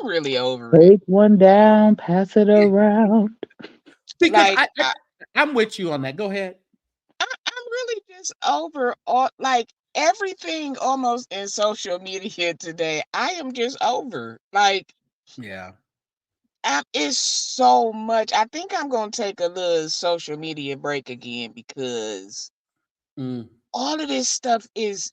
I'm really over it. Take one down, pass it around. Because Like, I'm with you on that. Go ahead. I'm really just over all, like, everything almost in social media today. I am just over. Like, Yeah. it's so much. I think I'm gonna take a little social media break again because Mm, all of this stuff is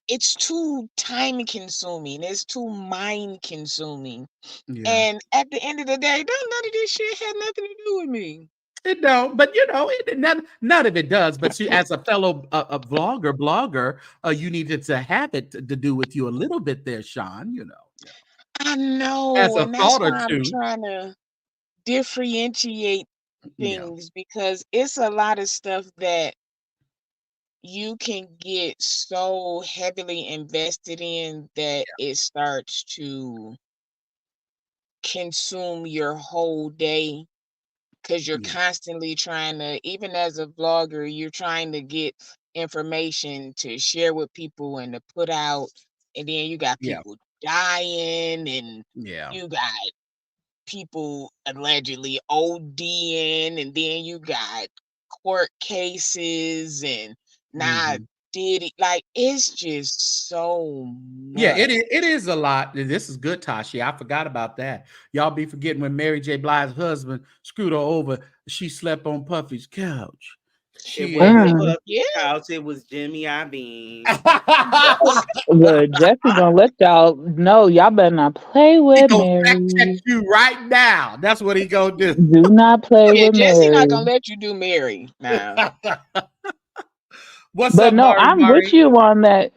it's too time consuming. It's too mind consuming. yeah. And at the end of the day, don't none of this shit have nothing to do with me. It don't, but none of it does. But see, as a fellow a blogger, you needed to have it to do with you a little bit there, Sean. Yeah. I As know, a and that's thought why or I'm two. trying to differentiate Yeah. things because it's a lot of stuff that you can get so heavily invested in that it starts to consume your whole day because you're Yeah. constantly trying to, even as a vlogger, you're trying to get information to share with people and to put out, and then you got Yeah. people dying, and Yeah. you got people allegedly ODing, and then you got court cases, and now Mhm. Diddy, like, it's just so Yeah, much. it is a lot. This is good, Tashi. I forgot about that. Y'all be forgetting when Mary J. Blige's husband screwed her over. She slept on Puffy's couch. It She wasn't Mm. Puffy Yeah. Couch, it was Jimmy Iovine. Look, Jesse gonna let y'all know y'all better not play he with gonna fact check Mary. you right now. That's what he gonna do. Do not play Yeah, with Jesse not gonna Mary. let you do Mary now. What's But up, no, Mari? I'm with Mari? you on that,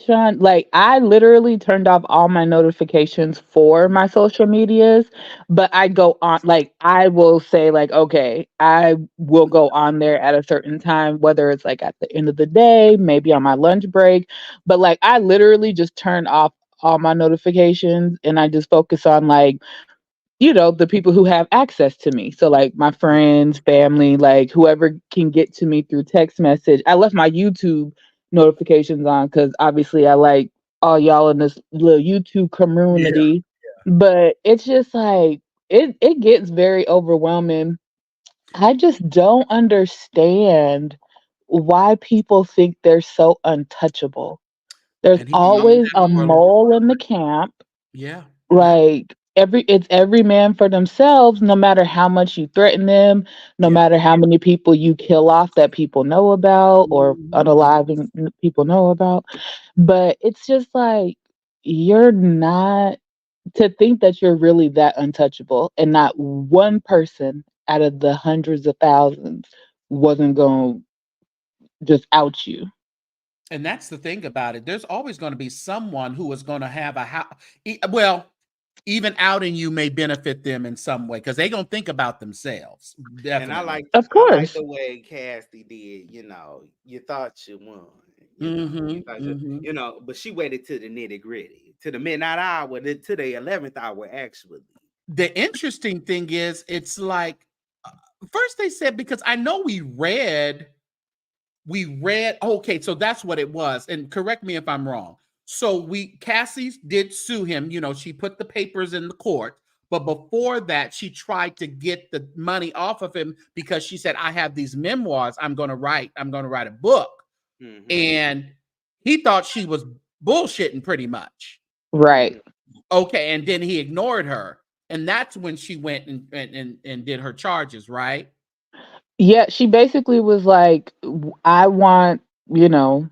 Sean. Like, I literally turned off all my notifications for my social medias, but I go on, like, I will say, like, okay, I will go on there at a certain time, whether it's like at the end of the day, maybe on my lunch break. But like, I literally just turn off all my notifications and I just focus on, like, the people who have access to me. So like my friends, family, like whoever can get to me through text message. I left my YouTube notifications on because obviously I like all y'all in this little YouTube Yeah, community. But it's just like it gets very overwhelming. I just don't understand why people think they're so untouchable. There's and he's known always that a for a long. mole in the camp. Yeah, yeah, Like every man for themselves, no matter how much you threaten them, no yeah. matter how many people you kill off that people know about or Mhm, mhm. unaliving people know about. But it's just like you're not to think that you're really that untouchable and not one person out of the hundreds of thousands wasn't going to just out you. And that's the thing about it. There's always going to be someone who is going to have a house. Well, even outing you may benefit them in some way because they're going to think about themselves. And Definitely. Of I like course. the way Cassie did, you thought you won, you Hmm. thought Hmm. but she waited to the nitty-gritty, to the midnight hour, to the 11th hour, actually. The interesting thing is, it's like, first they said, because I know we read, okay, so that's what it was. And correct me if I'm wrong. So Cassie did sue him. You know, she put the papers in the court. But before that, she tried to get the money off of him because she said, I have these memoirs I'm going to write. I'm going to write a book. Mhm. And he thought she was bullshitting pretty much. Right. Okay. And then he ignored her. And that's when she went and did her charges, right? Yeah, she basically was like, I want, you know,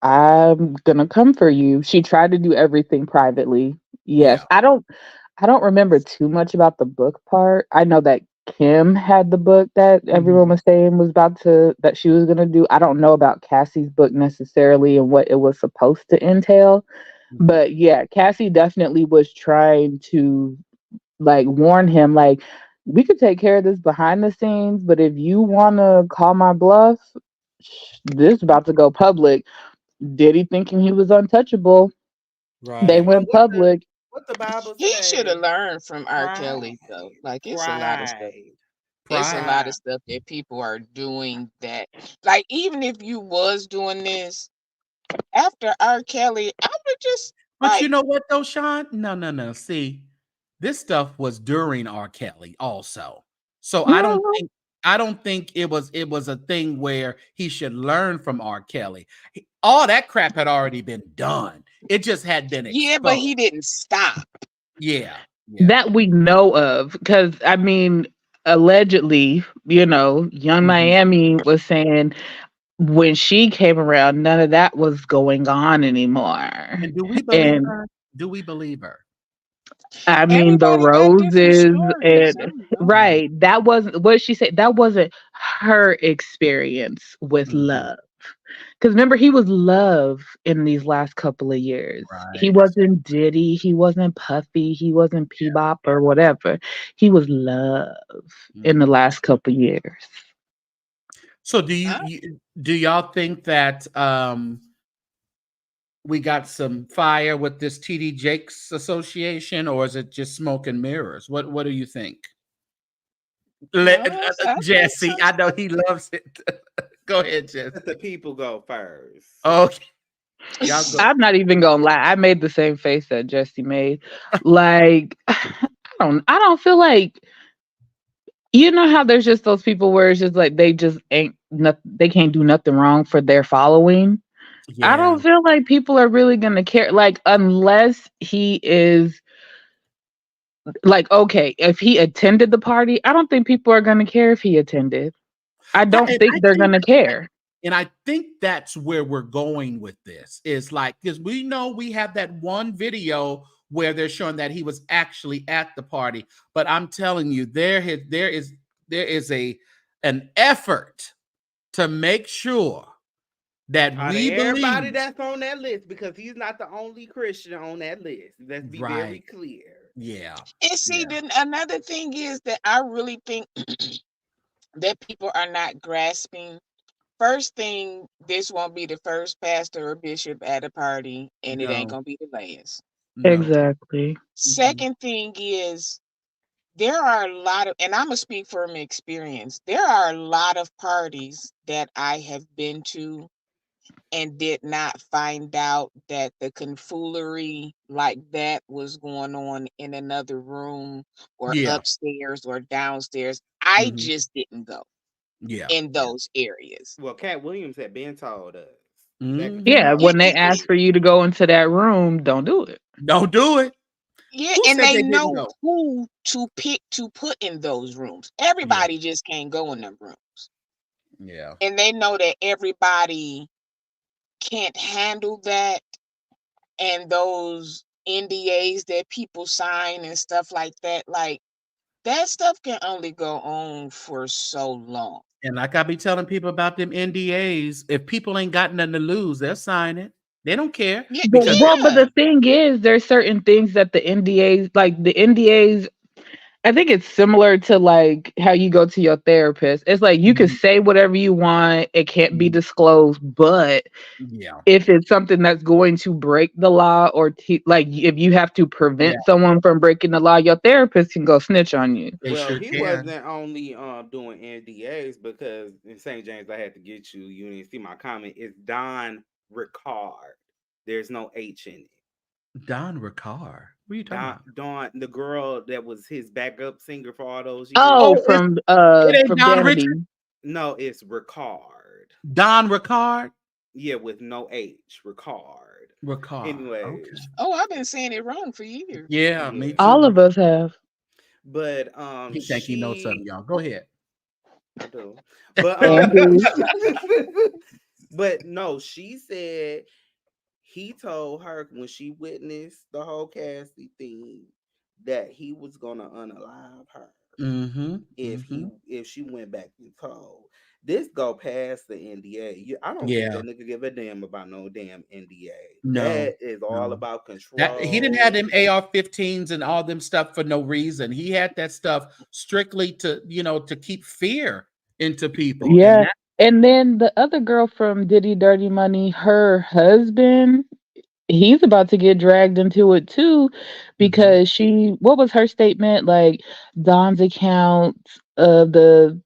I'm gonna come for you. She tried to do everything privately. Yes. Yeah. I don't remember too much about the book part. I know that Kim had the book that everyone was saying that she was gonna do. I don't know about Cassie's book necessarily and what it was supposed to entail. But yeah, Cassie definitely was trying to like warn him, like, we could take care of this behind the scenes, but if you want to call my bluff, this is about to go public. Diddy thinking he was untouchable. They Right. went public. What the Bible He should have say? learned from R. Pride. Kelly though. Like it's a lot of stuff. Pride. It's a Pride. lot of stuff that people are doing that. Like even if you was doing this after R. Kelly, I would just But you like know what though, Sean? No. See, this stuff was during R. Kelly also. So Mhm. I don't think it was a thing where he should learn from R. Kelly. All that crap had already been done. It just had been yeah, but exposed. he didn't stop. Yeah. That we know of. Because, I mean, allegedly, you know, Young Mhm. Miami was saying when she came around, none of that was going on anymore. And do we believe And her? Do we believe her? I mean, the Everybody got different roses stories. I and don't know. right. That wasn't what she said. That wasn't her experience with Mhm. love. Because remember, he was love in these last couple of years. He Right. wasn't Diddy. He wasn't Puffy. He wasn't P-Bop or whatever. He was love in the Mhm. last couple of years. So Huh? do y'all think that we got some fire with this TD Jakes association, or is it just smoke and mirrors? What do you think? No, I think so. Jesse, I know he loves it. Go ahead, Jesse. Let the people go first. Okay, y'all go. I'm not even gonna lie. I made the same face that Jesse made. Like, I don't feel like, you know how there's just those people where it's just like they just ain't nothing, they can't do nothing wrong for their following. I Yeah, don't feel like people are really gonna care, like, unless he is like, okay, if he attended the party, I don't think people are gonna care if he attended. I I, don't and think I they're think gonna care. and I think that's where we're going with this. Is like because we know we have that one video where they're showing that he was actually at the party, but I'm telling you, there is an effort to make sure that Out of we everybody believe. that's on that list, because he's not the only Christian on that list. Let's be very Right. clear. Yeah. And see, Yeah. then another thing is that I really think that people are not grasping. First thing, this won't be the first pastor or bishop at a party, and it ain't No. gonna be the last. No. Exactly. Mhm. Second thing is there are a lot of, and I'm gonna speak from experience. There are a lot of parties that I have been to and did not find out that the confoolery like that was going on in another room or Yeah. upstairs or downstairs. I Mhm. just didn't go Yeah. in those areas. Well, Cat Williams had been told us back in Mhm. Yeah, when they 2018. ask for you to go into that room, don't do it. Don't do it. Yeah, Who and said they they didn't know go? who to pick to put in those rooms. Yeah. Everybody just can't go in them rooms. Yeah. And they know that everybody can't handle that, and those NDAs that people sign and stuff like that stuff can only go on for so long. And like I be telling people about them NDAs, if people ain't got nothing to lose, they'll sign it. They don't care Yeah, because But yeah. the thing is, there's certain things that the NDAs, I think it's similar to like how you go to your therapist. It's like you can Mhm. say whatever you want, it can't be Mhm. disclosed, but Yeah. if it's something that's going to break the law or like if you have to Yeah. prevent someone from breaking the law, your therapist can go snitch on you. They Well, sure he can. wasn't only doing NDAs, because in St. James I had to get you. You didn't see my comment. It's Don Ricard. There's no H in it. Don Ricard. What are you talking about? Dawn, the girl that was his backup singer for all those years. Oh, Oh, it ain't from Don Vanity. Richard. No, it's Ricard. Don Ricard. Yeah, with no H. Ricard. Ricard. Anyways. Okay. Oh, I've been saying it wrong for years. Yeah, me too. All of us have. But He think he knows something, y'all. Go ahead. I do. But but no, she said he told her when she witnessed the whole Cassie thing that he was gonna unalive her if she went back and told. This go past the NDA. I don't think that nigga give a damn about no damn NDA. No, that is all about control. He didn't have them AR-15s and all them stuff for no reason. He had that stuff strictly to, to keep fear into people. Yeah. And then the other girl from Diddy Dirty Money, her husband, he's about to get dragged into it too, because what was her statement? Like, Don's accounts of the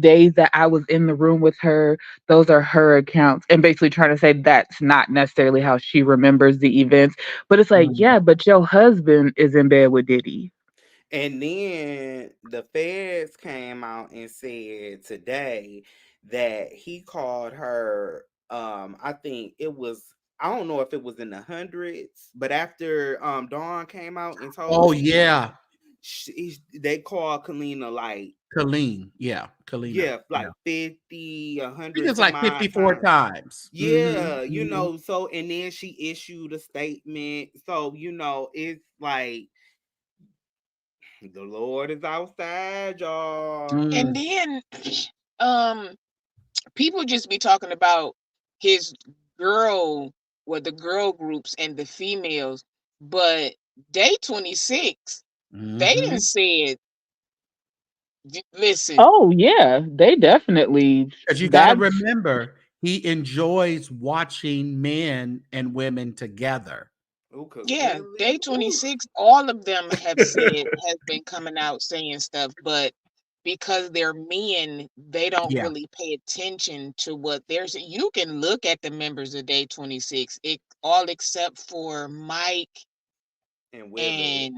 days that I was in the room with her, those are her accounts, and basically trying to say that's not necessarily how she remembers the events. But it's like, yeah, but your husband is in bed with Diddy. And then the feds came out and said today that he called her, I think it was, I don't know if it was in the hundreds, but after Dawn came out and told they called Kalina like Kalina, like 50, 100. I think it's like 54 times. Yeah, so, and then she issued a statement. So, it's like the Lord is outside, y'all. And then people just be talking about his girl, the girl groups and the females, but Day 26, they didn't say it. Listen. Oh yeah, they definitely. Because you got to remember, he enjoys watching men and women together. Yeah, Day 26, all of them have said, has been coming out saying stuff, but because they're men, they don't really pay attention to what they're saying. You can look at the members of Day 26, all except for Mike and Willie.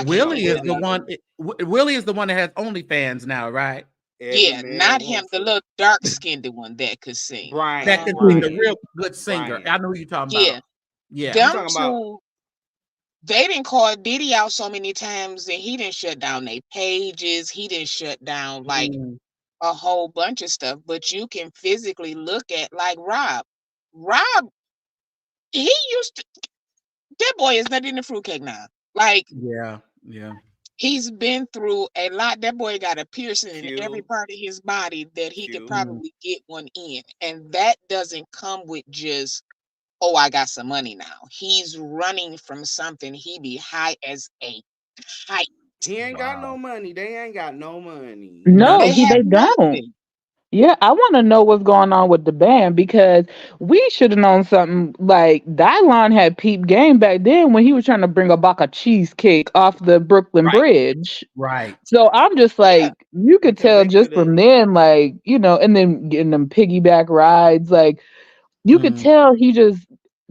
Willie is the one. Willie is the one that has OnlyFans now, right? Yeah, not him, the little dark-skinned one that could sing. Right. That could sing, the real good singer. I know who you're talking about. Yeah. Them two, they didn't call Diddy out so many times that he didn't shut down their pages. He didn't shut down like a whole bunch of stuff. But you can physically look at like Rob. Rob, he used to, that boy is not in the fruitcake now. Like, yeah. He's been through a lot. That boy got a piercing in every part of his body that he could probably get one in. And that doesn't come with just, oh, I got some money now. He's running from something. He be high as a kite. He ain't got no money. They ain't got no money. No, they don't. Yeah, I want to know what's going on with the band, because we should have known something. Like, Dylon had peep game back then when he was trying to bring a box of cheesecake off the Brooklyn Bridge. Right. So I'm just like, you could tell just from then, like, and then getting them piggyback rides, like, you could tell he just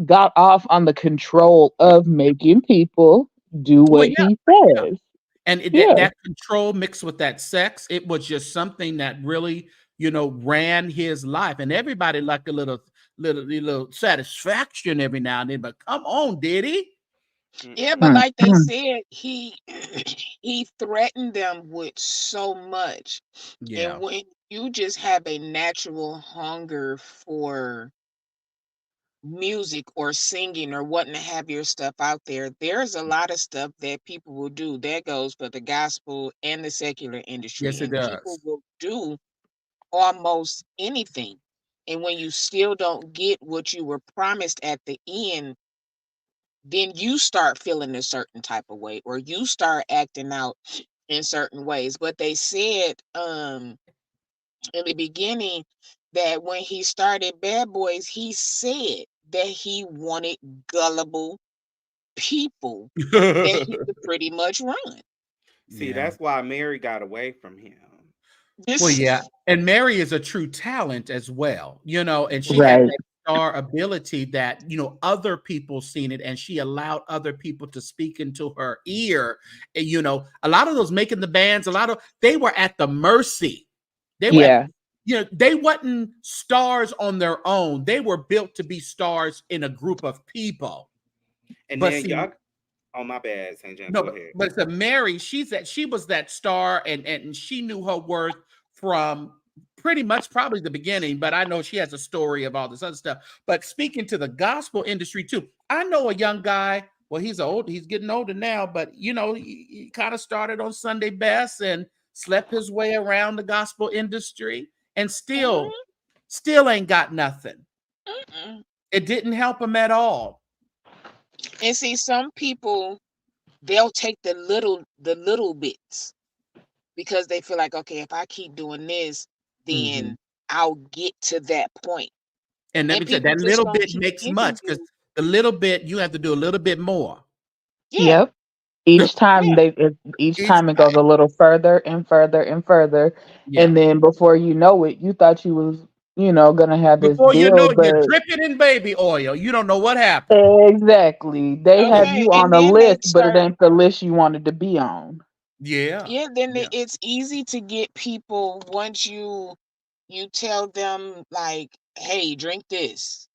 got off on the control of making people do what he says. And that control mixed with that sex, it was just something that really, ran his life. And everybody liked a little satisfaction every now and then. But come on, Diddy. Yeah, but like they said, he threatened them with so much. Yeah. And when you just have a natural hunger for music or singing or wanting to have your stuff out there, there's a lot of stuff that people will do. That goes for the gospel and the secular industry. Yes, it does. People will do almost anything. And when you still don't get what you were promised at the end, then you start feeling a certain type of way, or you start acting out in certain ways. But they said in the beginning that when he started Bad Boys, he said that he wanted gullible people that he could pretty much run. See, that's why Mary got away from him. Well, yeah. And Mary is a true talent as well, and she had star ability that, other people seen it, and she allowed other people to speak into her ear. And, a lot of those making the bands, they were at the mercy. They were, Yeah. they wasn't stars on their own. They were built to be stars in a group of people. And But then see, y'all, oh my bad, St. James, no, go ahead. but it's a Mary. She was that star, and she knew her worth from pretty much probably the beginning. But I know she has a story of all this other stuff. But speaking to the gospel industry too, I know a young guy. Well, he's getting older now, but he kind of started on Sunday best and slept his way around the gospel industry, and still ain't got nothing. It didn't help him at all. And see, some people, they'll take the little bits because they feel like, okay, if I keep doing this, then I'll get to that point. And let me tell you, that little bit makes much, because the little bit, you have to do a little bit more. Yeah. Yep. Each time each time it goes a little further and further and further. Yeah. And then before you know it, you thought you was, gonna have this Before you know deal, it, you're but dripping in baby oil. You don't know what happened. exactly. They have Okay. you on And a then they list, but it start, ain't the list you wanted to be on. Yeah. then Yeah. it's easy to get people once you tell them, like, hey, drink this.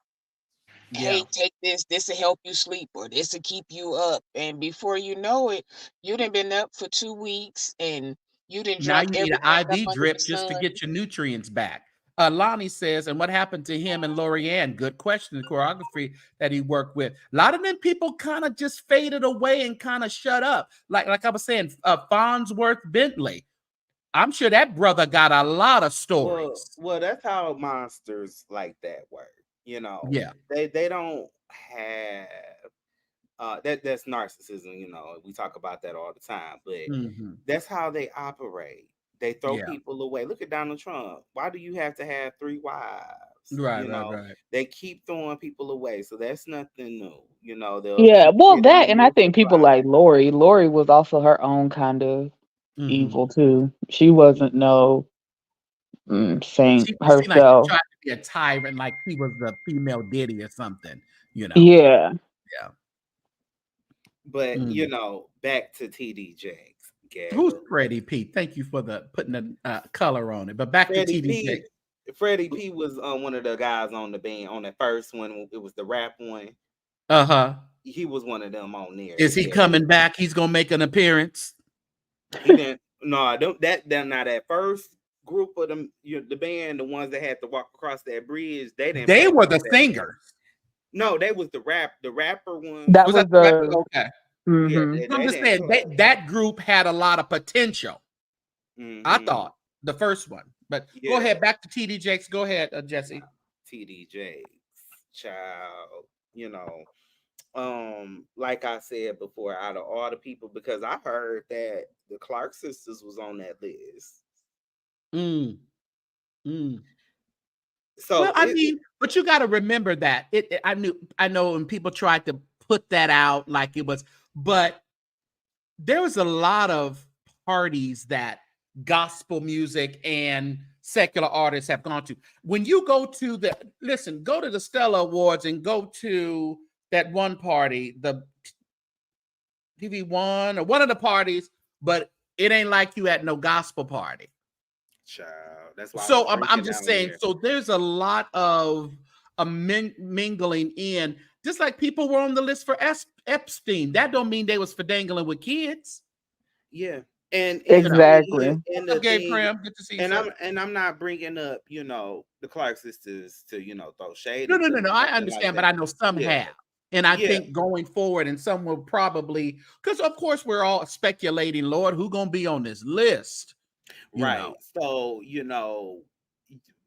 Yeah. Hey, take this. This will help you sleep, or this will keep you up. And before you know it, you done been up for 2 weeks, and you done Now drunk you need everything an up IV under the drip just to sun. get your nutrients back. Lonnie says, and what happened to him and Lorianne? Good question. The choreography that he worked with. A lot of them people kind of just faded away and kind of shut up. Like I was saying, Farnsworth Bentley. I'm sure that brother got a lot of stories. Well, that's how monsters like that work. Yeah. They don't have that's narcissism. We talk about that all the time, but that's how they operate. They throw Yeah. people away. Look at Donald Trump. Why do you have to have 3 wives? Right. They keep throwing people away, so that's nothing new. They'll Yeah, keep well, getting that, a and I new think people supply. like Lori. Lori was also her own kind of evil too. She wasn't no saint She seemed like she herself. tried to be a tyrant, like she was the female Diddy or something. Yeah. Yeah. But back to TD Jakes. Who's Freddie P? Thank you for putting the color on it. But back to TD Jakes. Freddie P was one of the guys on the band on that first one. It was the rap one. He was one of them on there. Is he coming back? He's gonna make an appearance. He didn't. No, I don't. Now that first group of them, the band, the ones that had to walk across that bridge, they didn't. They were the singers. No, they was the rapper one. That was that the rapper? Okay. Mm-hmm. I'm just saying that group had a lot of potential. I thought the first one, but go ahead. Back to TD Jakes. Go ahead, Jesse. TD Jakes, child. Like I said before, out of all the people, because I heard that the Clark sisters was on that list. So well, I mean, but you got to remember that I know when people tried to put that out like it was, but there was a lot of parties that gospel music and secular artists have gone to. When you go to go to the Stella Awards and go to that one party, the TV1 or one of the parties, but it ain't like you at no gospel party. Child, that's why. So I'm just saying. So there's a lot of mingling in, just like people were on the list for Epstein. That don't mean they was for dangling with kids. Yeah, and exactly. And the okay, thing, Prim, good to see you. I'm not bringing up the Clark sisters to throw shade. No. I understand, but I know some have. And I think going forward, and some will probably, because of course we're all speculating, Lord, who gonna be on this list? Right. So,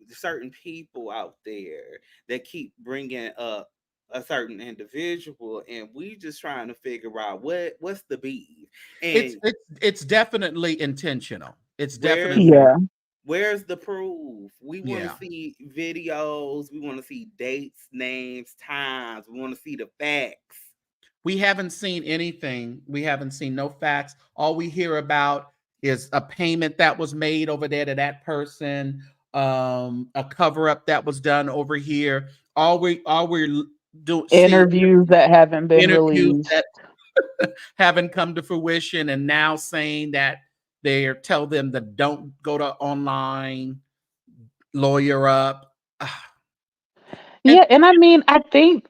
certain people out there that keep bringing up a certain individual, and we just trying to figure out what's the beef. And it's definitely intentional. It's definitely Where's the proof? We want to see videos. We want to see dates, names, times. We want to see the facts. We haven't seen anything. We haven't seen no facts. All we hear about is a payment that was made over there to that person, a cover-up that was done over here. all we're doing seeing Interviews that haven't been interviews released. that haven't come to fruition, and now saying that they tell them that don't go to online, lawyer up. And Yeah, and I mean, I think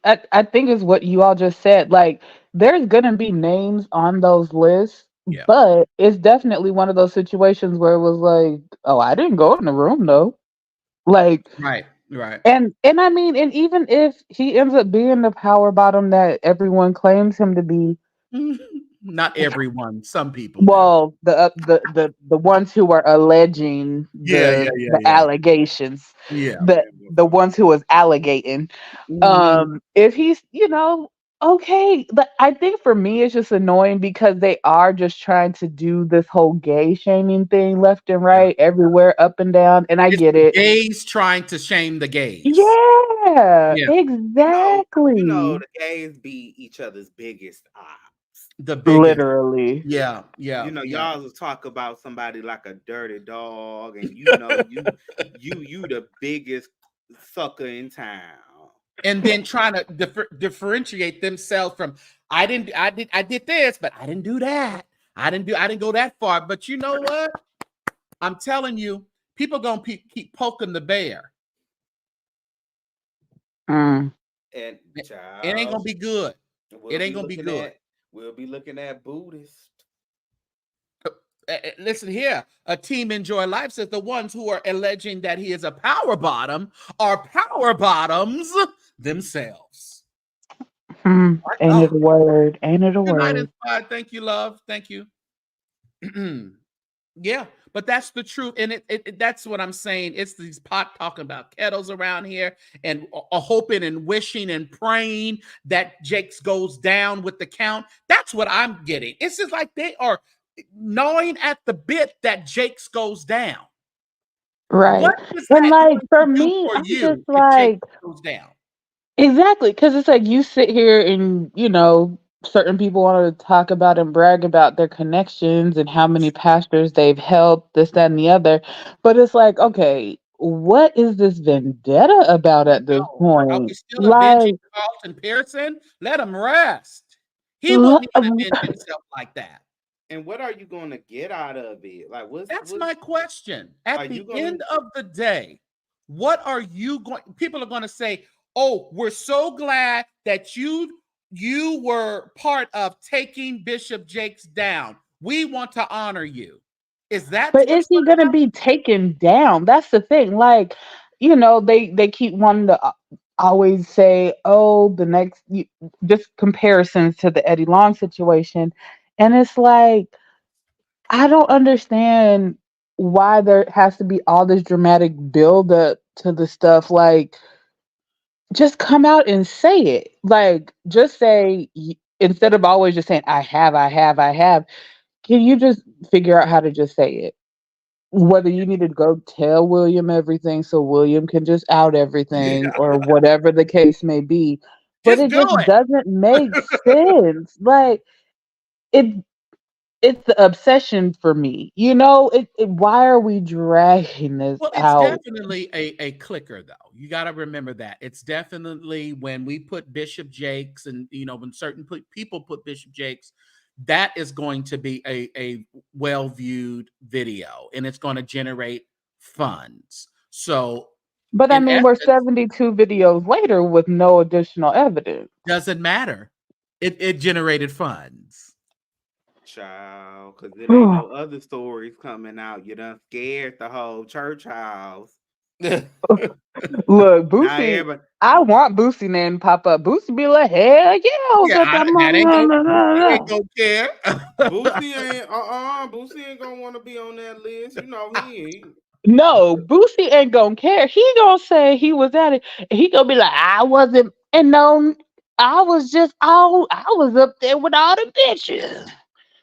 is what you all just said. Like, there's gonna be names on those lists, yeah, but it's definitely one of those situations where it was like, oh, I didn't go in the room though. Like, right, right. and I mean, and even if he ends up being the power bottom that everyone claims him to be, Not everyone, some people do. well, the ones who are alleging Yeah, yeah, yeah, the yeah, allegations, yeah. the ones who was allegating. Mhm. If he's, okay, but I think for me it's just annoying because they are just trying to do this whole gay shaming thing left and Yeah. right, everywhere, up and down, and I It's get the it. gays trying to shame the gays. Yeah, Yeah, exactly. The gays be each other's biggest ops. the biggest. Literally. Yeah, yeah, yeah. Y'all will talk about somebody like a dirty dog, and you the biggest sucker in town. And then trying to differentiate themselves from I did this, but I didn't do that. I didn't go that far. But you know what? I'm telling you, people gonna keep poking the bear. Mm. And It ain't child, gonna be good. we'll It ain't be gonna be looking good. at we'll be looking at Buddhists. Listen here, a team Enjoy Life says the ones who are alleging that he is a power bottom are power bottoms themselves. My Ain't God. it a word? Ain't it a Good night, word? Inspired. Thank you, love. Thank you. Yeah, but that's the truth, and that's what I'm saying. It's these pot talking about kettles around here, and hoping and wishing and praying that Jakes goes down with the count. That's what I'm getting. It's just like they are gnawing at the bit that Jakes goes down. Right. What is And that like going for to do me, for I'm just you if Jakes like, goes down? exactly, because it's like you sit here and certain people want to talk about and brag about their connections and how many pastors they've helped, this, that, and the other. But it's like, okay, what is this vendetta about at this No. Are we point? still avenging Like, Carlton Pearson? Let him rest. He wouldn't l- even avenge himself like that. And what are you going to get out of it? Like, That's what's my question. are At you the going to? end of the day, what are you going? People are going to say, "Oh, we're so glad that you were part of taking Bishop Jakes down. We want to honor you." Is that but is what's he going to gonna happen? be taken down? That's the thing. Like, they keep wanting to always say, "Oh, just comparisons to the Eddie Long situation," and it's like I don't understand why there has to be all this dramatic build up to the stuff. Like, just come out and say it. Like, just say instead of always just saying, "I have, I have, I have." Can you just figure out how to just say it? Whether you need to go tell William everything so William can just out everything Yeah, or whatever the case may be. But Just it do just it. doesn't make sense. Like it it's the obsession for me. Why are we dragging this Well, it's out? definitely a clicker, though. You got to remember that. It's definitely when we put Bishop Jakes and, when certain people put Bishop Jakes, that is going to be a well viewed video and it's going to generate funds. So, But I in mean, we're essence, 72 videos later with no additional evidence. doesn't matter. It generated funds. child, because it ain't no other stories coming out. You done scared the whole church house. Look, Now Boosie, everybody, I want Boosie name to pop up. Boosie be like, hell yeah, I was Yeah, at that. that ain't go. Boosie ain't gonna care. Boosie ain't gonna want to be on that list. You know he ain't. No, Boosie ain't gonna care. He gonna say he was at it. And he gonna be like, I wasn't, and no, I was just all, I was up there with all the bitches.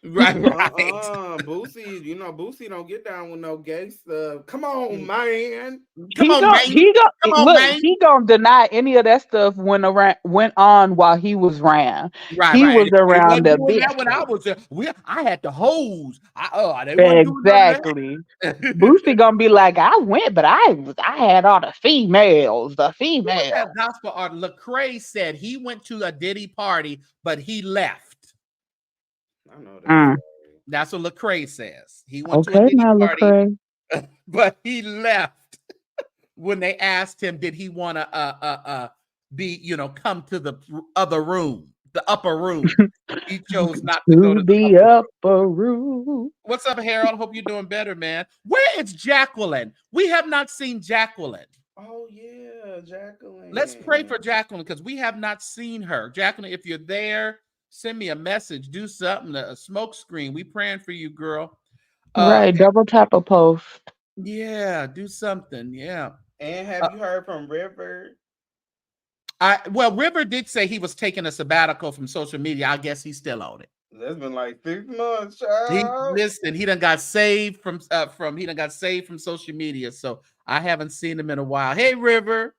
Right. Boosie, Boosie don't get down with no gay stuff. Come on, man. Come on, man. Come on, Look, man. he gonna deny any of that stuff went on while he was around. Right, He right. was They around wasn't the doing that when I business. was there. I had the hose. They wasn't doing none of Exactly. that. Boosie gonna be like, I went, but I had all the females. The Who was that females. gospel artist? Lecrae said he went to a Diddy party, but he left. I know that Mm. story. That's what Lecrae says. He went to a Okay, Diddy now party, Lecrae. but he left when they asked him, did he want to be, come to the other room, the upper room. He chose not to go To to the the upper room. upper room. What's up, Harold? Hope you're doing better, man. Where is Jacqueline? We have not seen Jacqueline. Oh yeah, Jacqueline. Let's pray for Jacqueline because we have not seen her. Jacqueline, if you're there, send me a message. Do something. A smoke screen. We praying for you, girl. Right, double tap a post. Yeah, do something. Yeah. And have you heard from River? River did say he was taking a sabbatical from social media. I guess he's still on it. That's been like 6 months, He child. he done got saved from social media. So I haven't seen him in a while. Hey, River.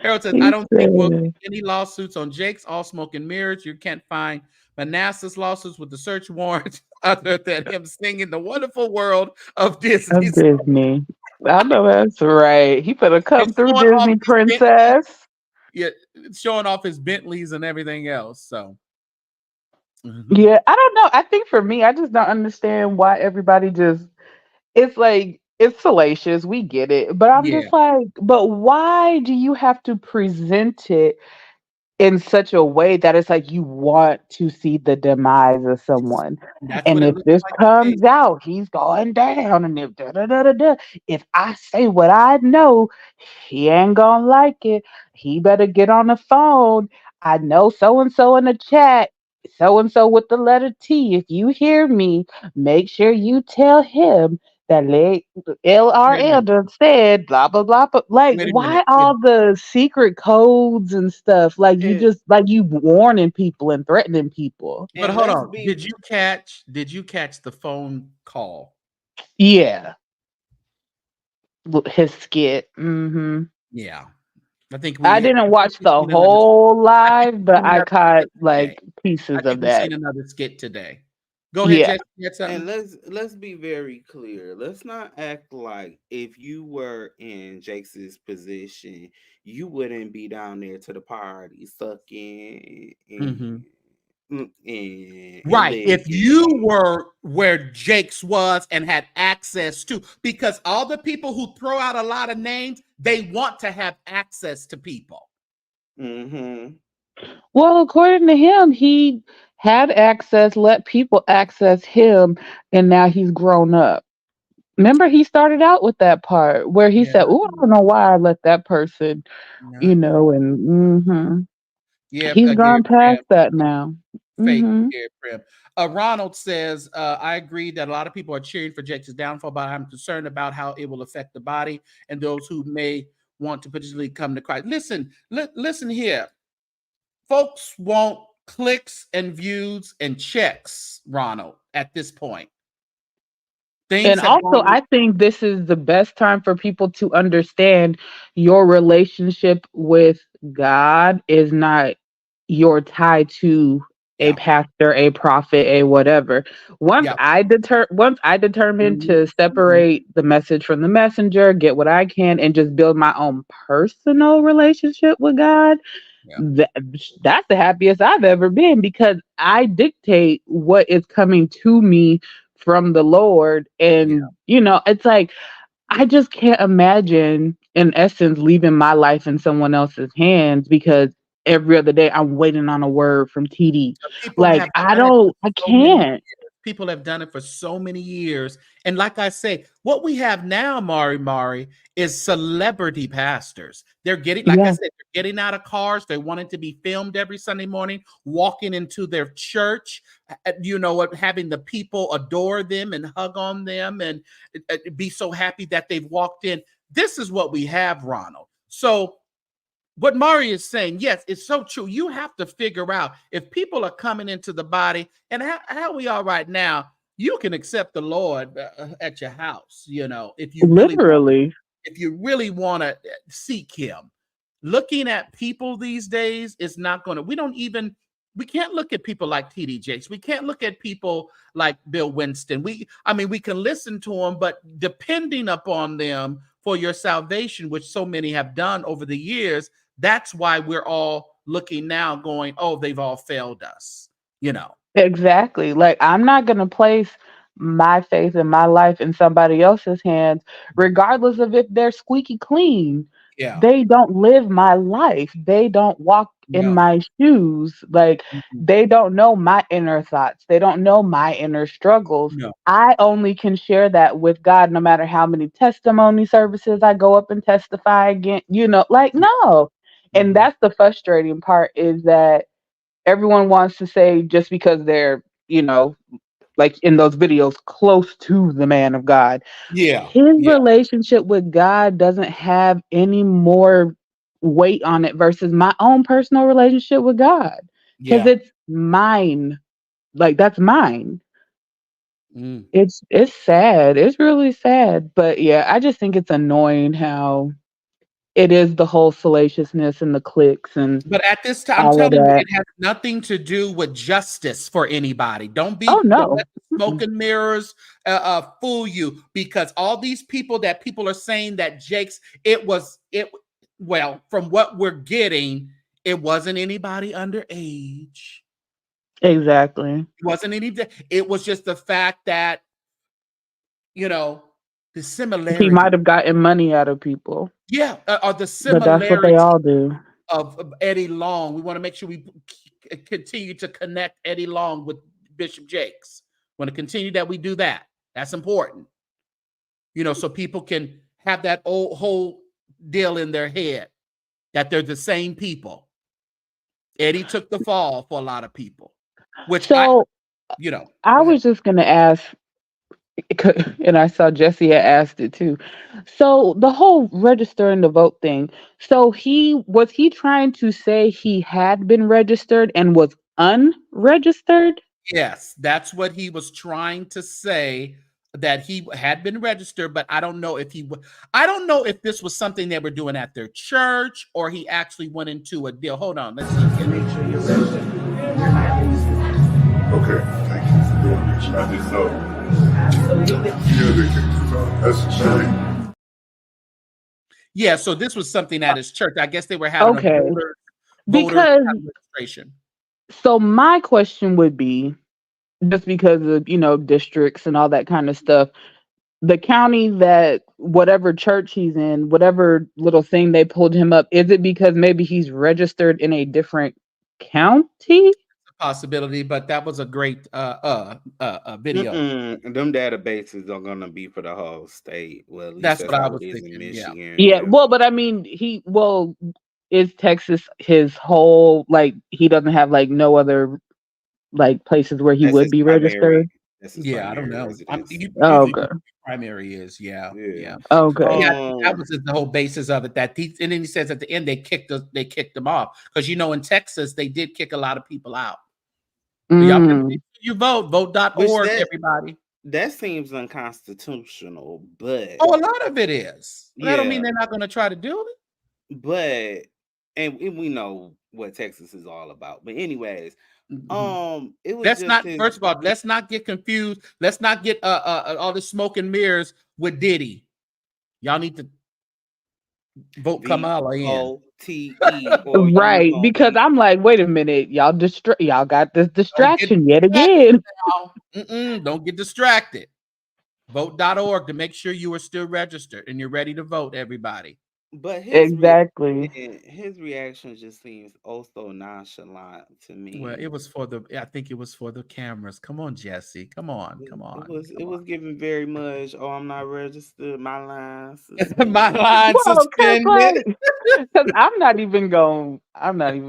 Harold says, I don't think we'll get any lawsuits on Jake's All Smoke and Mirrors. You can't find Manassas lawsuits with the search warrant other than him singing the wonderful world of Disney. Of Disney. I know that's right. He better come through Disney, princess. Yeah, showing off his Bentleys and everything else. So yeah, I don't know. I think for me, I just don't understand why everybody it's like it's salacious. We get it. But I'm just like, but why do you have to present it in such a way that it's like you want to see the demise of someone? That's And what it if looks this like. comes out, he's going down. And if if I say what I know, he ain't gonna like it. He better get on the phone. I know so and so in the chat. So and so with the letter T. If you hear me, make sure you tell him that LRL done said blah blah blah. But like, Wait a why minute. all the secret codes and stuff? Like you warning people and threatening people. But hold on. Did you catch the phone call? Yeah. His skit. Mm-hmm. Yeah. I think I didn't watch the whole live, but I caught like pieces of that. We've seen another skit today. Go ahead, Jesse. And let's be very clear. Let's not act like if you were in Jake's position, you wouldn't be down there to the party sucking right. If you were where Jake's was and had access to, because all the people who throw out a lot of names, they want to have access to people. Well, according to him, he had access, let people access him, and now he's grown up. Remember, he started out with that part where he said, "Oh, I don't know why I let that person," and he's gone past that now. Fake Prim. Ronald says, I agree that a lot of people are cheering for Jake's downfall, but I'm concerned about how it will affect the body and those who may want to potentially come to Christ. Listen here. Folks want clicks and views and checks, Ronald, at this point. And also, I think this is the best time for people to understand your relationship with God is not your tie to a pastor, a prophet, a whatever. Once I determined to separate the message from the messenger, get what I can, and just build my own personal relationship with God, that's the happiest I've ever been, because I dictate what is coming to me from the Lord. And it's like I just can't imagine, in essence, leaving my life in someone else's hands, because every other day I'm waiting on a word from TD. Like, I can't. People have done it for so many years. And like I say, what we have now, Mari, is celebrity pastors. They're getting, like I said, they're getting out of cars. They wanted to be filmed every Sunday morning, walking into their church, having the people adore them and hug on them and be so happy that they've walked in. This is what we have, Ronald. So what Mari is saying, yes, it's so true. You have to figure out if people are coming into the body, and how we are right now, you can accept the Lord at your house, if you Literally. really want to seek him. Looking at people these days is not going to, we can't look at people like TD Jakes. We can't look at people like Bill Winston. We can listen to them, but depending upon them for your salvation, which so many have done over the years, that's why we're all looking now going, oh, they've all failed us, Exactly. Like, I'm not going to place my faith and my life in somebody else's hands, regardless of if they're squeaky clean. Yeah. They don't live my life. They don't walk in No. my shoes. Like, they don't know my inner thoughts. They don't know my inner struggles. No. I only can share that with God, no matter how many testimony services I go up and testify again. No. And that's the frustrating part, is that everyone wants to say, just because they're, like in those videos, close to the man of God, Yeah. his relationship with God doesn't have any more weight on it versus my own personal relationship with God. Because it's mine. Like, that's mine. It's sad. It's really sad. But yeah, I just think it's annoying how it is the whole salaciousness and the clicks and But at this time, I'm all of telling you, that. it has nothing to do with justice for anybody. Don't Oh, no. let the smoke and mirrors fool you, because all these people that people are saying that Jake's, well, from what we're getting, it wasn't anybody underage. Exactly. It wasn't it was just the fact that, the similarity. He might have gotten money out of people. Yeah, or the But that's what they similarity all do. of Eddie Long. We want to make sure we continue to connect Eddie Long with Bishop Jakes. Want to continue that we do that. That's important. So people can have that whole deal in their head that they're the same people. Eddie took the fall for a lot of people, which I was just going to ask, and I saw Jesse had asked it too. So the whole registering to vote thing. So was he trying to say he had been registered and was unregistered? Yes, that's what he was trying to say, that he had been registered, but I don't know if this was something they were doing at their church or he actually went into a deal. Hold on, let's see. Make sure you're registered. Okay, thank you for doing this. I didn't know. Absolutely. Yeah, they can. That's a shame. Yeah, so this was something at his church. I guess they were having Okay. a voter registration. So my question would be, just because of, districts and all that kind of stuff, the county that whatever church he's in, whatever little thing they pulled him up, is it because maybe he's registered in a different county? Possibility, but that was a great video. Them databases are gonna be for the whole state. Well, at least that's what I how was it is thinking. in Michigan. Yeah. Well, but I mean, is Texas his whole, like, he doesn't have like no other like places where he would be registered? Yeah, I don't know. Okay. Primary is yeah. Okay. That was the whole basis of it. And then he says at the end they kicked them off, because in Texas they did kick a lot of people out. Y'all, you vote.org, everybody. That seems unconstitutional, but a lot of it is. That don't mean they're not going to try to do it. But and we know what Texas is all about. But anyways, it was first of all, let's not get confused. Let's not get all the smoke and mirrors with Diddy. Y'all need to vote Kamala in. Right, because I'm like, wait a minute, y'all got this distraction yet again. Don't get distracted. Vote.org to make sure you are still registered and you're ready to vote, everybody. But his reaction just seems also nonchalant to me. Well, I think it was for the cameras. Come on, Jesse. Come on. It was given very much. Oh, I'm not registered. My line suspended. Because I'm not even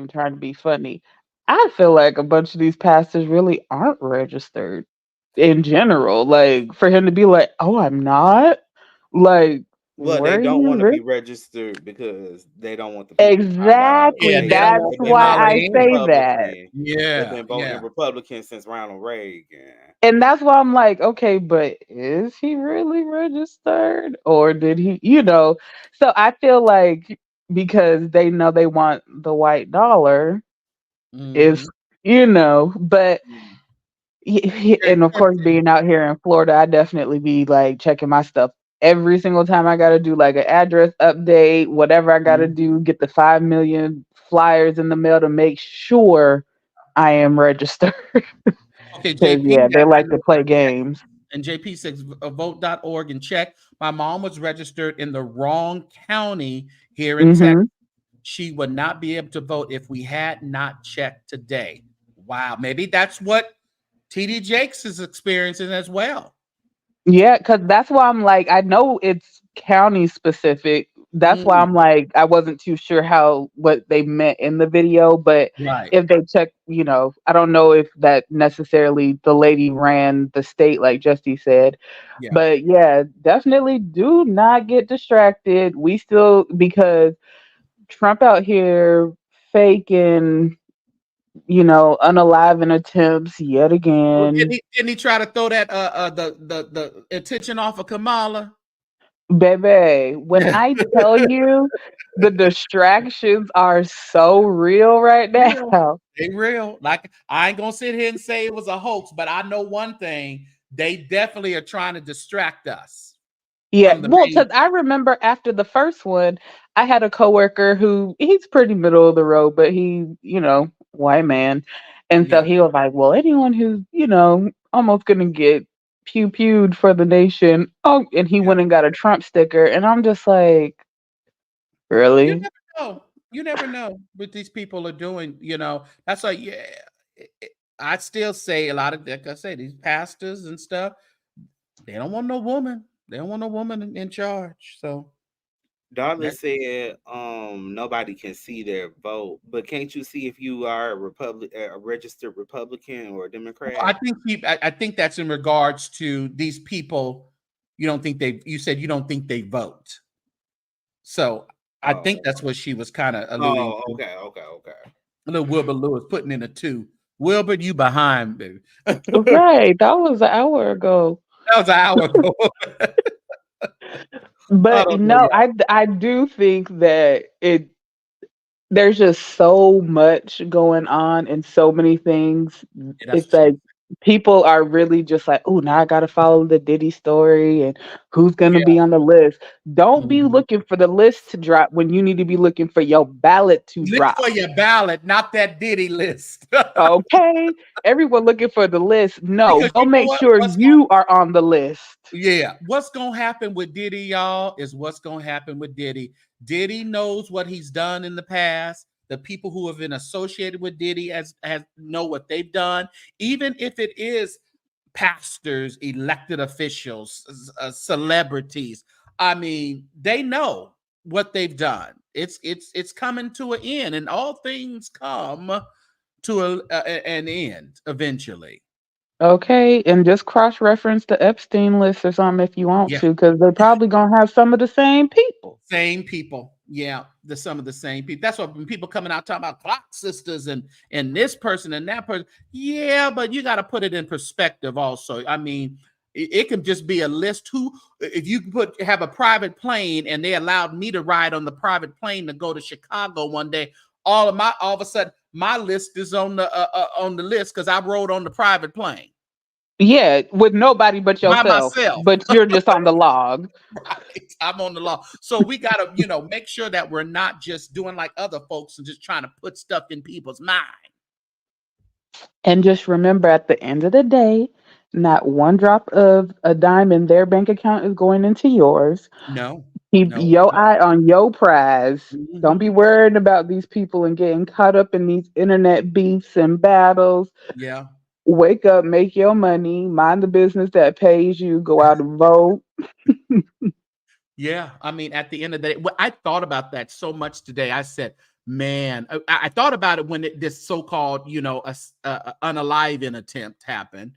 trying to be funny. I feel like a bunch of these pastors really aren't registered in general. Like, for him to be like, oh, I'm not, like, Well, Were they don't you want to be really? registered because they don't want the people to find out. Exactly. Yeah, And they don't That's want they've the been why I voting say in. that. Republican. They've Yeah, been voting yeah. Republican since Ronald Reagan. And that's why I'm like, okay, but is he really registered? Or did he, So I feel like because they know they want the white dollar, if, Mm-hmm. but and of course, being out here in Florida, I definitely be like checking my stuff every single time I got to do like an address update, whatever I got to Mhm. do, get the 5 million flyers in the mail to make sure I am registered. Okay, Because, yeah, JP, they like to play games. and JP says vote.org and check. My mom was registered in the wrong county here in Texas. Hmm. She would not be able to vote if we had not checked today. Wow, maybe that's what TD Jakes is experiencing as well. Yeah, because that's why I'm like, I know it's county specific. That's why Mm, I'm like, I wasn't too sure what they meant in the video, but right. if they check, I don't know if that necessarily the lady ran the state like Justy said, Yeah. but yeah, definitely do not get distracted. We still because Trump out here faking, unaliving attempts yet Well, again. didn't he try to throw that the attention off of Kamala? Baby, when I tell you the distractions are so real right Real. now. They real. Like I ain't gonna sit here and say it was a hoax, but I know one thing: they definitely are trying to distract us Yeah, from the well, main. because I remember after the first one, I had a coworker who he's pretty middle of the road, but he, white man. And so Yeah, he was like, well, anyone who's, almost gonna get pew pewed for the nation. Oh, and he yeah. went and got a Trump sticker. And I'm just like, You really? never know. You never know what these people are doing. That's why. Yeah, I still say a lot of, like I say, these pastors and stuff. They don't want no woman. They don't want no woman in charge. So Darla that. said, nobody can see their vote, but can't you see if you are a registered Republican or a Well, I Democrat? think I think that's in regards to these people. You don't think they? You said you don't think they vote. So I think Oh, that's what she was kind of alluding to. okay. A little Wilbur Lewis putting in a two. Wilbur, you behind, baby. that Right. That was an hour ago. was an hour ago. I But don't know, no, y'all. I do think that there's just so much going on and so many things. Yeah, that's It's true. like people are really just like, oh, now I gotta follow the Diddy story and who's gonna Yeah. be on the list. Don't be Mhm. looking for the list to drop when you need to be looking for your ballot to Look drop. for your ballot, not that Diddy list. Okay? Everyone looking for the list. No, Because go you know make what? sure you are on the list. Yeah, what's gonna happen with Diddy, y'all, is what's gonna happen with Diddy. Diddy knows what he's done in the past. The people who have been associated with Diddy as know what they've done, even if it is pastors, elected officials, celebrities. I mean, they know what they've done. It's coming to an end, and all things come to an end eventually. Okay, and just cross reference the Epstein list or something if you want Yeah. to, because they're probably gonna have some of the same people. Same people. Yeah, some of the same people. That's why when people coming out talking about clock sisters and this person and that person. Yeah, but you got to put it in perspective also. I mean, it can just be a list who if you have a private plane and they allowed me to ride on the private plane to go to Chicago one day, all of a sudden my list is on the list because I rode on the private plane Yeah, with nobody but by yourself, myself. but you're just on the log. Right. I'm on the law. So we got to, make sure that we're not just doing like other folks and just trying to put stuff in people's mind. And just remember at the end of the day, not one drop of a dime in their bank account is going into yours. No, Keep no. your eye on your prize. Don't be Mhm. worried about these people and getting caught up in these internet beefs and battles. Yeah. Wake up, make your money, mind the business that pays you, go out and vote. Yeah. I mean, at the end of the day, I thought about that so much today. I said, man, I thought about it when this so-called, unaliving attempt happened.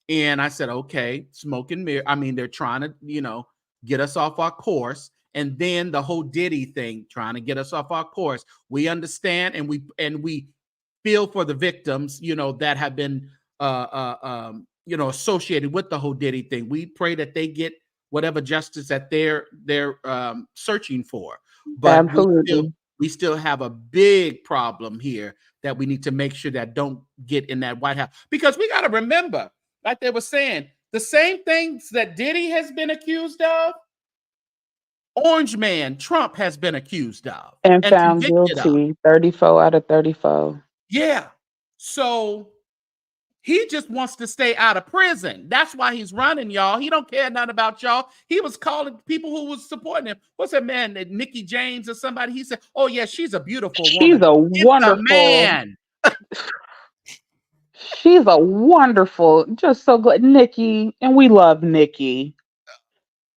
And I said, okay, smoke and mirror. I mean, they're trying to, get us off our course. And then the whole Diddy thing, trying to get us off our course. We understand, and we feel for the victims, that have been associated with the whole Diddy thing. We pray that they get whatever justice that they're searching for. But Absolutely. we still have a big problem here that we need to make sure that don't get in that White House, because we got to remember, like they were saying, the same things that Diddy has been accused of, Orange Man Trump has been accused of And found convicted of. guilty 34 out of 34. Yeah. So he just wants to stay out of prison. That's why he's running, y'all. He don't care nothing about y'all. He was calling people who was supporting him. What's that man, Nikki James or somebody? He said, "Oh yeah, she's a beautiful woman." She's a It's a wonderful man. She's a wonderful, just so good, Nikki, and we love Nikki.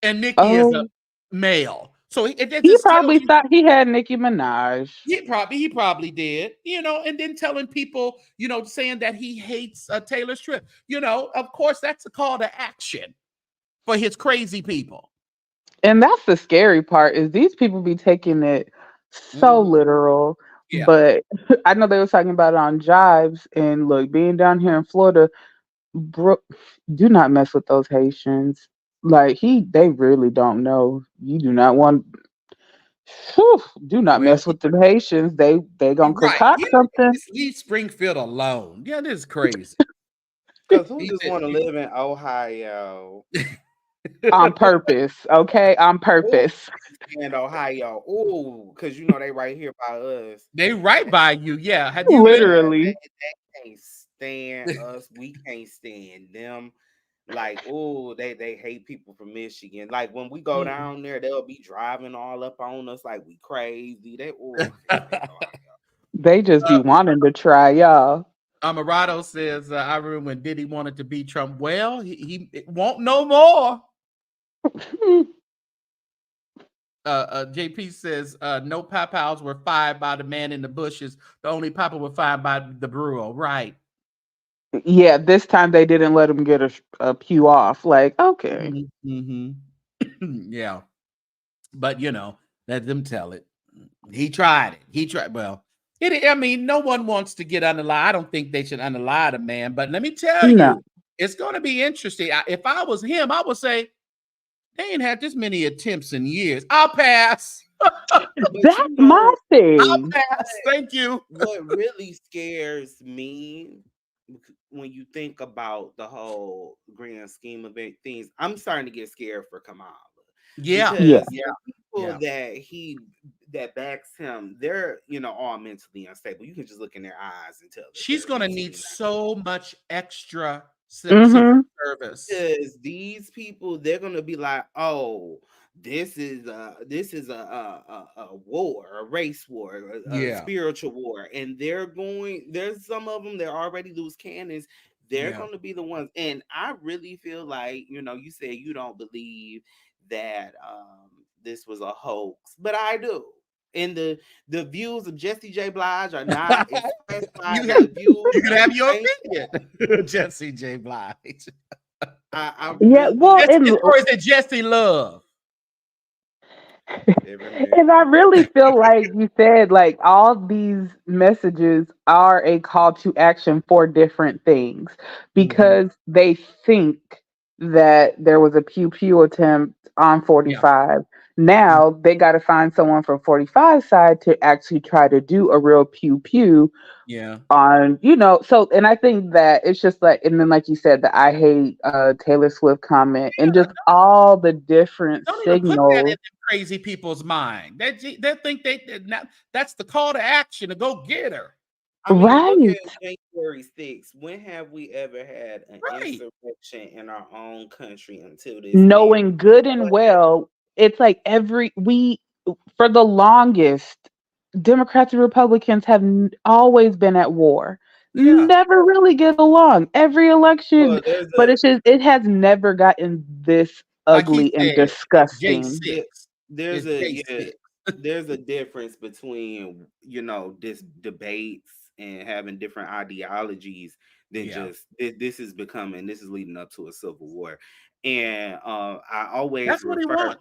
And Nikki is a Oh, male. So it he just tells probably you thought he had Nicki Minaj. he probably did, and then telling people, saying that he hates Taylor Swift. Of course, that's a call to action for his crazy people. And that's the scary part, is these people be taking it so literal. Yeah. But I know they were talking about it on Jives, and look, being down here in Florida, bro, do not mess with those Haitians. Like they really don't know. You do not want. Whew, do not Well, mess with the Haitians. They gonna right. concoct something Just leave Springfield alone. Yeah, this is crazy. Because who He just said, want to live in Ohio? on purpose. Okay, on Ooh, purpose. and Ohio. Ooh, because they right here by us. they right by you. Yeah. Have you been? Literally. They can't stand us. We can't stand them. Like, oh, they hate people from Michigan. Like when we go down there, they'll be driving all up on us like we crazy. I can't stand Ohio. They just be wanting to try y'all. Amarado says, I remember when Diddy wanted to beat Trump. Well, he won't no more. JP says, no pow-pows were fired by the man in the bushes. The only papa were fired by the brewer. Right. Yeah, this time they didn't let him get a pew off. Like, okay. Yeah. But, let them tell it. He tried it. Well, no one wants to get under lie. I don't think they should under lie the man. But let me tell No. you, it's going to be interesting. If I was him, I would say, they ain't had this many attempts in years. I'll pass. That's my I'll thing. pass. Thank you. What really scares me when you think about the whole grand scheme of things, I'm starting to get scared for Kamala. Yeah. Because Yeah. the people that backs him, they're all mentally unstable. You can just look in their eyes and tell that She's they're going to mentally need so much extra Mhm. service. because these people, they're gonna be like, oh, this is a war, a race war, a spiritual war, and there's some of them, they're already loose cannons. They're gonna be the ones, and I really feel like, you say you don't believe that this was a hoax, but I do. And the views of Jesse J. Blige are not expressed by the views. You can have your Saint- opinion. Jesse J. Blige. I Yeah, really, well, Or is it Jesse Love? and I really feel like you said, like, all these messages are a call to action for different things, because they think that there was a pew pew attempt on 45. Now they got to find someone from 45 side to actually try to do a real pew pew Yeah. on, so, and I think that it's just like, and then like you said, the I hate Taylor Swift comment, and just all the different Don't even put that in signals. them crazy people's mind. They think that's the call to action to go get her. I mean, look Right. at January 6th. When have we ever had an insurrection in our own country until this now? Knowing good and well, it's like for the longest, Democrats and Republicans have always been at war. Yeah. Never really get along. Every election, Well, but it has never gotten this Like he ugly and said, disgusting. J6. there's It's a J6. there's a difference between this debates and having different ideologies than just this is leading up to a civil war. And I always That's what he wants.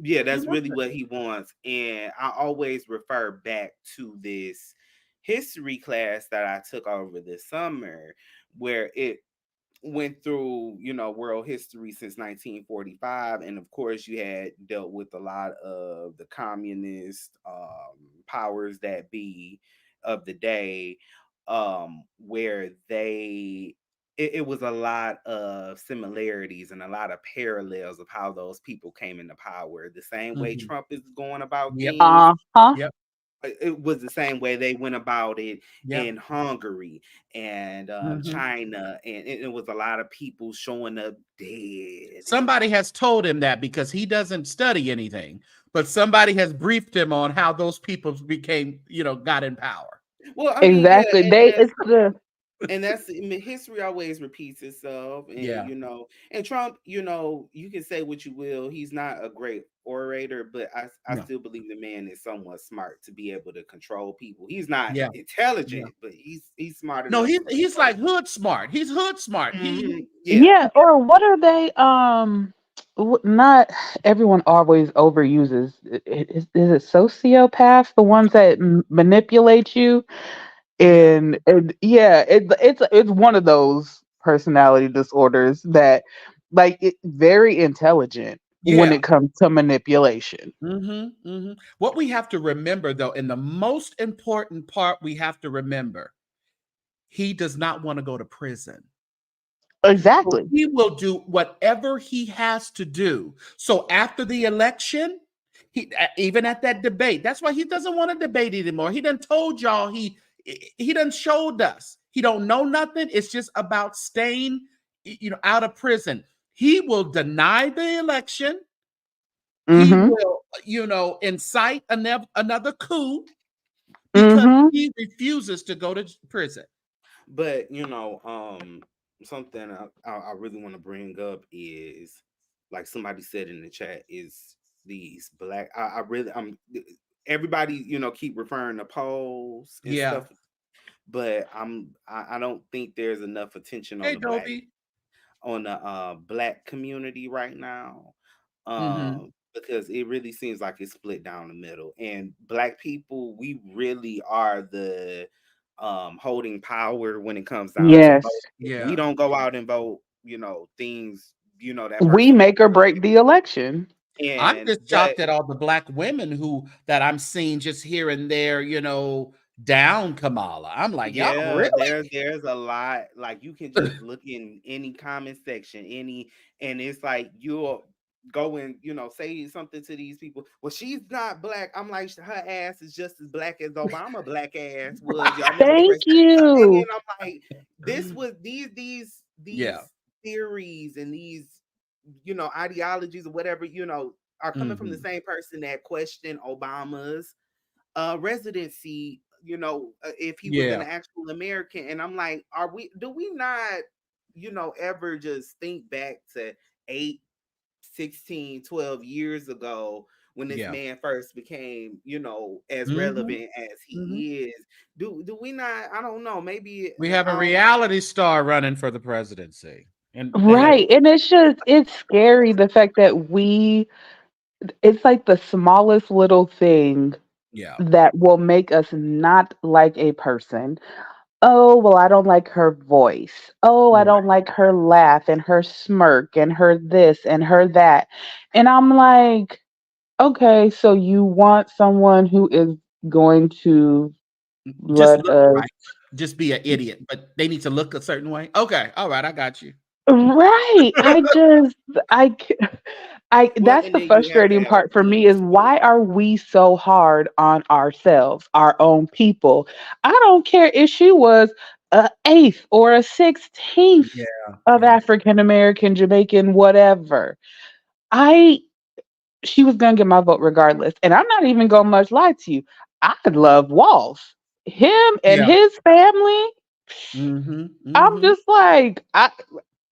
Yeah, He that's wants really it. what he wants. And I always refer back to this history class that I took over the summer, where it went through, world history since 1945. And of course, you had dealt with a lot of the communist powers that be of the day, where it was a lot of similarities and a lot of parallels of how those people came into power. The same way Mhm. Trump is going about Yep. things, Uh-huh. Yep. it was the same way they went about it Yep. in Hungary and Mhm. China, and it was a lot of people showing up dead. And Somebody has told him that because he doesn't study anything, but somebody has briefed him on how those people became, got in power. well, I mean, yeah, Exactly. and that's I mean, history always repeats itself. And Yeah. and Trump, you can say what you will, he's not a great orator, but I No. still believe the man is somewhat smart to be able to control people. He's not Yeah. Yeah. intelligent, but he's smart No, enough to he's control like hood smart. He's hood smart. people. Yeah. Yeah, or what are they? Not everyone always overuses. Is it sociopaths, the ones that manipulate you? Yeah. And yeah, it's one of those personality disorders that, like, very intelligent when Yeah. it comes to manipulation. What we have to remember, though, and the most important part we have to remember, he does not want to go to prison. So Exactly. he will do whatever he has to do. So after the election, even at that debate, that's why he doesn't want to debate anymore. He done told y'all he done showed us he don't know nothing. It's just about staying, out of prison. He will deny the election. He Mm-hmm. will, incite another coup because Mm-hmm. he refuses to go to prison. But something I really want to bring up is, like somebody said in the chat, is these black. I really everybody keep referring to polls and Yeah. stuff, but I don't think there's enough attention Hey, Dobie. on the black community right now, Mm-hmm. because it really seems like it's split down the middle. And black people, we really are the holding power when it comes down to Yes. vote. If we Yeah. don't go out and vote, things, that We person make or break the election. I'm and just shocked at all the black women that I'm seeing just here and there, down Kamala. I'm like, y'all yeah, really? there's a lot. Like, you can just look in any comment section, and it's like you'll go and say something to these people. Well, she's not black. I'm like, her ass is just as black as Obama black ass was. Y'all remember Thank and then you. I'm like, this was Yeah. these theories and these ideologies or whatever are coming from the Mhm. same person that questioned Obama's residency, if he was an Yeah. actual American. And I'm like, do we not, ever just think back to 8, 16, 12 years ago when this Yeah. man first became, as Mhm. relevant as Mhm. he is? Do we not, I don't know, maybe We have a I don't reality star running for the presidency. And know. Right. And it's scary the fact that it's like the smallest little thing yeah. that will make us not like a person. Oh, well, I don't like her voice. Oh, I Right. don't like her laugh and her smirk and her this and her that. And I'm like, okay, so you want someone who is going to Just let look us. right. Just be an idiot, but they need to look a certain way. Okay. All right. I got you. Right. I, c- Well, that's and the then you have to frustrating have a part for me plan is too. why are we so hard on ourselves, our own people? I don't care if she was a eighth or a 16th Yeah. of Yeah. African American, Jamaican, whatever. I She was gonna get my vote regardless. And I'm not even gonna much lie to you. I love Walls. Him and Yeah. his family. Mhm. I'm Mhm. just like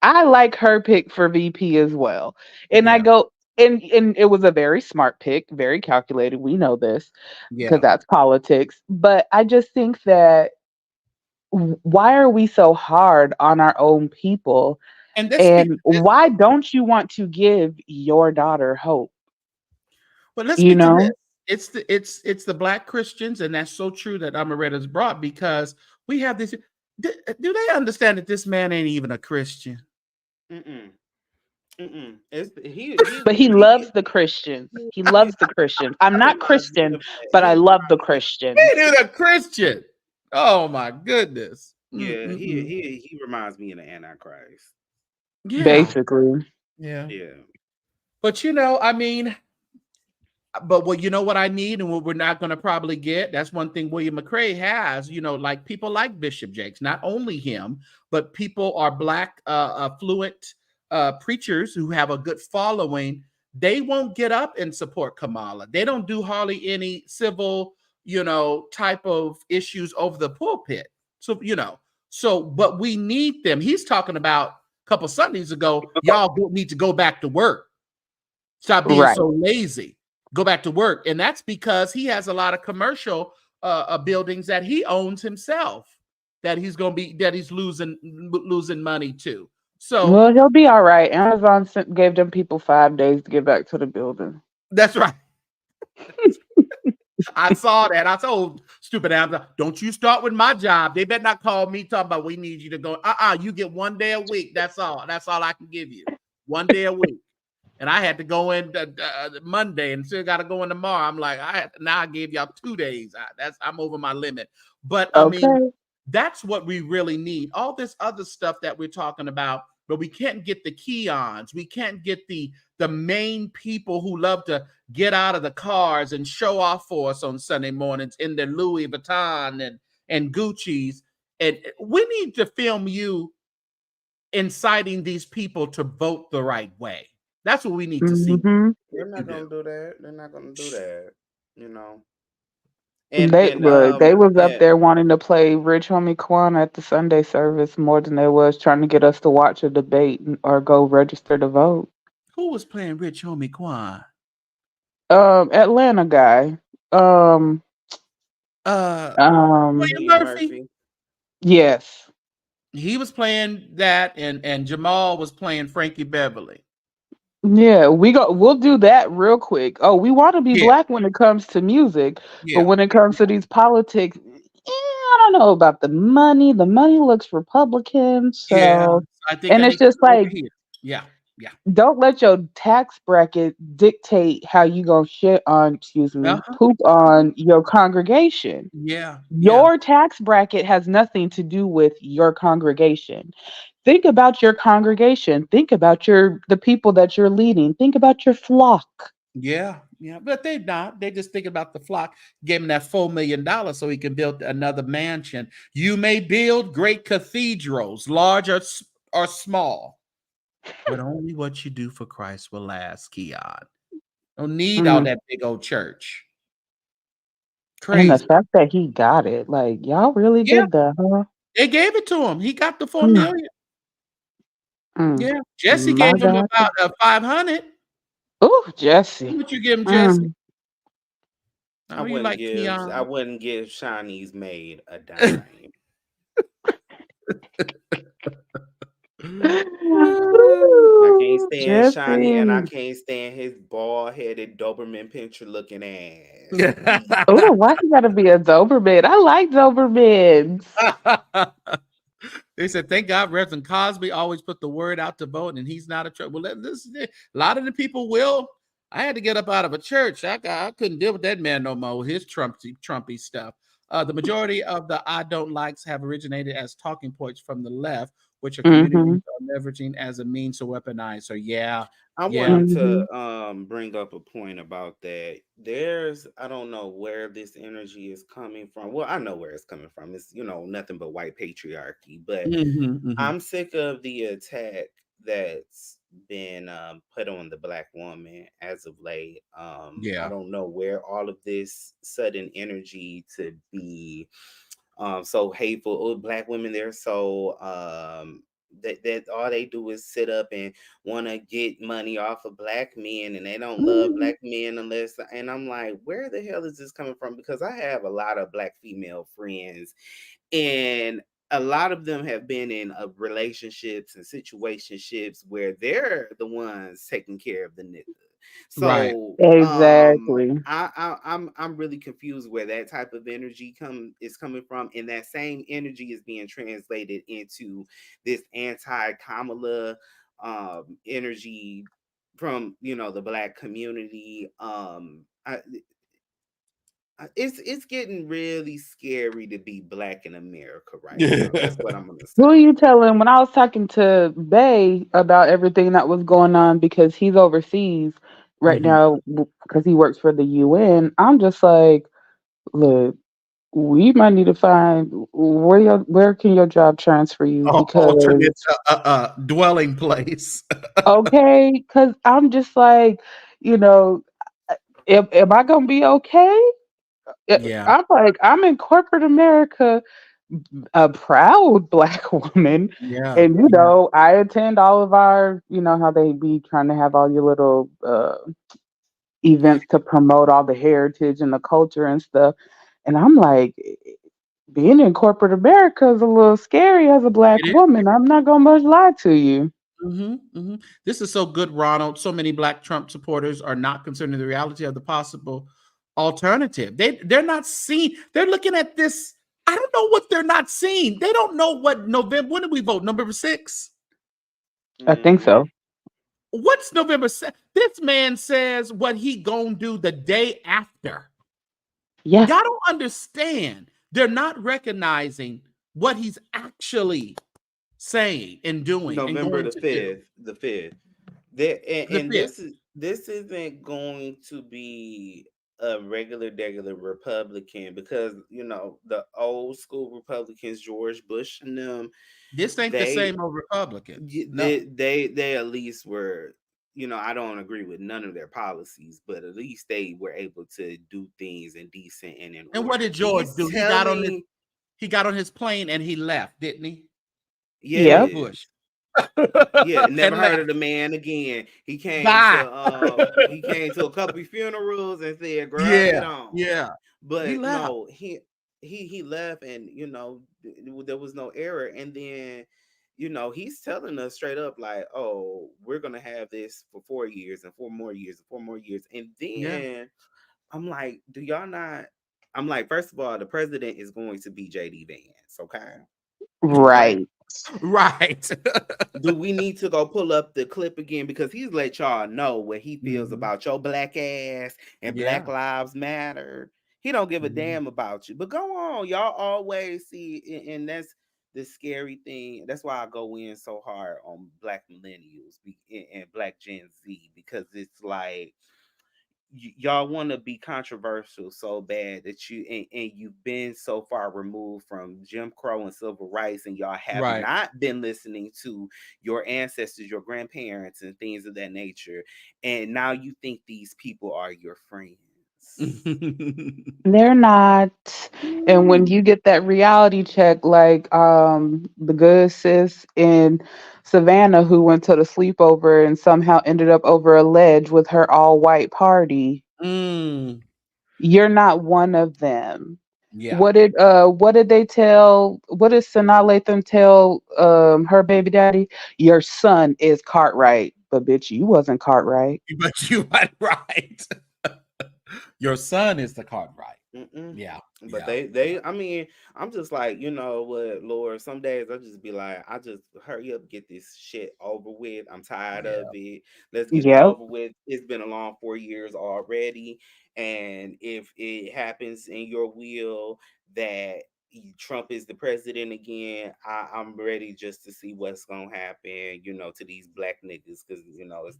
I like her pick for VP as well. And I Yeah. go and it was a very smart pick, very calculated. We know this because Yeah. that's politics. But I just think that why are we so hard on our own people? And this speaks And this why don't you want to give your daughter hope? But let's You get to this. know, It's the black Christians, and that's so true that Amaretta's brought because we have this. Do they understand that this man ain't even a Christian? Mm-mm. Mm-mm. It's but he loves the Christians. He loves the Christians. I'm not Christian, but I love the Christians. He ain't even a Christian. Oh my goodness. Yeah, Mm-mm-mm. he reminds me of the Antichrist. Yeah, Basically. yeah. Yeah. But you know, I mean, but what you know what I need and what we're not going to probably get. That's one thing William McRae has. You know, like people like Bishop Jakes. Not only him, but people are black, affluent preachers who have a good following. They won't get up and support Kamala. They don't do hardly any civil, you know, type of issues over the pulpit. So you know, so but we need them. He's talking about a couple Sundays ago. Y'all need to go back to work. Stop being Right. so lazy. Go back to work. And that's because he has a lot of commercial buildings that he owns himself that he's going to be that he's losing money to. So Well, he'll be all right. Amazon gave them people 5 days to get back to the building. that's right. I saw that. I told stupid Amazon, don't you start with my job. They better not call me talking about we need you to go. You get 1 day a week. That's all. That's all I can give you. 1 day a week. And I had to go in Monday and still got to go in tomorrow. I'm like, now I gave y'all 2 days. I'm over my limit. But I mean, Okay. that's what we really need. All this other stuff that we're talking about, but we can't get the Kions. We can't get the main people who love to get out of the cars and show off for us on Sunday mornings in their Louis Vuitton and Gucci's. And we need to film you inciting these people to vote the right way. That's what we need to see. Mm-hmm. They're not gonna do that. They're not gonna do that. You know. They And look, they was up and there wanting to play Rich Homie Quan at the Sunday service more than they was trying to get us to watch a debate or go register to vote. Who was playing Rich Homie Quan? Atlanta guy. Um, Uh, William William Murphy. Murphy. yes. He was playing that, and Jamal was playing Frankie Beverly. Yeah, we'll do that real quick. Oh, we want to be Yeah, black when it comes to music, but yeah, when it comes to these politics, I don't know about the money. The money looks Republican, yeah. so I think and I it's need to just go over like here. Yeah, yeah. don't let your tax bracket dictate how you gonna shit on, excuse me, Uh-huh. poop on your congregation. Yeah, yeah, Your tax bracket has nothing to do with your congregation. Think about your congregation. Think about the people that you're leading. Think about your flock. yeah, yeah. But they're not. They just think about the flock. Gave him that $4 million so he can build another mansion. You may build great cathedrals, large or small, but only what you do for Christ will last, Kion. Don't need all Mm. that big old church. And the Crazy. fact that he got it, like y'all really Yeah, did that, huh? they gave it to him. He got the 4 Mm, million. mm. Yeah. Jesse My gave him God. about 500. Oh, Jesse. What you give him, Jesse? Mm. I I know you wouldn't like give I Keon. wouldn't give Chinese maid a dime. I can't Ooh, stand Shiny and I Jesse. can't stand his bald headed Doberman pincher looking ass. Oh, why he gotta be a Doberman? I like Dobermans. They said, thank God Reverend Cosby always put the word out to vote, and he's not a church. Well, this is it. A lot of the people will. I had to get up out of a church. I couldn't deal with that man no more with his Trumpy stuff. The majority of the I don't likes have originated as talking points from the left, which are Mm-hmm. communities are leveraging as a means to weaponize. So yeah, I yeah. wanted Mm-hmm. to bring up a point about that. There's I don't know where this energy is coming from. Well, I know where it's coming from. It's nothing but white patriarchy. But Mhm, mhm. I'm sick of the attack that's been put on the black woman as of late. I Yeah. don't know where all of this sudden energy to be so hateful. Oh, black women, they're so that all they do is sit up and want to get money off of black men, and they don't love Mm-hmm. black men unless. And I'm like, where the hell is this coming from? Because I have a lot of black female friends, and a lot of them have been in relationships and situationships where they're the ones taking care of the nigga. Right. So Exactly. I'm really confused where that type of energy is coming from, and that same energy is being translated into this anti-Kamala energy from the black community. It's getting really scary to be black in America right now. That's what I'm gonna Who say. are you telling? When I was talking to Bay about everything that was going on because he's overseas right Mhm. now because he works for the UN, I'm just like, look, we might need to find where can your job transfer you Alternate because dwelling place. okay, because I'm just like, you know, am I gonna be okay? Yeah. I'm like, I'm in corporate America, a proud black woman. Yeah. And, Yeah. I attend all of our, how they be trying to have all your little events to promote all the heritage and the culture and stuff. And I'm like, being in corporate America is a little scary as a black It is. woman. I'm not going to much lie to you. This is so good, Ronald. So many Black Trump supporters are not considering the reality of the possible alternative. They're not seeing. They're looking at this. I don't know what they're not seeing. They don't know what November. When did we vote? November 6th. I think Hmm. so. What's November 6th? This man says what he gonna do the day after. Yeah. Y'all don't understand. They're not recognizing what he's actually saying and doing and November going the to do. 5th, the 5th. There, The and fifth. this isn't going to be a regular Republican, because the old school Republicans, George Bush and them, This ain't the they same old Republicans. No. they at least were, I don't agree with none of their policies, but at least they were able to do things in decent and in And what order. did George He's do? telling, He got on his plane and he left, didn't he? George Yep. yes. Bush. Yeah, never And heard left. of the man again. Bye. He came to a couple of funerals and said, "Girl, get Yeah. on." Yeah. He But left. no, he left, and there was no error. And then he's telling us straight up like, "Oh, we're gonna have this for 4 years and 4 more years and 4 more years." And Yeah. then I'm like, "Do y'all not?" I'm like, first of all, the president is going to be JD Vance, okay? Okay. Right. Right. Do we need to go pull up the clip again? Because he's let y'all know what he feels Mhm. about your black ass and Black Yeah. Lives Matter. He don't give a Mhm. damn about you. But go on, y'all always see, and that's the scary thing. That's why I go in so hard on black millennials and black Gen Z, because it's like y'all want to be controversial so bad that and you've been so far removed from Jim Crow and civil rights, and y'all have Right. not been listening to your ancestors, your grandparents, and things of that nature, and now you think these people are your friends. They're not. And when you get that reality check, like the good sis in Savannah who went to the sleepover and somehow ended up over a ledge with her all white party, Mm. you're not one of them. Yeah. What did they tell what did Sanaa Lathan tell her baby daddy? Your son is Cartwright. But bitch, you wasn't Cartwright. But you are right. Your son is the card right. Mm-mm. Yeah. But Yeah. they, I mean, I'm just like, what, Lord, some days I just be like, I just hurry up, get this shit over with. I'm tired Yeah. of it. Let's get it Yep. over with. It's been a long 4 years already. And if it happens in your will that Trump is the president again, I'm ready just to see what's gonna happen, to these black niggas. Cause it's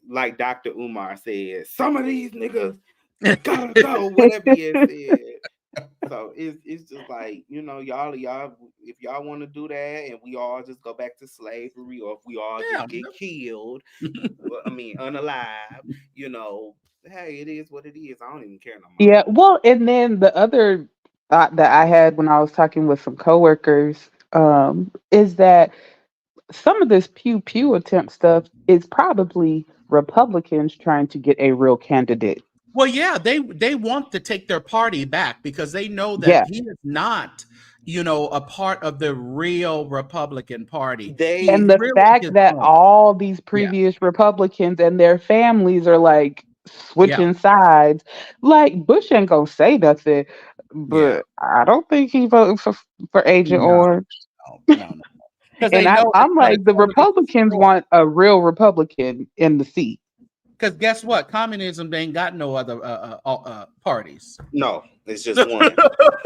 like Dr. Umar said, some of these niggas gotta go, whatever he had said. So it's just like, y'all, if y'all want to do that and we all just go back to slavery, or if we all Yeah. just get killed, I mean unalive, hey, it is what it is. I don't even care no more. Yeah, well, and then the other thought that I had when I was talking with some coworkers is that some of this pew pew attempt stuff is probably Republicans trying to get a real candidate. Well, yeah, they want to take their party back because they know Yeah. that he is not, a part of the real Republican Party. He's They And the really fact just that on. all these Yeah, previous Republicans and their families are like yeah, switching sides, like Bush ain't gonna say nothing, yeah. but I don't think he voted for Agent No, Orange. no. Because they And know it's I'm going to like, the totally Republicans destroy. want a real Republican in the seat. Because guess what? Communism, they ain't got no other parties. no, it's just one.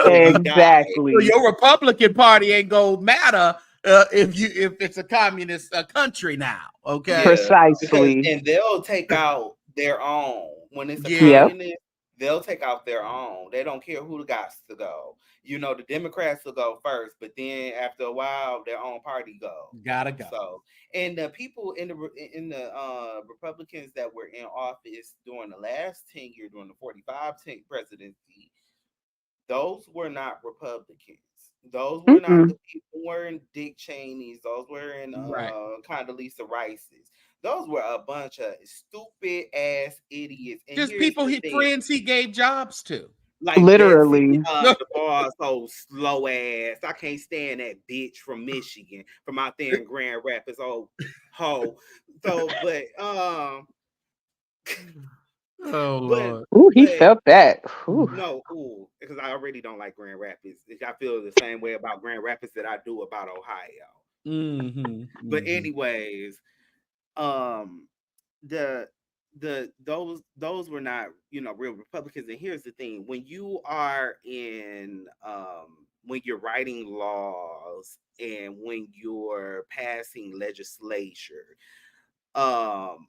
Till you die. So Exactly. your Republican Party ain't gonna matter if it's a communist country now. Okay. Yeah, because Precisely. and they'll take out their own when it's a Yeah. Yep. communist. They'll take out their own. They don't care who got to go. The Democrats will go first, but then after a while, their own party go. Gotta go. So, and the people in the Republicans that were in office during the last 10 years, during the 45 presidency, those were not Republicans. Those were not Mm-mm. the people wearing Dick Cheney's. Those were in Right. Condoleezza Rice's. Those were a bunch of stupid ass idiots. And Just here's people the thing. friends he gave jobs to. Like Betsy, Literally. the bar so slow ass. I can't stand that bitch from Michigan, from out there in Grand Rapids. Oh, ho. So, but Oh but Lord. Ooh, he but felt that. Ooh. no, because I already don't like Grand Rapids. I feel the same way about Grand Rapids that I do about Ohio. But anyways, um, the those were not real Republicans. And here's the thing: when you are when you're writing laws and when you're passing legislature, um,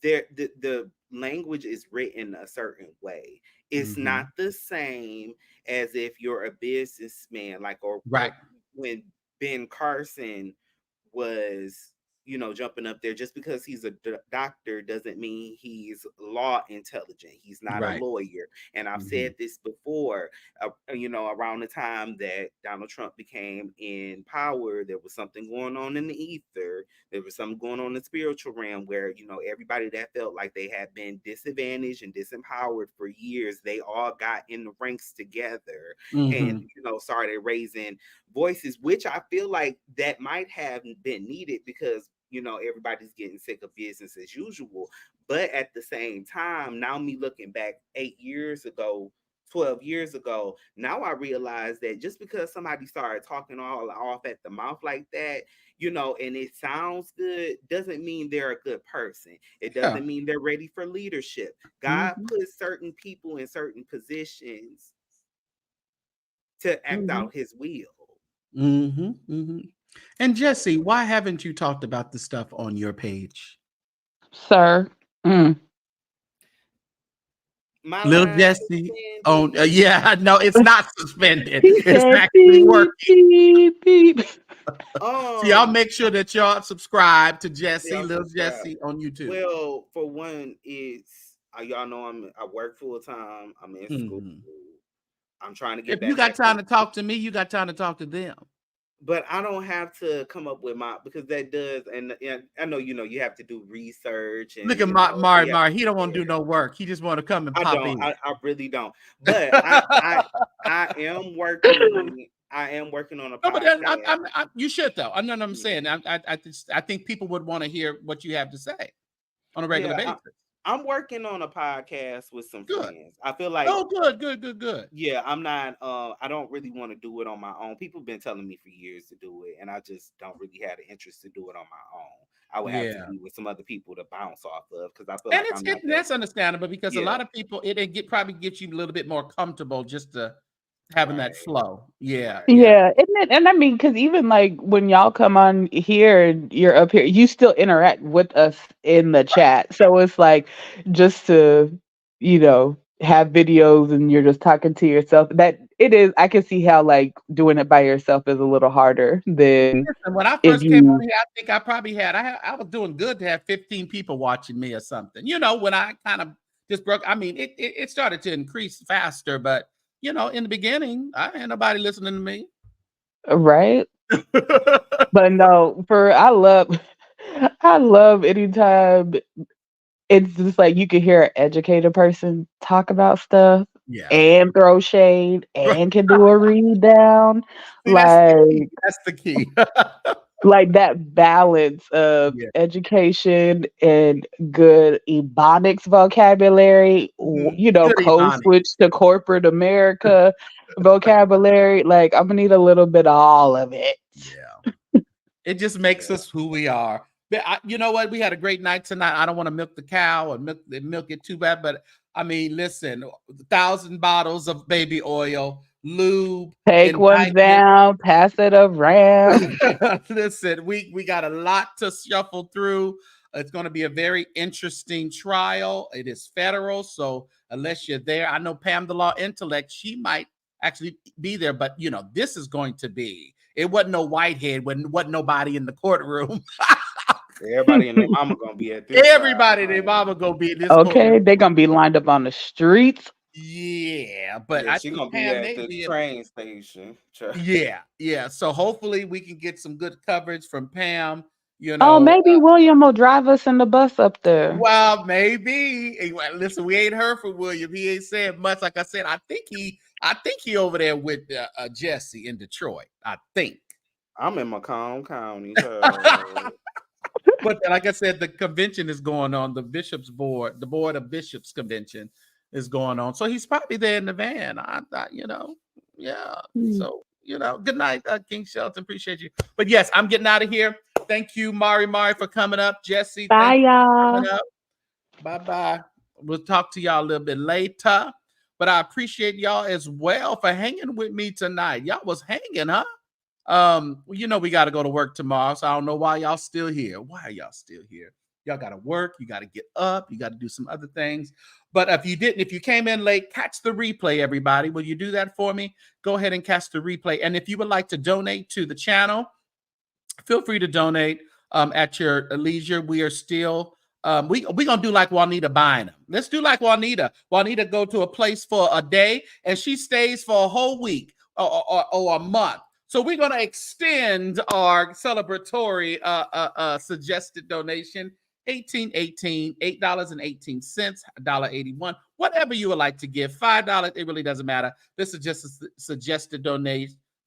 the language is written a certain way. It's not the same as if you're a businessman, like or Right. when Ben Carson was jumping up there. Just because he's a doctor doesn't mean he's law intelligent. He's not a Right. lawyer. And I've said this before, around the time that Donald Trump became in power, there was something going on in the ether. There was something going on in the spiritual realm where everybody that felt like they had been disadvantaged and disempowered for years, they all got in the ranks together and started raising voices, which I feel like that might have been needed because everybody's getting sick of business as usual. But at the same time, now me looking back 8 years ago, 12 years ago, now I realize that just because somebody started talking all off at the mouth like that, and it sounds good, doesn't mean they're a good person. It doesn't mean they're ready for leadership. God puts certain people in certain positions to act out his will. And Jesse, why haven't you talked about the stuff on your page? Sir. Mm. My Little line Jesse. Oh, suspended. yeah, no, it's not suspended. He It's said actually working. beep, beep, beep. So y'all make sure that y'all subscribe to Jesse, Y'all Little subscribe. Jesse on YouTube. Well, for one, it's y'all know I work full time. I'm in school. I'm trying to get If back. you got time to talk to me, you got time to talk to them. But I don't have to come up with because that does, and I know you have to do research. And Look at Mar. He don't want to do no work. He just want to come and pop in. I really don't. But I am working. I am working on a podcast. No, but you should though. I know what I'm saying. I think people would want to hear what you have to say on a regular basis. I'm working on a podcast with some friends. I feel like good. Yeah, I'm not I don't really want to do it on my own. People have been telling me for years to do it, and I just don't really have the interest to do it on my own. I would have to be with some other people to bounce off of because I feel like that's understandable because a lot of people probably gets you a little bit more comfortable just to having that flow. Yeah. And I mean, because even like when y'all come on here and you're up here, you still interact with us in the chat. So it's like just to have videos and you're just talking to yourself. That it is. I can see how like doing it by yourself is a little harder than when I first came on here. I think I probably had I was doing good to have 15 people watching me or something. When I kind of just broke. I mean, it started to increase faster, but in the beginning, I ain't nobody listening to me. Right. But no, I love anytime it's just like you can hear an educated person talk about stuff Yeah. and throw shade and can do a read down. See, that's the key. Like That's the key. like that balance of Yeah. education and good ebonics vocabulary, you know, Good code Ebonics. switch to corporate America vocabulary. Like I'm gonna need a little bit of all of it. Yeah. It just makes us who we are. But you know what? We had a great night tonight. I don't want to milk the cow or milk it too bad, but I mean, listen, 1,000 bottles of baby oil, lube, Take one indictment. down, pass it around. Listen, we got a lot to shuffle through. It's going to be a very interesting trial. It is federal, so unless you're there, I know Pam the Law Intellect, she might actually be there, but you know, this is going to be. It wasn't no Whitehead, wasn't nobody in the courtroom. Everybody and their mama gonna be at this. Everybody and their mama gonna be in this Okay, courtroom. they're gonna be lined up on the streets. Yeah, but Yeah, I she think gonna be Pam at may the be train station. yeah. So hopefully we can get some good coverage from Pam. You Oh, know, maybe William will drive us in the bus up there. well, maybe. Listen, we ain't heard from William. He ain't said much. Like I said, I think he over there with Jesse in Detroit. I think. I'm in Macomb County. But like I said, the convention is going on. The board of bishops convention is going on. So he's probably there in the van. I thought, yeah. So, good night, King Shelton. Appreciate you. But yes, I'm getting out of here. Thank you, Mari, for coming up. Jesse, bye, thank you y'all. for coming up. Bye-bye. We'll talk to y'all a little bit later. But I appreciate y'all as well for hanging with me tonight. Y'all was hanging, huh? We got to go to work tomorrow, so I don't know why y'all still here. Why are y'all still here? Y'all got to work. You got to get up. You got to do some other things. But if you came in late, catch the replay, everybody. Will you do that for me? Go ahead and catch the replay. And if you would like to donate to the channel, feel free to donate at your leisure. We are still we're gonna do like Juanita buying them. Let's do like Juanita. Juanita go to a place for a day and she stays for a whole week or a month. So we're going to extend our celebratory suggested donation, $18.18, $8.18, $1.81, whatever you would like to give, $5, it really doesn't matter. This is just a suggested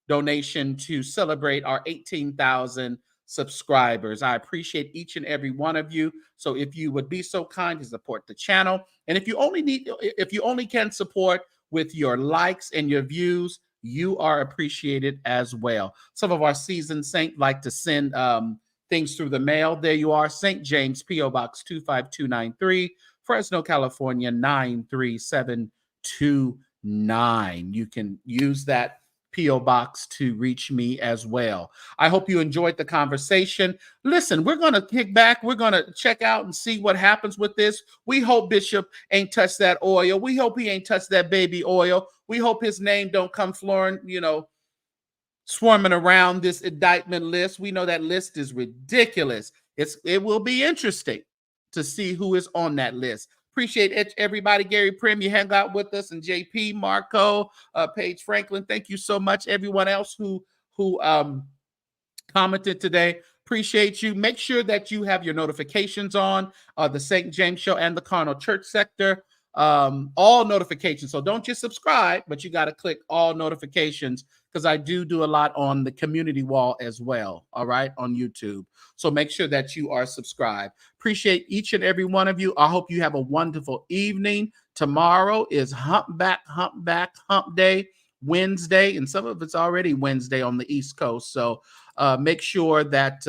donation to celebrate our 18,000 subscribers. I appreciate each and every one of you. So if you would be so kind to support the channel, and if you only can support with your likes and your views, you are appreciated as well. Some of our seasoned saints like to send things through the mail. There you are, St. James, P.O. Box 25293, Fresno, California, 93729. You can use that P.O. Box to reach me as well. I hope you enjoyed the conversation. Listen, we're going to kick back. We're going to check out and see what happens with this. We hope Bishop ain't touched that oil. We hope he ain't touched that baby oil. We hope his name don't come swarming around this indictment list. We know that list is ridiculous. It will be interesting to see who is on that list. Appreciate everybody. Gary Prim, you hang out with us, and JP, Marco, Paige Franklin. Thank you so much. Everyone else who commented today, appreciate you. Make sure that you have your notifications on the St. James Show and the Carnal Church sector. All notifications. So don't just subscribe, but you got to click all notifications, because I do a lot on the community wall as well. All right, on YouTube. So make sure that you are subscribed. Appreciate each and every one of you. I hope you have a wonderful evening. Tomorrow is Hump Day, Wednesday, and some of it's already Wednesday on the East Coast. So make sure that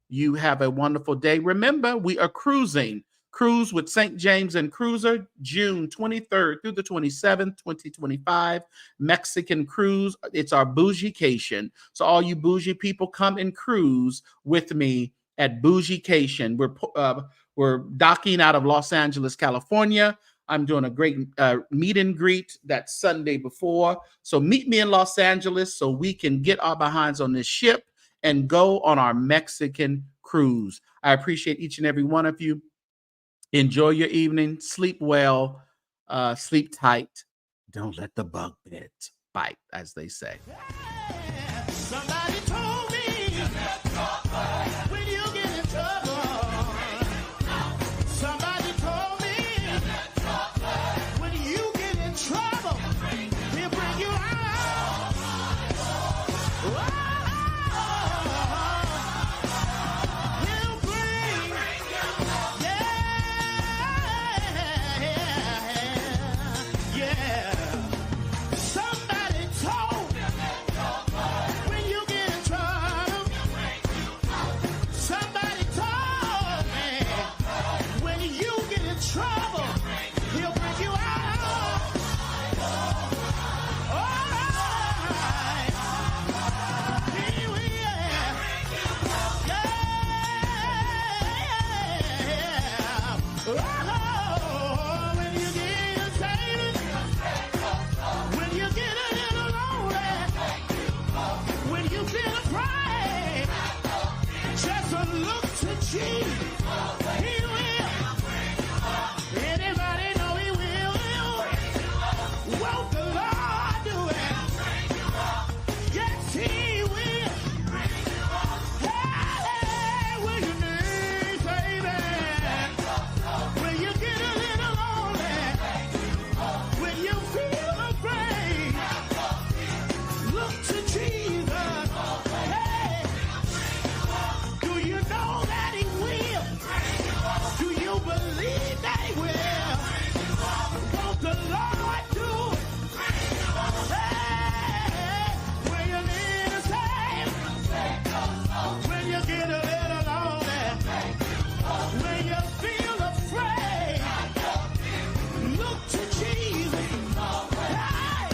you have a wonderful day. Remember, we are cruising. Cruise with St. James and Cruiser, June 23rd through the 27th, 2025. Mexican cruise. It's our bougiecation. So all you bougie people, come and cruise with me at bougiecation. We're docking out of Los Angeles, California. I'm doing a great meet and greet that Sunday before. So meet me in Los Angeles so we can get our behinds on this ship and go on our Mexican cruise. I appreciate each and every one of you. Enjoy your evening. Sleep well. Sleep tight. Don't let the bug bite, as they say. Somebody told me when you get in trouble, somebody Just a look to Jesus. He will. Anybody know he will? Won't the Lord do it? Yes, he will. Hey, will you need saving? Will you get a little lonely? Will you feel afraid? Look to Jesus. Hey, do you know that he will? Do you believe that he will? Won't the Lord do it? Hey, when you need a Savior, when you get a little lonely, when you feel afraid, look to Jesus. Hey,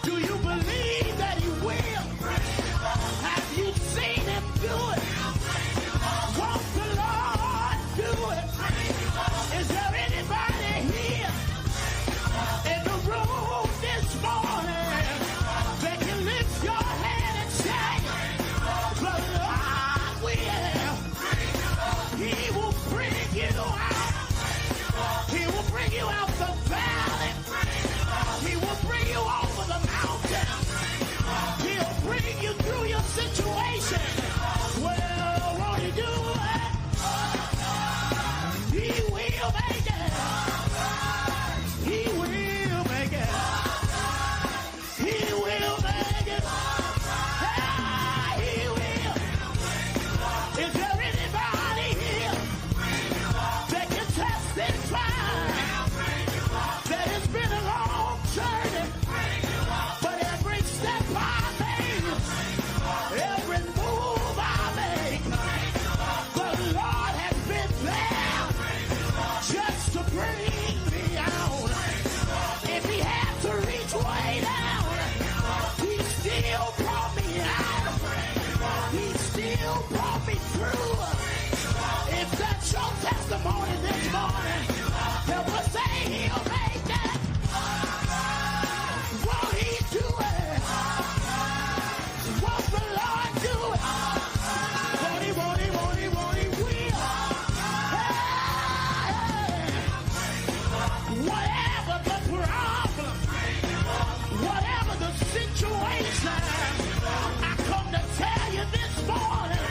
do you believe that he will? Have you seen him do it? Won't the Lord do it? Is there anybody here in the room this morning that can lift your hand and say, the Lord will? He will bring you out. He will bring you out the valley. He will bring you over the mountain. He'll bring you through your situation. Well, won't he do it? He will make it. He will make it. He will make it. Ah, he will. Is there anybody here that can testify that it's been a long journey, but every step I made, every move I make, the Lord has been there just to bring me out. If he had to reach way down, he still brought me out. He still brought me through. If that's your testimony this morning, then we'll say he'll make it. Won't he do it? Won't the Lord do it? Won't he, won't he, won't he, won't he, will? Hey, whatever the problem, whatever the situation, I come to tell you this morning,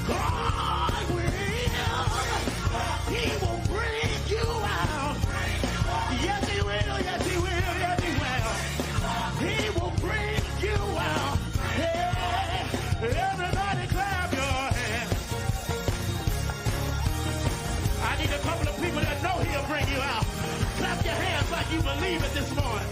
God will. He will bring you out. Yes, he will, yes, he will, yes, he will. He will bring you out. Hey, everybody clap your hands. I need a couple of people that know he'll bring you out. Clap your hands like you believe it this morning.